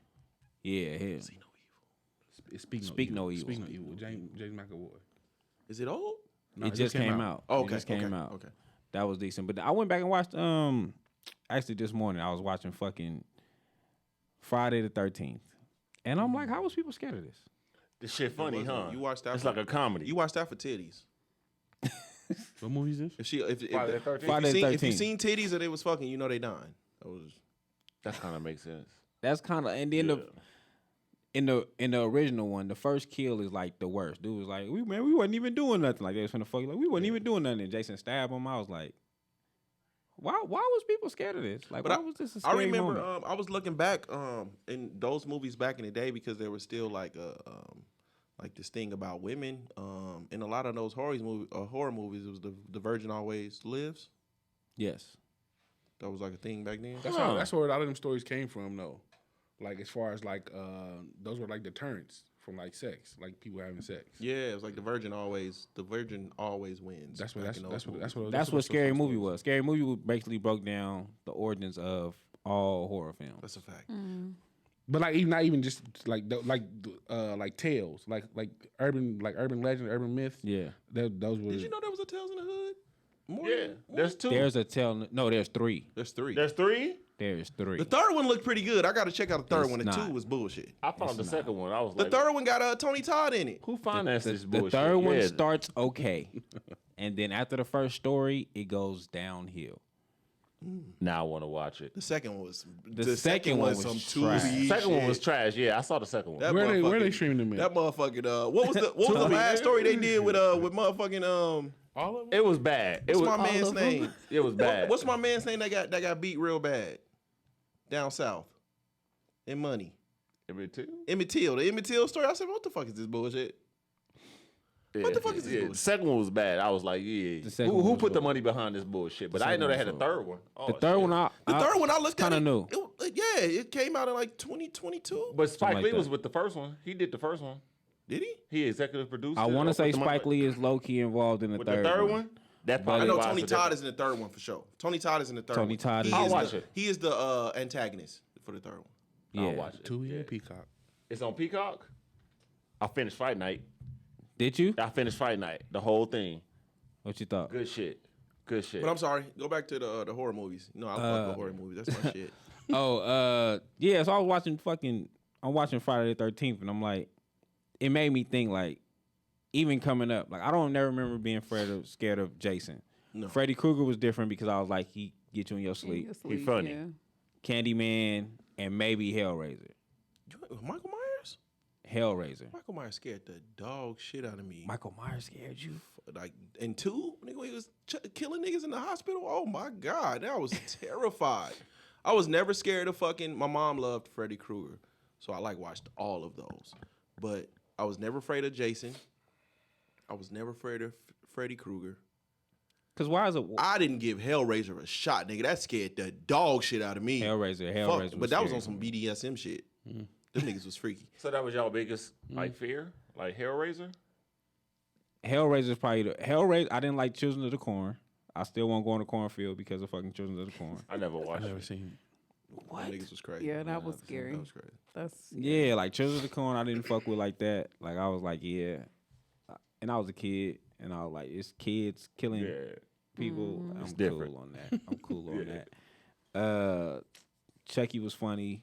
Yeah, him. It's Speak No Evil. Speak No Evil. James McAvoy. Is it old? No, It just came out. Oh, It okay, just came okay, out. okay. That was decent. But I went back and watched actually this morning I was watching fucking Friday the 13th. And I'm like, how was people scared of this? This shit funny, huh? You watched that? It's like a comedy. You watched that for titties. What movie is this? If Friday the 13th. Friday the if you 13th. seen titties and they was fucking, you know they dying. That kind of makes sense. That's kind of, and then in the original one, the first kill is like the worst. Dude was like, we wasn't even doing nothing. Like they was finna fuck you. Like we wasn't even doing nothing. And Jason stabbed him. I was like, why was people scared of this? Like, But why was this a scary I remember moment? I was looking back in those movies back in the day because there was still like this thing about women. In a lot of those horror movies, it was the virgin always lives. Yes. That was like a thing back then. That's where a lot of them stories came from, though. Like as far as like those were like deterrents from like sex, like people having sex. Yeah, it was like the virgin always wins. That's what That's what Scary Movie was. Scary Movie basically broke down the origins of all horror films. That's a fact. But like even not even just like tales, like urban legend, urban myth. Yeah. Those were. Did you know there was a Tales in the Hood? Yeah, there's two. There's a tell. No, there's three. There's three. There's three. There's three. The third one looked pretty good. I got to check out the third It's one. The not. 2 was bullshit. I found the second one. I was The like, third one got Tony Todd in it. who financed this The bullshit? third one Yeah. starts okay, and then after the first story, it goes downhill. Now I want to watch it. The second one was The second one was some trash. Tubi Second one shit. was trash. Yeah, I saw the second one. That where they motherfucking- streaming them at? That motherfucking what was the last story they did with motherfucking All of them. It was bad. It what's was my man's name? It was bad. What's my man's name that got beat real bad down south in Money? Emmett Till? Emmett Till, the Emmett Till story. I said, what the fuck is this bullshit? What the fuck is this The bullshit? second one was bad. I was like, yeah. The second Who one was put the dope. money behind this bullshit? But I second didn't know they one had a was third one. Oh, The third shit. one, The third one I looked at kind of it, new. yeah, it came out in like 2022. But Spike like Lee that. was with the first one. He did the first one. Did he? He executive produced. I it, want or to say put the money- Spike Lee is low key involved in the with third the third one. one. That I probably know why Tony it's Todd different. is in the third one for sure. Tony Todd is in the third Tony one. Todd is- I'll is watch the, it. He is the antagonist for the third one. Yeah. I'll watch it. Tubi and Peacock. It's on Peacock. I finished Fight Night. Did you? I finished Fight Night. The whole thing. What you thought? Good shit. Good shit. But I'm sorry. Go back to the horror movies. No, I fuck with horror movies. That's my shit. Yeah. So I was watching I'm watching Friday the 13th, and I'm like, it made me think like, even coming up, like I don't never remember being scared of Jason. No. Freddy Krueger was different because I was like, he get you in your sleep. He funny. Yeah. Candyman and maybe Hellraiser. Michael Myers? Hellraiser. Michael Myers scared the dog shit out of me. Michael Myers scared you? Like in 2, nigga, he was killing niggas in the hospital. Oh my god, I was terrified. I was never scared of fucking. My mom loved Freddy Krueger, so I like watched all of those. But I was never afraid of Jason. I was never afraid of Freddy Krueger. Because why is it I didn't give Hellraiser a shot, nigga. That scared the dog shit out of me. Hellraiser? Fuck, but that was scary. on some BDSM shit. Them niggas was freaky. So that was y'all biggest like fear, like Hellraiser. Hellraiser's probably Hellraiser. I didn't like Children of the Corn. I still won't go in the cornfield because of fucking Children of the Corn. I never watched Never it. seen. Them niggas was crazy. Yeah, that was scary. That was crazy. That's Yeah, like Children of the Corn, I didn't fuck with like that. Like I was like, yeah, and I was a kid, and I was like, it's kids killing Yeah. people. I'm different. cool on that. I'm cool on that. Chucky was funny.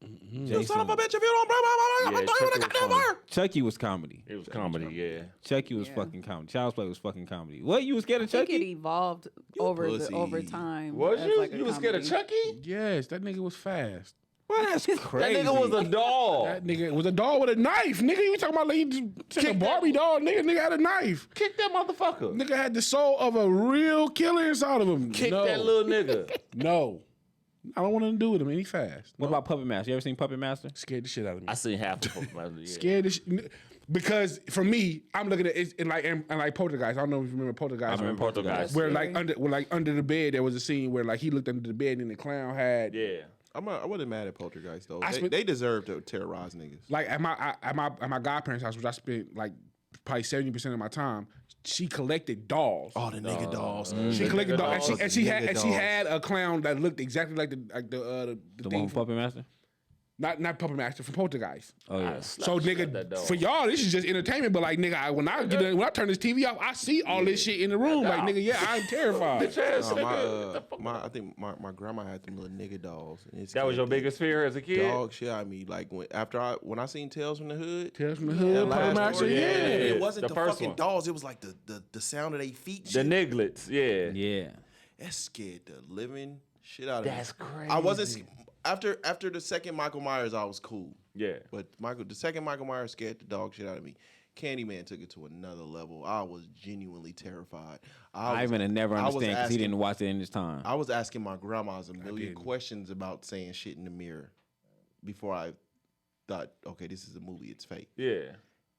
You son of a bitch! If you don't bring my Yeah, I'm throwing Chucky a was goddamn funny. word. Chucky was comedy. It was comedy. Yeah. Chucky was Yeah. fucking comedy. Child's Play was fucking comedy. What, you was scared of I think it Chucky? evolved You over pussy. time. Was as you? like a You was scared of comedy. Chucky? Yes, that nigga was fast. Well, that's crazy. That nigga was a doll. That nigga was a dog with a knife. Nigga, you talking about like he just took a Kick Barbie doll? Nigga had a knife. Kick that motherfucker. Nigga had the soul of a real killer inside of him. Kick no, that little nigga. no. I don't want nothing to do with him. He fast. What about Puppet Master? You ever seen Puppet Master? Scared the shit out of me. I seen half the fucking yeah. Scared the shit. Because for me, I'm looking at it in like Poltergeist. I don't know if you remember Poltergeist. I remember Poltergeist. Where like under the bed there was a scene where like he looked under the bed and the clown had Yeah. I wasn't mad at Poltergeist though. I They, spent- they deserve to terrorize niggas. like at my godparents' house, which I spent like probably 70% of my time. She collected dolls. Oh, the nigga dolls. She collected dolls, dolls. and she Nigga had a clown that looked exactly like the The thing one from Puppet Master? not Puppet Master from Poltergeist. Oh, yeah. So that nigga, dog. for y'all, this is just entertainment. But like nigga, when I turn this TV off, I see all this shit in the room. Like nigga, yeah, I'm terrified. I think my grandma had them little nigga dolls. And it That was your scared biggest fear as a the kid? dog shit out of me. Like when I seen Tales from the Hood. Tales from the Hood, that Puppet last Master, story, yeah. It wasn't The the, first fucking one. dolls. It was like the sound of their feet. The Shit. Niglets, yeah. Yeah. That scared the living shit out of That's me. crazy. I wasn't after the second Michael Myers, I was cool. Yeah. But the second Michael Myers scared the dog shit out of me. Candyman took it to another level. I was genuinely terrified. I even never understand because he didn't watch it in his time. I was asking my grandmas a million questions about saying shit in the mirror before I thought, okay, this is a movie. It's fake. Yeah.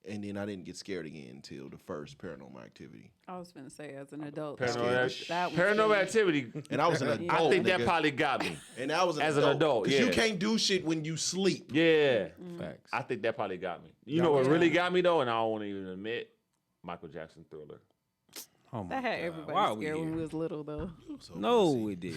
And then I didn't get scared again until the first Paranormal Activity. I was gonna say as an adult. Paranormal Activity. And I was an adult. I think that nigga. probably got me. And I was as an adult. Because Yeah. you can't do shit when you sleep. Yeah. Facts. I think that probably got me. You know what really got me though, and I don't want to even admit, Michael Jackson Thriller. Oh my That had God. everybody Why are we scared when here? we was little though. So No, pussy. we did.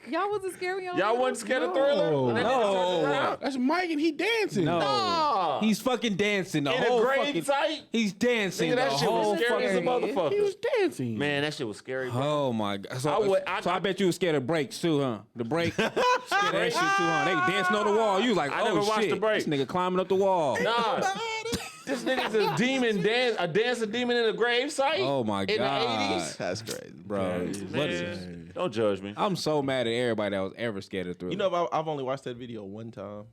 Y'all wasn't scared when y'all Y'all was wasn't scared of little? Thriller? No. When that nigga turned around? That's Mike and he dancing. No, Nah. he's fucking dancing the In whole a grave fucking. site? He's dancing Nigga, the that shit whole was scary as a fucking. motherfucker. He was dancing. Man, that shit was scary, bro. Oh my God! So I bet you were scared of breaks too, huh? The break, scared of that shit too, huh? They dancing on the wall. You was like, I oh never watched shit, The Break. this nigga climbing up the wall. Nah. This nigga's a demon a dancing demon in a grave site? Oh my In God, the 80s? That's crazy. bro! Man, What is this? don't judge me. I'm so mad at everybody that was ever scared of Thriller. You know, I've only watched that video one time.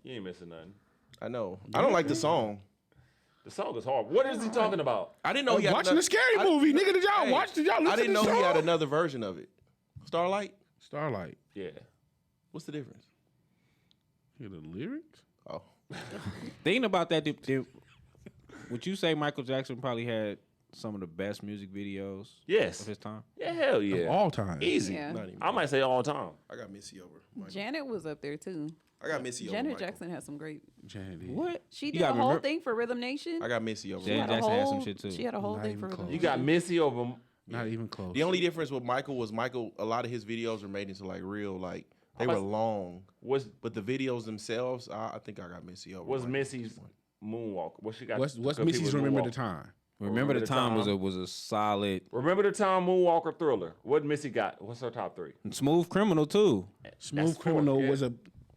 You ain't missing nothing. I know. I don't like the song. The song is hard. What is he talking about? I didn't know he had Watching the scary movie, nigga. Did y'all watch? Did y'all listen I didn't to know the he had song? another version of it. Starlight? Starlight. Yeah. What's the difference? Hear the lyrics? Oh. Thinking about that, would you say Michael Jackson probably had some of the best music videos Yes. of his time? Yeah, hell yeah. All time. Easy. Yeah. Not even. I might say all time. I got Missy over. Michael. Janet was up there too. I got Missy over. Janet Michael. Jackson had some great. Janet. What? She You did gotta a whole remember- thing for Rhythm Nation. I got Missy over. She Janet had a Jackson had whole- some shit, too. She had a whole Not thing even for Rhythm close. You Nation. got Missy over. Not even close. The only difference with Michael was a lot of his videos were made into like real, like they were long. Was But the videos themselves, I think I got Missy over. Michael. Missy's Moonwalk? What she got? What's good people Missy's with Remember Moonwalk? the Time? Remember the time was a solid Remember the time Moonwalker Thriller. What Missy got? What's her top three? Smooth Criminal too. Smooth That's Criminal four, yeah. was a.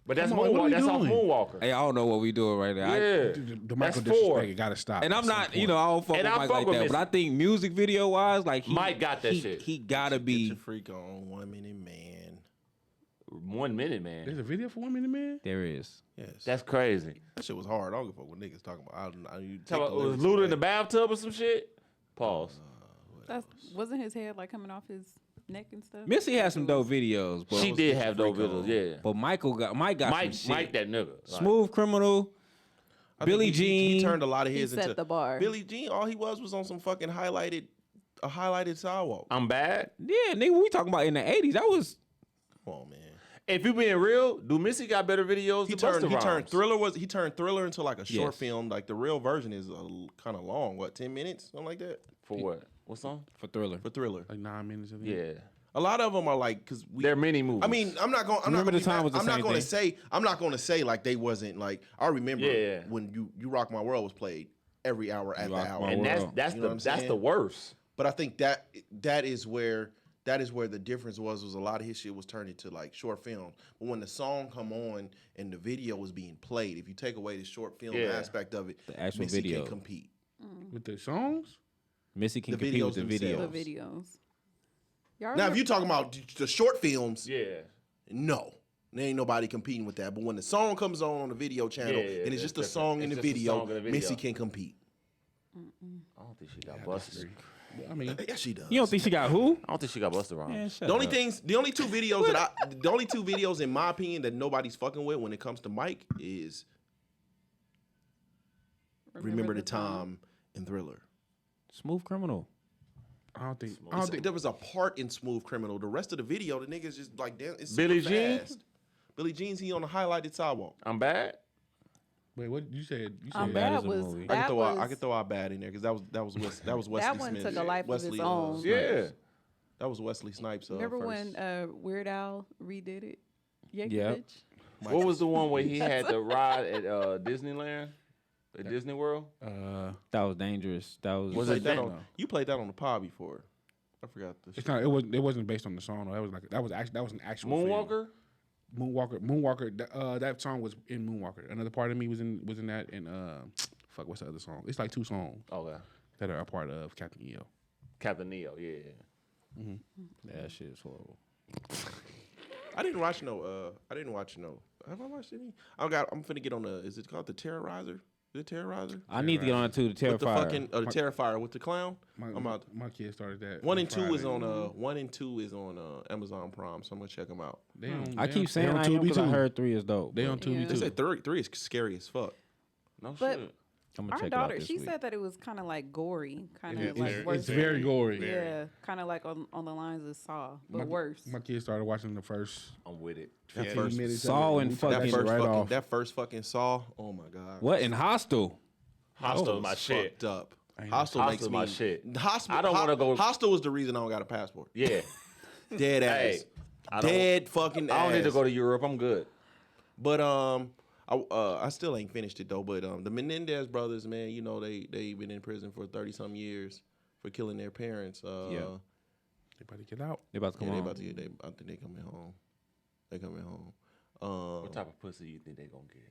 But that's Come on, what are we Moonwalker. That's off doing? Moonwalker. Hey, I don't know what we doing right now. Yeah. The Michael That's four. disrespect. It gotta stop. And at I'm some not, point. I don't fuck And with I Mike fuck like with that. Missy. But I think music video wise, like Mike got that shit. He gotta Get be. your freak on 1 Minute Man. 1 minute, man. There's a video for 1 Minute Man. There is. Yes. That's crazy. that shit was hard. I don't give a fuck what niggas talking about. You take Talk about, the was lyrics Luda away. in the bathtub or some shit? Pause. Wasn't his head like coming off his neck and stuff? Missy had some dope videos, but She did have those videos, yeah. But Mike got Mike, some shit. Mike, that nigga. Like, Smooth Criminal. I think Billie he Jean. turned a lot of He his set into the bar. Billie Jean. All he was on some fucking highlighted sidewalk. I'm bad. Yeah, nigga, we talking about in the 80s. That was Come on, man. If you being real, do Missy got better videos He than Busta turned Rhymes? Thriller into like a short Yes. film. Like the real version is kind of long. What, 10 minutes, something like that For what? What song? for Thriller. for Thriller. Like 9 minutes of it. Yeah. A lot of them are like because They're mini movies. I mean, I'm not going. Remember the Time was the I'm not same going to thing. say. I'm not going to say like they wasn't like. I remember Yeah. when you Rock My World was played every hour at the Rock hour. My and World. that's You know what I'm that's saying? the worst. But I think that is where the difference was a lot of his shit was turned into like short films. But when the song come on and the video was being played, if you take away the short film Yeah. aspect of it, The actual Missy video. can't compete. With the songs. Missy can The compete with the videos video. themselves. The videos. Y'all Now, remember- if you talking about the short films, Yeah. no. There ain't nobody competing with that. But when the song comes on the video channel Yeah, and it's that's just a different. song in It's the just a video, song in the video. Missy can compete. I don't think she got busted. I mean, Yeah, she does. You don't think she got who? I don't think she got busted wrong. Man, shut The only up. the only two videos in my opinion that nobody's fucking with when it comes to Mike is Remember the Time and Thriller. Smooth Criminal. I don't think. There was a part in Smooth Criminal. The rest of the video, the niggas just like it's Billie super Jean? fast. Billie Jean's he on a highlighted sidewalk. I'm bad. Wait, what you said? You I'm said That bad is a was movie. I that could throw our bad in there because that was Wesley That one Smith. took a life of Wesley, its own. Yeah. that was Wesley Snipes. Remember first. when Weird Al redid it? Yep. Yankovic? What was the one where he had the ride at Disneyland? At Disney World? That was dangerous. That was. You Was played it that that? on? You played that on the pod before. I forgot this. it's not. It wasn't based on the song. Though. That was an actual film. Moonwalker? Moonwalker. That song was in Moonwalker. Another part of me was in that. And fuck, what's the other song? It's like 2 songs Okay. that are a part of Captain EO. Captain Neo, yeah. That shit is horrible. I didn't watch no. Have I watched any? I'm finna get on the. Is it called the Terrorizer? Is it Terrorizer? I need to get on it too. The With the Terrifier. fucking the Terrifier with the clown. My kid started that. One on and two is Friday. on one and two is on Amazon Prime, so I'm gonna check them out. They on- I they keep on- saying they on I am Tubi because I too. heard 3 is dope. They but on Tubi Yeah. They too. said three is scary as fuck. No But- shit. I'm gonna Our check it out daughter, this she week. said that it was kind of like gory, kind It of is- like it's worse. very gory. Yeah, kind of like on the lines of Saw, but worse. My kid started watching the first I'm with it. 15 first- minutes. Saw of it, and we took fucking- that shit That first fucking Saw. Oh my god. What in Hostel? Hostel That my was shit. fucked up. Ain't Hostel makes Hostel me my shit. Hostel, I don't wanna go- Hostel was the reason I don't got a passport. Yeah. Dead Hey, ass. I don't- Dead fucking ass. I don't need to go to Europe. I'm good. But I still ain't finished it though. But the Menendez brothers, man, you know they been in prison for 30-some years for killing their parents. Yeah. They about to get out. They about to come Yeah, they on. about to get. I think they coming home. They coming home. What type of pussy you think they gonna get?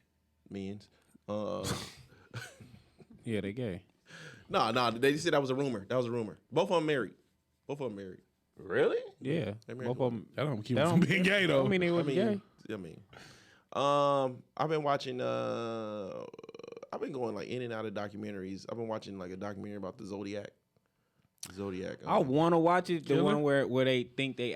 Means. Yeah, they gay. No. They said that was a rumor. That was a rumor. Both of them married. Really? Yeah, They married both of them. That don't keep That them from don't- being gay though. I mean, they I were gay. mean, I've been watching. I've been going like in and out of documentaries. I've been watching like a documentary about the Zodiac. I want to watch it. The Killer? one where they think they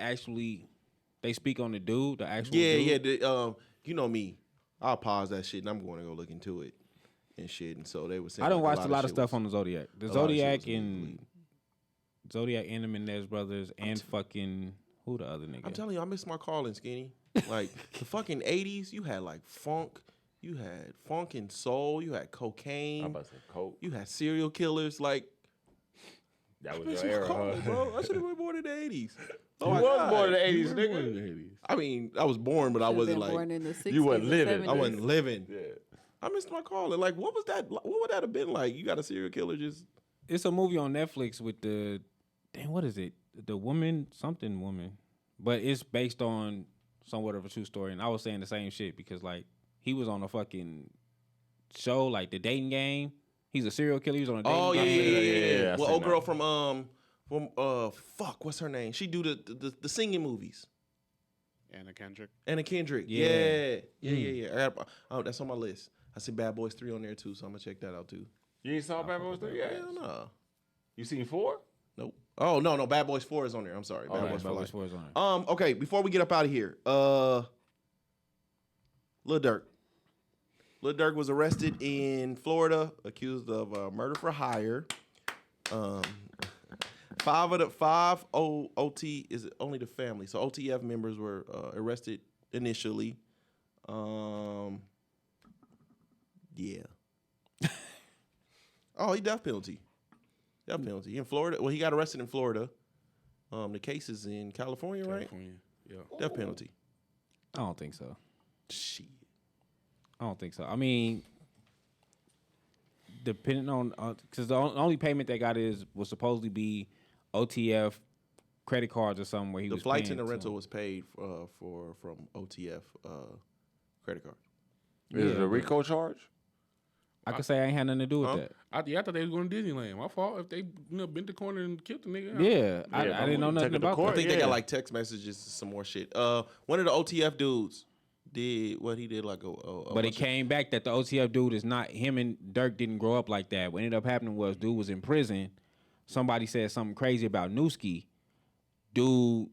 speak on the dude, the actual Yeah, dude. yeah. You know me. I'll pause that shit and I'm going to go look into it and shit. And so they were saying I done like, watched a lot of shit stuff was- on the Zodiac. The a lot of shit Zodiac was and illegal. Zodiac and the Menendez brothers and fucking who the other nigga? I'm telling you, I miss my calling, Skinny. Like the fucking 80s, you had like funk, you had funk and soul, you had cocaine, I'm about to say coke. you had serial killers. Like That I was miss your my era, calling, huh? bro. I should have been born in the 80s. You my was God. born in the You 80s, were born in nigga. the 80s. I mean, I was born, but I Should've wasn't been like born in the 60s you wasn't and living. 70s. I wasn't living. Yeah. I missed my calling. Like, what was that? What would that have been like? You got a serial killer just It's a movie on Netflix with the what is it? The woman, but it's based on somewhat of a true story. And I was saying the same shit because like he was on a fucking show like the dating game. He's a serial killer. He was on a dating Oh yeah, game. yeah, yeah, yeah, yeah. I Well, seen old girl that. from fuck, what's her name? She do the singing movies. Anna Kendrick. Anna Kendrick. Yeah. Yeah. That's on my list. I see Bad Boys 3 on there too, so I'm gonna check that out too. You ain't saw Bad Boys 3 yet? Hell no. You seen 4? Nope. Oh no, Bad Boys 4 is on there. I'm sorry. Oh, Bad yeah, Boys Bad 4 Boys Life. 4 is on it. Okay, before we get up out of here, Lil Durk. Lil Durk was arrested in Florida, accused of murder for hire. Five OT is only the family. So OTF members were arrested initially. Yeah. Oh, he death penalty. Death penalty in Florida. Well, he got arrested in Florida. The case is in California, right? California. Yeah. Death penalty. I don't think so. Shit. I don't think so. I mean, depending on because the only payment they got was supposedly be OTF credit cards or something where he The was flights paying and the to rental them. was paid from OTF credit card. Is it Yeah, a RICO charge? I could say I ain't had nothing to do with Huh? that. I thought they was going to Disneyland. My fault if they bent the corner and killed the nigga. Yeah, I Yeah, didn't know I'm nothing taking the about court. I that. think they Yeah. got like text messages and some more shit. One of the OTF dudes did what he did like a But it bunch of- came back that the OTF dude is not him and Dirk didn't grow up like that. What ended up happening was dude was in prison. Somebody said something crazy about Newski. Dude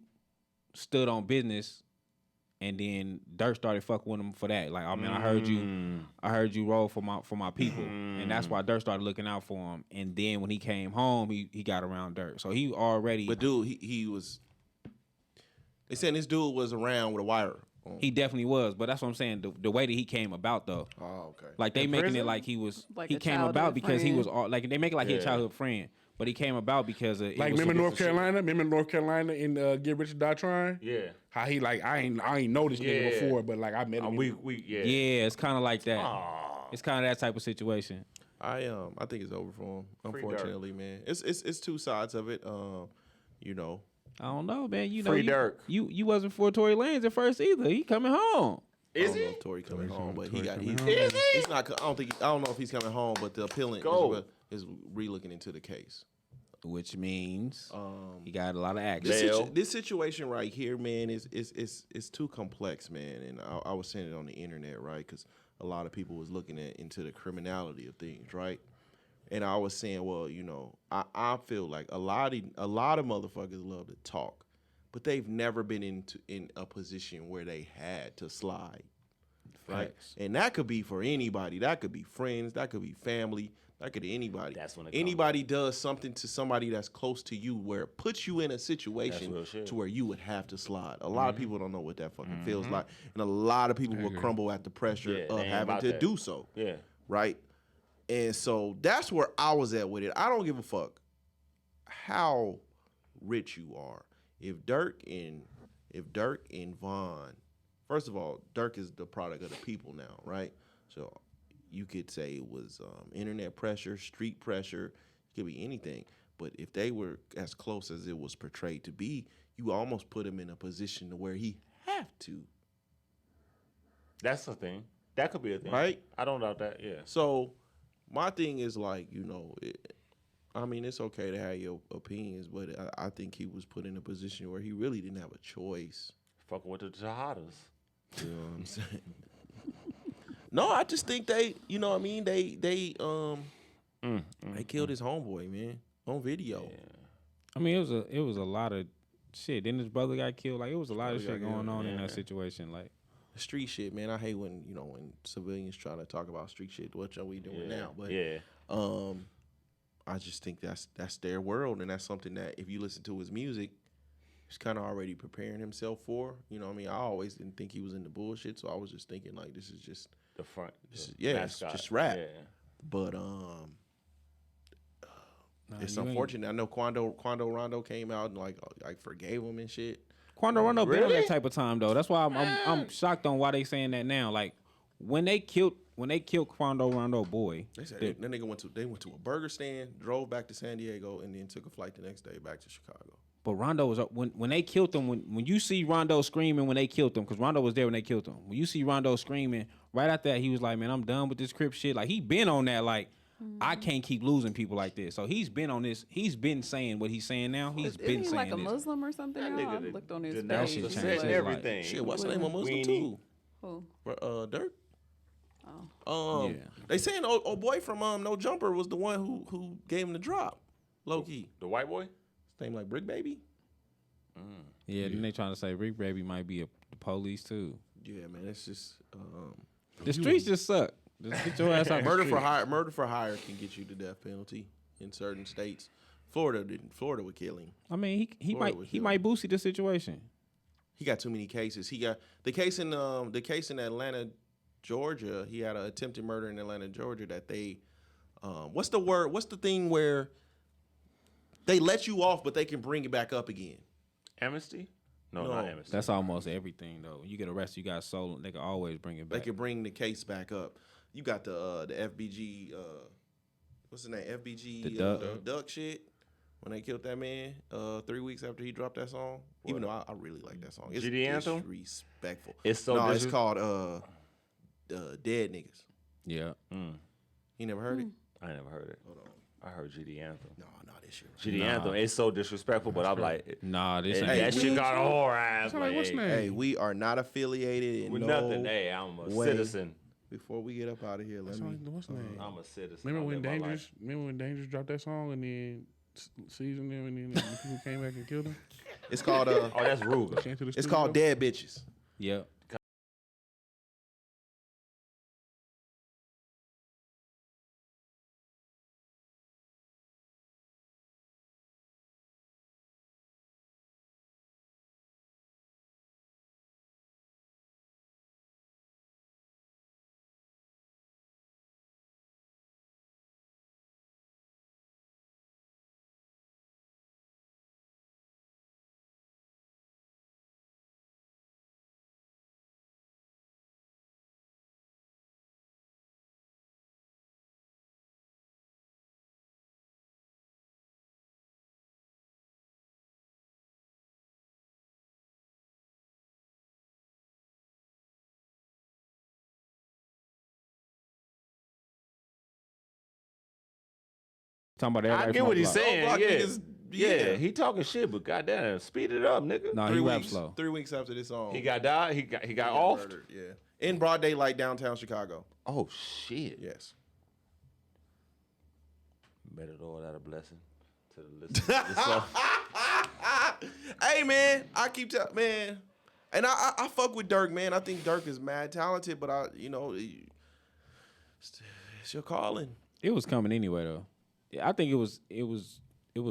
stood on business, and then Dirk started fucking with him for that. Like, I mean, I heard you roll for my people, and that's why Dirk started looking out for him. And then when he came home, he got around Dirk. So he already But dude, he was. They saying this dude was around with a wire. On. he definitely was. But that's what I'm saying. The way that he came about though. Oh, okay. Like they In making prison? it like he was Like he a came about childhood because he friend. was all like they make it like he a Yeah. childhood friend, but he came about because of, it Like was remember some- North Carolina? Remember North Carolina in Get Rich or Die Trying? Yeah. How he like I ain't know this nigga Yeah. before, but like I met him. Yeah. Yeah, it's kind of like that. Aw. It's kind of that type of situation. I think it's over for him. Free Unfortunately, man. It's two sides of it. You know. I don't know, man. You know, Free Dirk. you wasn't for Tory Lanez at first either. He coming home. I Is don't know he? if Tory coming home, but Tory he got coming he's, home. he's not. I don't know if he's coming home, but the appellant Go. is re-looking into the case. which means Um, he got a lot of action. This, Bail. this situation right here, man, is too complex, man. And I was saying it on the internet, right? Because a lot of people was looking into the criminality of things, right? And I was saying, well, you know, I feel like a lot of motherfuckers love to talk, but they've never been in a position where they had to slide, right? Facts. And that could be for anybody. That could be friends. That could be family. That could be anybody. That's when it comes. Anybody does something to somebody that's close to you where it puts you in a situation real shit. to where you would have to slide. A lot of people don't know what that fucking feels like, and a lot of people will crumble at the pressure Yeah, of they ain't having about to that. do so. Yeah. Right. And so that's where I was at with it. I don't give a fuck how rich you are. If Dirk and Vaughn, first of all, Dirk is the product of the people now, right? So you could say it was internet pressure, street pressure, it could be anything. But if they were as close as it was portrayed to be, you almost put him in a position to where he have to, That's the thing. That could be a thing. right? I don't doubt that. Yeah. So my thing is like, you know, I mean, it's okay to have your opinions, but I think he was put in a position where he really didn't have a choice. Fucking with the jihadas. You know what I'm saying? No, I just think they, you know what I mean? They killed his homeboy, man, on video. I mean, it was a lot of shit. Then his brother got killed. Like it was a lot of brother shit got going killed, on in yeah. that situation. Like Street shit, man. I hate when, you know, when civilians try to talk about street shit. What are we doing now? But Yeah. I just think that's their world, and that's something that if you listen to his music, he's kind of already preparing himself for. You know what I mean? I always didn't think he was into bullshit, so I was just thinking like this is just The front. This the is- yeah, it's mascot. just rap. Yeah. but it's unfortunate. I know Quando Rondo came out and like forgave him and shit. Quando Rondo been on Really? that type of time though. That's why I'm shocked on why they saying that now. Like when they killed Quando Rondo boy, They said that nigga went to a burger stand, drove back to San Diego, and then took a flight the next day back to Chicago. but Rondo was when they killed him. When you see Rondo screaming when they killed him, because Rondo was there when they killed him. When you see Rondo screaming right after that, he was like, "Man, I'm done with this Crip shit." Like he been on that. Like I can't keep losing people like this. So he's been on this. He's been saying what he's saying now. He's been Isn't he saying like a this. Muslim or something? That now? I nigga looked on his denounced page. the That shit set changed and his everything. Shit, what's the name of Muslim Weenie. too? Who? Dirk. Oh. Yeah. They saying old boy from No Jumper was the one who gave him the drop, low key. The white boy? His name like Brick Baby. Yeah, then they trying to say Rick Baby might be the police too. Yeah, man, it's just The streets just suck. Just get your ass out. murder the for street. hire. Murder for hire can get you the death penalty in certain states. Florida didn't. Florida would kill him. I mean, he Florida was might boosty the situation. He got too many cases. He got the case in Atlanta, Georgia. He had an attempted murder in Atlanta, Georgia. That they, what's the word? What's the thing where they let you off, but they can bring it back up again? Amnesty? No, No. not amnesty. That's almost everything though. You get arrested, you got stolen. They can always bring it They back. can bring the case back up. You got the FBG. What's the name? FBG. The Duck. Duck shit. When they killed that man 3 weeks after he dropped that song. Even though I really like that song. It's GD Anthem? disrespectful. It's so no, it's disres- called Dead Niggas. Yeah. You never heard it? I never heard it. Hold on. I heard GD Anthem. No, this shit. GD Anthem, it's so disrespectful, but I'm like, Nah, this that, ain't. that shit got a whore ass. So like, what's hey, name? Hey, we are not affiliated in with no nothing. Hey, I'm a way. citizen. Before we get up out of here, let me. What's name? I'm a citizen. Remember I when live my life. Dangerous dropped that song and then seasoned them and then the people came back and killed him? It's called Oh, that's Ruger. Came to the it's studio? called Dead Bitches. Yep. Talking about everybody I get from what the he's block. saying. Block Yeah. niggas, Yeah, he talking shit, but goddamn, speed it up, nigga. No, 3 he raps weeks. slow. 3 weeks after this song, He got died. He got got offed. murdered, yeah, in broad daylight downtown Chicago. Oh shit. Yes. Better Lord out a blessing to the listeners. Hey man, I keep telling man, and I fuck with Durk, man. I think Durk is mad talented, but it's your calling. It was coming anyway, though. Yeah, I think it was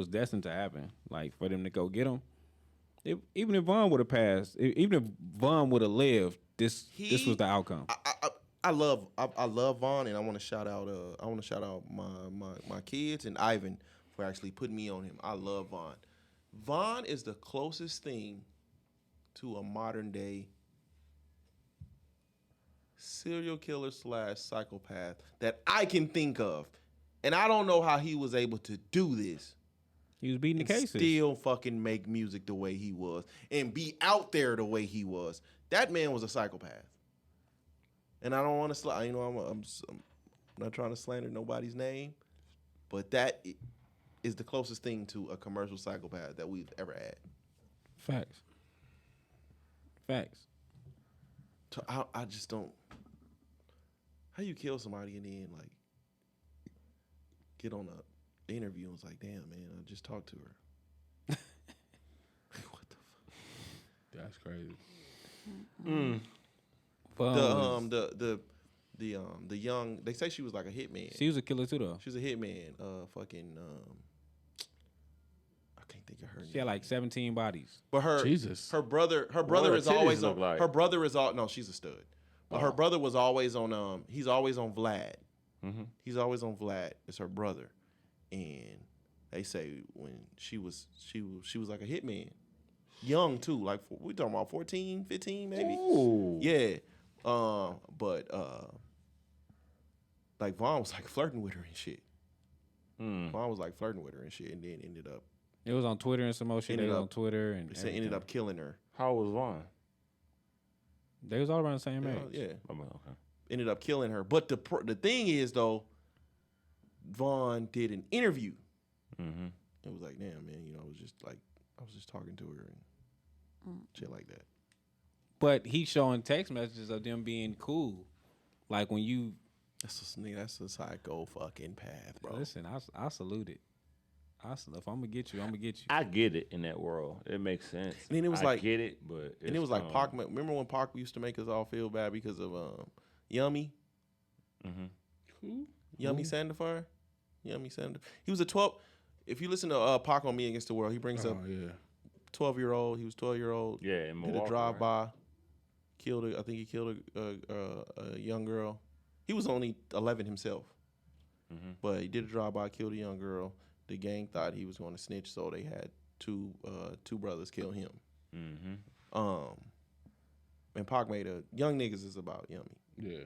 destined to happen. Like for them to go get him. Even if Vaughn would have passed, even if Vaughn would have lived, this was the outcome. I love Vaughn, and I want to shout out my kids and Ivan for actually putting me on him. I love Vaughn. Vaughn is the closest thing to a modern day serial killer / psychopath that I can think of, and I don't know how he was able to do this. He was beating the And cases. still fucking make music the way he was and be out there the way he was. That man was a psychopath. And I don't want to I'm not trying to slander nobody's name, but that is the closest thing to a commercial psychopath that we've ever had. Facts. So I just don't. How you kill somebody and then like get on a interview and was like, damn man, I just talked to her. Like, what the fuck? That's crazy. The young, they say she was like a hitman. She was a killer too, though. She was a hitman. I can't think of her name. She had like 17 bodies. But Jesus. her brother her is always titties on. look like? Her brother is all. No, she's a stud. But her brother was always on. He's always on Vlad. Mm-hmm. He's always on Vlad. It's her brother, and they say when she was like a hitman, young too. Like we talking about 14, 15 maybe. Ooh. Yeah. But like Vaughn was like flirting with her and shit. Vaughn was like flirting with her and shit, and then ended up It was on Twitter and some more shit. They was on Twitter and ended up killing her. How old was Vaughn? They was all around the same age. Yeah. Okay. Ended up killing her. But the thing is though, Vaughn did an interview. Mm-hmm. It was like, damn man, I was just talking to her and shit like that. But he's showing text messages of them being cool. Like when you That's a psycho fucking path, bro. listen, I salute it. If I'm gonna get you, I'm gonna get you. I get it in that world. It makes sense. And then it was I like- get it, but And it was like Pac. Remember when Pac used to make us all feel bad because of Yummy? Mm-hmm. Yummy Sandifar? Yummy Sandifar. He was a 12. If you listen to Pac on Me Against the World, he brings up 12-year-old. He was 12-year-old. Yeah, in Did Milwaukee, a drive right? by. I think he killed a young girl. He was only 11 himself. Mm-hmm. But he did a drive by, killed a young girl. The gang thought he was going to snitch, so they had two brothers kill him. Mm-hmm. And Pac made a Young Niggas is about Yummy. Yeah.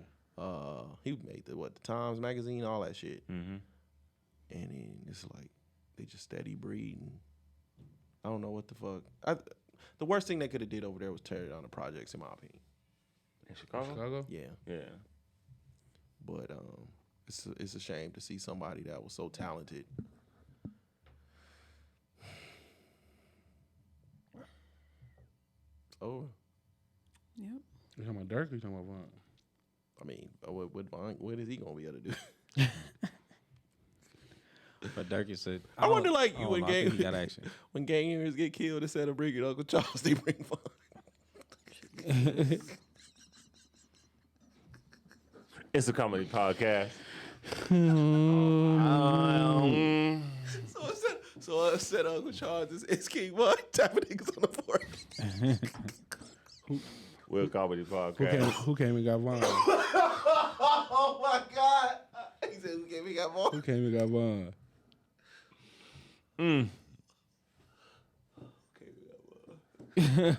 He made the Times magazine, all that shit. Mm-hmm. And then it's like they just steady breeding. I don't know what the fuck. The worst thing they could have did over there was tear down the projects, in my opinion. In Chicago? Chicago? Yeah, Yeah. but it's a shame to see somebody that was so talented. Oh, Yep. You talking about Durk or you talking about Vaughn? I mean, what is he gonna be able to do? But Durkee said, I wonder, like, I don't when know, I think gang- he got action. When gang members get killed, instead of bringing Uncle Charles, they bring Vaughn. It's a comedy podcast. So instead of Uncle Charles, it's King Von tapping niggas on the forehead. We're a comedy podcast. Who came and got Vaughn? Oh my God! He said, "Who gave me got more?" Who came and got Vaughn? The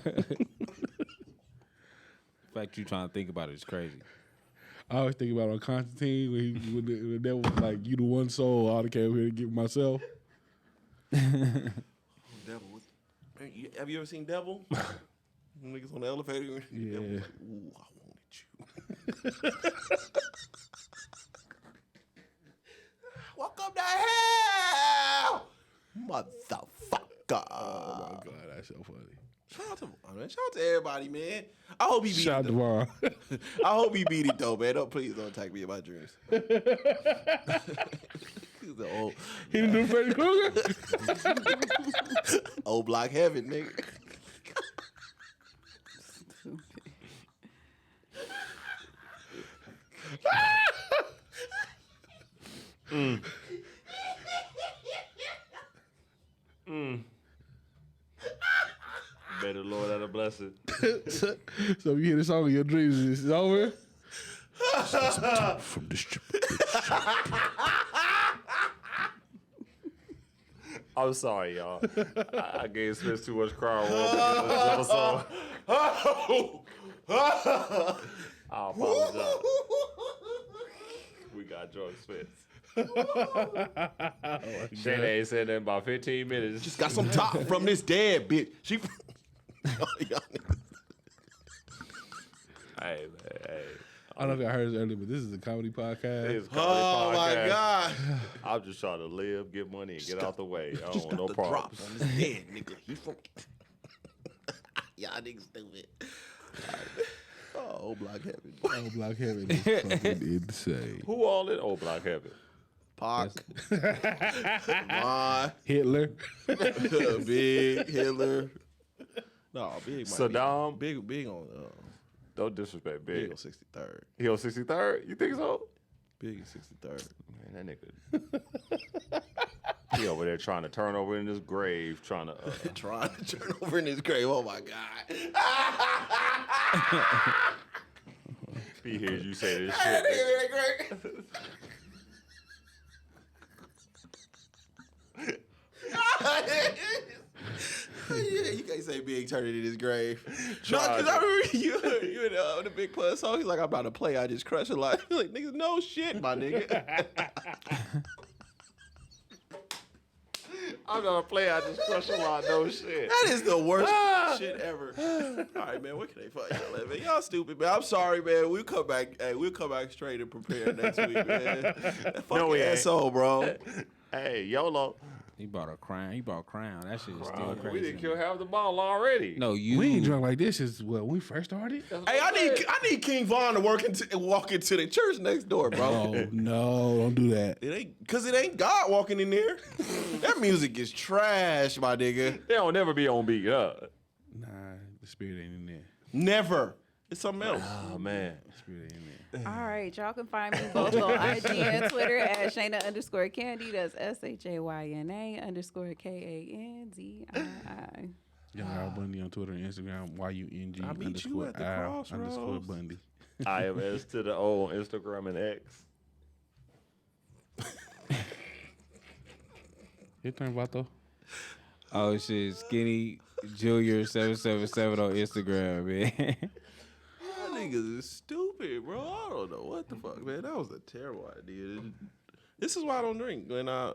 fact you trying to think about it is crazy. I always think about on Constantine when the devil was like, "You the one soul I came here to get myself." Devil. Have you ever seen Devil? Niggas on the elevator. Yeah. Devil was like, ooh, I wanted you. Welcome to hell. motherfucker. Oh my god, that's so funny. Shout out to everybody, man. I hope he beat Shout out it. to Vaughn. I hope he beat it though, man. Please don't attack me in my dreams. He's the old, He didn't do Freddy Krueger. old block heaven, nigga. May the Lord have a blessing. So if you hear the song in your dreams, it's over. From the strip. I'm sorry, y'all. I gave Smith too much crown royalty in this episode. I apologize. We got drunk Smith. Shayna ain't said that in about 15 minutes. Just got some top from this dead bitch. She. Oh, y'all niggas. Hey, man, hey. I don't know if y'all heard this earlier, but this is a comedy podcast. It's a Oh comedy my podcast. God. I'm just trying to live, get money, and get out the way. I Just don't want got no the problems. drops on this dead nigga. He from. Y'all niggas stupid. Oh, old block heaven. Oh, Block Heaven is fucking insane. Who all in old block heaven? Pac. Vaughn. Hitler. Big Hitler. No, Big might Saddam? be- Big on Don't disrespect Big Big. on 63rd. He on 63rd? You think so? Big is 63rd. Man, that nigga. He over there trying to turn over in his grave, trying to. Trying to turn over in his grave. Oh my God. He hears you say this That shit. nigga in the grave. Yeah, you can't say Big turning in his grave. No, because I remember you in the Big Pun song. He's like, I'm about to play. I just crush a lot. Like, niggas, no shit, my nigga. I'm gonna play. I just crush a lot. No shit. That is the worst shit ever. All right, man. What can they find y'all at, man? Y'all stupid, man. I'm sorry, man. We'll come back. Hey, we'll come back straight and prepare next week, man. That fucking we ain't. asshole, bro. Hey, YOLO. He bought a crown. He bought a crown. That shit is still crazy. We didn't kill half the ball already. No, you. We ain't drunk like this since when we first started. Hey, I need King Von to walk into the church next door, bro. Oh no, don't do that. It ain't God walking in there. That music is trash, my nigga. They don't never be on beat. Nah, the spirit ain't in there. Never. It's something else. Oh man. The spirit ain't in there. All right, y'all can find me both on IG and Twitter at Shayna_Candy. That's SHAYNA_KANDII. Young Al Bundy on Twitter and Instagram. YUNG I'll meet you at the crossroads. _ Bundy. I am S to the O on Instagram and X. Your turn, Vato. Oh shit, Skinny Junior 777 on Instagram, man. Y'all niggas is stupid, bro. I don't know what the fuck, man. That was a terrible idea. This is why I don't drink. When I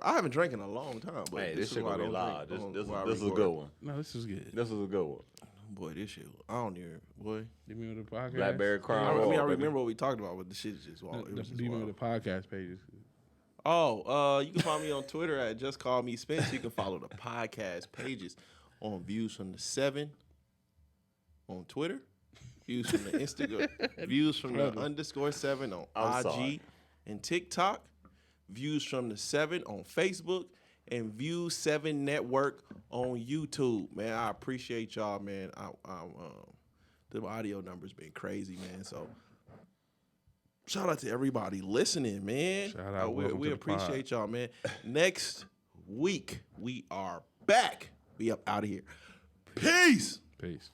haven't drank in a long time, but Hey, this is shit why I gonna be don't live. drink This while I is a record. good one. No, this is good. This is a good one. Boy, this shit. I don't even. Boy, Do you remember the podcast? Blackberry Crown I Royal. mean, I baby. remember what we talked about, but the shit is just wild. It was just Do you wild. remember the podcast pages? Oh, you can find me on Twitter at Just Call Me Spence. You can follow the podcast pages on Views from the 7 on Twitter, Views from the Instagram, Views from the _7 on I'm IG sorry. and TikTok, Views from the 7 on Facebook, and Views 7 Network on YouTube. Man, I appreciate y'all, man. The audio numbers been crazy, man. So. Shout out to everybody listening, man. Shout out. We Welcome to the appreciate y'all, man. Next week, we are back. We up out of here. Peace. Peace.